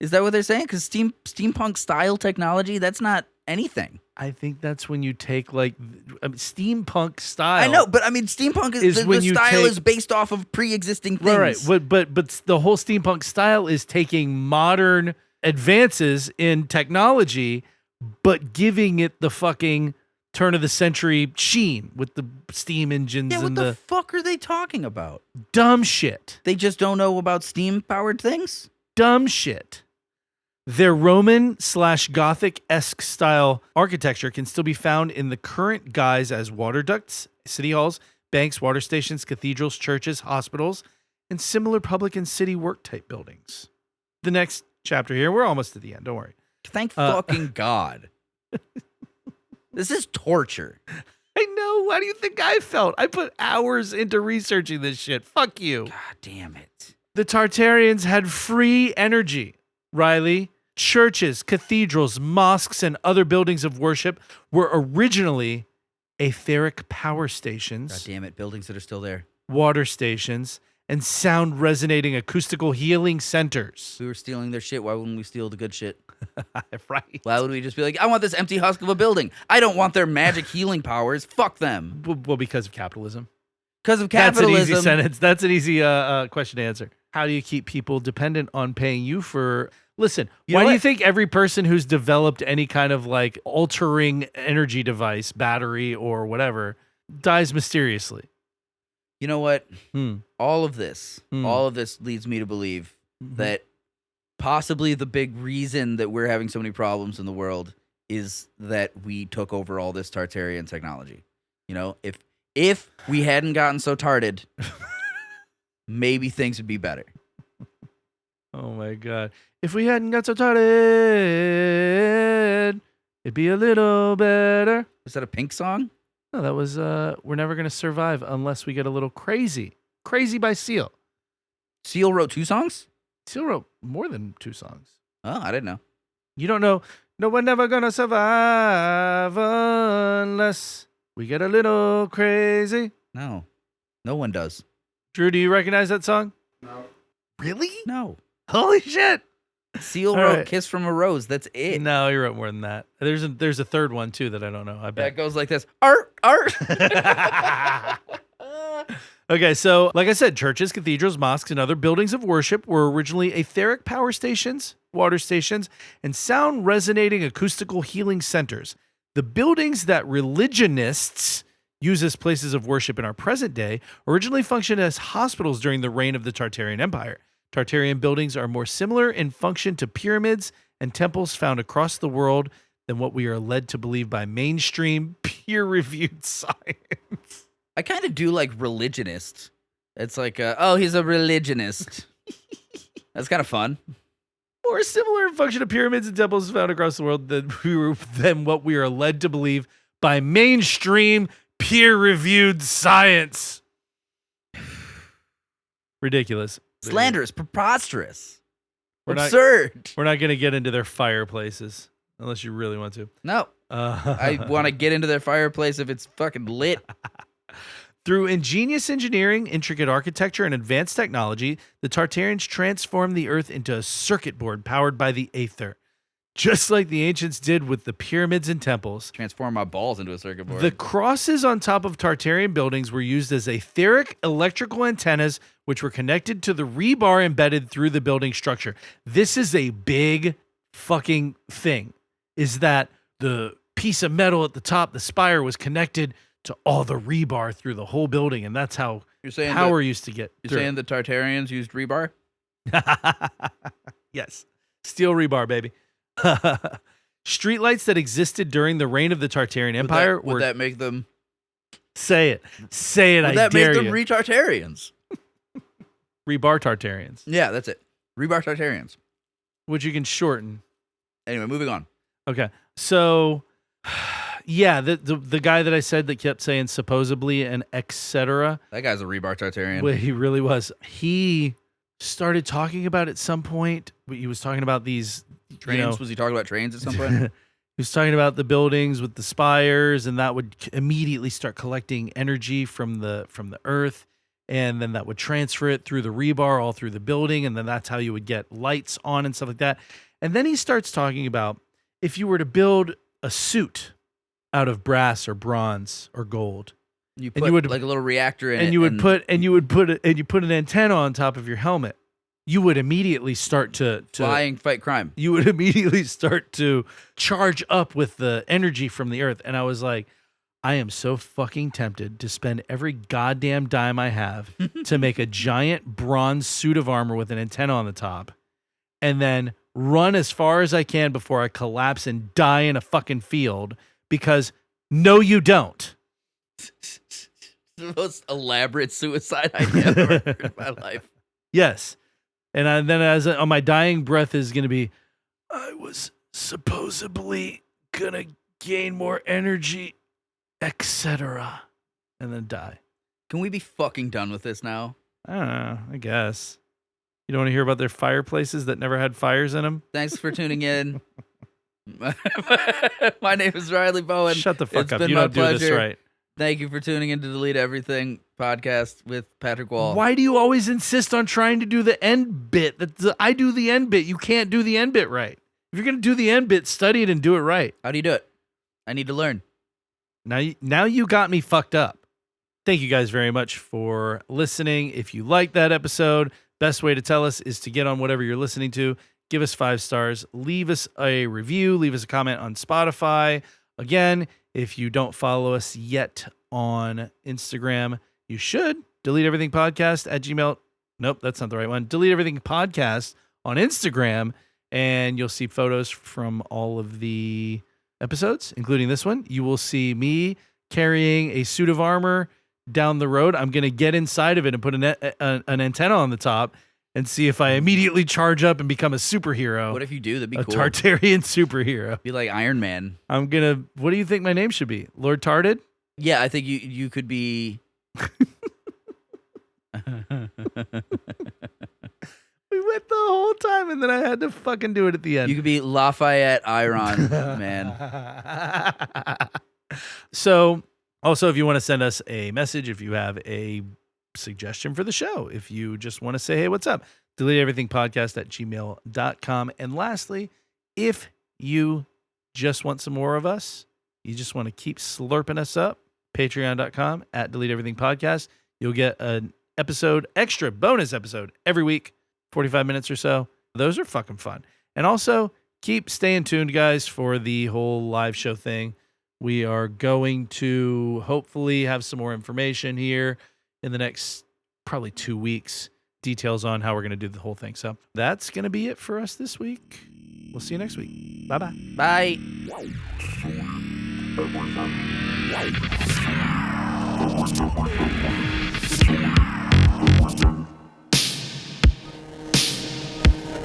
Is that what they're saying? Because steampunk style technology, that's not anything. I think that's when you take steampunk style. I know, but I mean, steampunk is the style is based off of pre-existing things. Right. But the whole steampunk style is taking modern advances in technology, but giving it the fucking turn of the century sheen with the steam engines Yeah, what and the fuck are they talking about? dumb shit. They just don't know about steam-powered things? Dumb shit. Their Roman/Gothic-esque style architecture can still be found in the current guise as water ducts, city halls, banks, water stations, cathedrals, churches, hospitals, and similar public and city work type buildings. The next chapter here, we're almost at the end, don't worry. Thank fucking God. This is torture. I know. How do you think I felt? I put hours into researching this shit. Fuck you. God damn it. The Tartarians had free energy, Riley. Churches, cathedrals, mosques, and other buildings of worship were originally etheric power stations. God damn it. Buildings that are still there. Water stations, and sound resonating acoustical healing centers. We were stealing their shit. Why wouldn't we steal the good shit? Right. Why would we just be like, I want this empty husk of a building. I don't want their magic healing powers. Fuck them. Well, because of capitalism. Because of capitalism. That's an easy sentence. That's an easy question to answer. How do you keep people dependent on paying you for Listen, You know why do you what? think every person who's developed any kind of like altering energy device, battery or whatever, dies mysteriously? You know what? Hmm. All of this Hmm. leads me to believe Mhm. that possibly the big reason that we're having so many problems in the world is that we took over all this Tartarian technology. You know, if we hadn't gotten so tarted, maybe things would be better. Oh my God. If we hadn't got so tired, it'd be a little better. Was that a Pink song? No, that was We're Never Gonna Survive Unless We Get a Little Crazy. Crazy by Seal. Seal wrote 2 songs? Seal wrote more than 2 songs. Oh, I didn't know. You don't know. No, we're never gonna survive unless we get a little crazy. No. No one does. Drew, do you recognize that song? No. Really? No. Holy shit. Seal All wrote right. Kiss from a Rose. That's it. No, he wrote more than that. There's a third one too that I don't know. I bet. That goes like this. Art. Okay, so like I said, churches, cathedrals, mosques, and other buildings of worship were originally etheric power stations, water stations, and sound resonating acoustical healing centers. The buildings that religionists use as places of worship in our present day originally functioned as hospitals during the reign of the Tartarian Empire. Tartarian buildings are more similar in function to pyramids and temples found across the world than what we are led to believe by mainstream peer-reviewed science. I kind of do like religionist. It's like, oh, he's a religionist. That's kind of fun. More similar in function to pyramids and temples found across the world than what we are led to believe by mainstream peer-reviewed science. Ridiculous. Slanderous, preposterous, We're not- absurd. We're not going to get into their fireplaces unless you really want to. No, I want to get into their fireplace if it's fucking lit. Through ingenious engineering, intricate architecture, and advanced technology, the Tartarians transformed the earth into a circuit board powered by the aether, just like the ancients did with the pyramids and temples. Transform my balls into a circuit board. The crosses on top of Tartarian buildings were used as etheric electrical antennas, which were connected to the rebar embedded through the building structure. This is a big fucking thing, is that the piece of metal at the top, the spire, was connected to all the rebar through the whole building, and that's how You're saying power used to get You're through. saying the Tartarians used rebar? Yes. Steel rebar, baby. Streetlights that existed during the reign of the Tartarian Empire Would that make them? Say it. Say it, Would I that dare make them you. Tartarians? Rebar Tartarians, Yeah, that's it. Rebar Tartarians. which you can shorten. Anyway, moving on. Okay. So, yeah, the guy that I said that kept saying supposedly and etc. That guy's a rebar Tartarian. Well, he really was. He started talking about at some point. He was talking about these Trains? you know, Was he talking about trains at some point? he was talking about the buildings with the spires, and that would immediately start collecting energy from the earth, and then that would transfer it through the rebar all through the building, and then that's how you would get lights on and stuff like that. And then he starts talking about if you were to build a suit out of brass or bronze or gold, You And put you would- like a little reactor in it. and you put an antenna on top of your helmet, you would immediately start to flying fight crime. you would immediately start to charge up with the energy from the earth. And I was like, I am so fucking tempted to spend every goddamn dime I have to make a giant bronze suit of armor with an antenna on the top, and then run as far as I can before I collapse and die in a fucking field, because no, you don't. The most elaborate suicide idea I've ever heard in my life. Yes. And then as on my dying breath is going to be, I was supposedly going to gain more energy, etc. And then die. Can we be fucking done with this now? I don't know. I guess. You don't want to hear about their fireplaces that never had fires in them? Thanks for tuning in. My name is Riley Bowen. Shut the fuck It's up. been You my don't do this pleasure. right. Thank you for tuning in to Delete Everything podcast with Patrick Wall. Why do you always insist on trying to do the end bit? I do the end bit. You can't do the end bit right. If you're going to do the end bit, study it and do it right. How do you do it? I need to learn. Now you got me fucked up. Thank you guys very much for listening. If you liked that episode, best way to tell us is to get on whatever you're listening to, give us 5 stars, leave us a review, leave us a comment on Spotify. Again, if you don't follow us yet on Instagram, you should. Delete Everything Podcast at Gmail. Nope, that's not the right one. Delete Everything Podcast on Instagram, and you'll see photos from all of the episodes, including this one. You will see me carrying a suit of armor down the road. I'm going to get inside of it and put an antenna on the top and see if I immediately charge up and become a superhero. What if you do? That'd be a cool. Tartarian superhero. Be like Iron Man. I'm going to, what do you think my name should be? Lord Tarded? Yeah, I think you could be. We went the whole time and then I had to fucking do it at the end. You could be Lafayette Iron Man. So, also, if you want to send us a message, if you have a suggestion for the show, if you just want to say, hey, what's up? Delete Everything Podcast at gmail.com. And lastly, if you just want some more of us, you just want to keep slurping us up, patreon.com at Delete Everything Podcast. You'll get an extra bonus episode every week, 45 minutes or so. Those are fucking fun. And also, keep staying tuned, guys, for the whole live show thing. We are going to hopefully have some more information here in the next probably 2 weeks. Details on how we're going to do the whole thing. So that's going to be it for us this week. We'll see you next week. Bye-bye. Bye.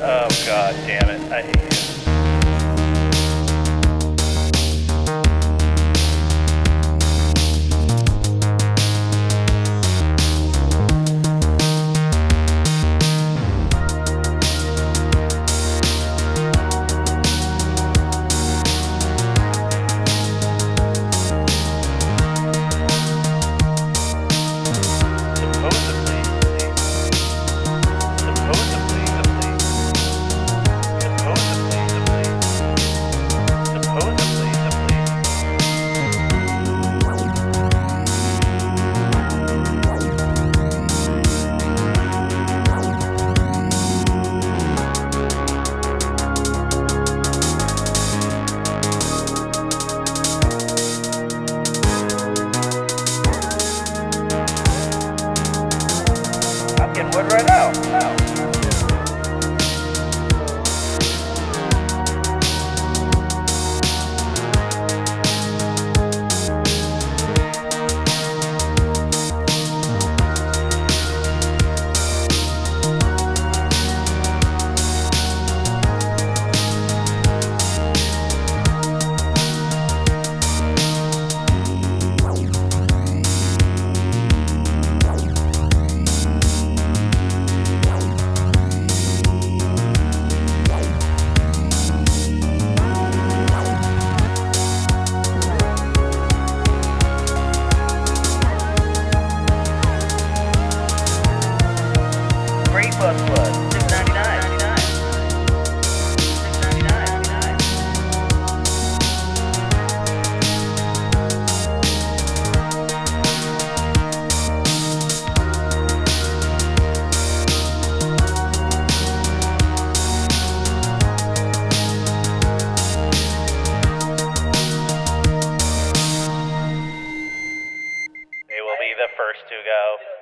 Oh, God damn it. I hate you. They will be the first to go.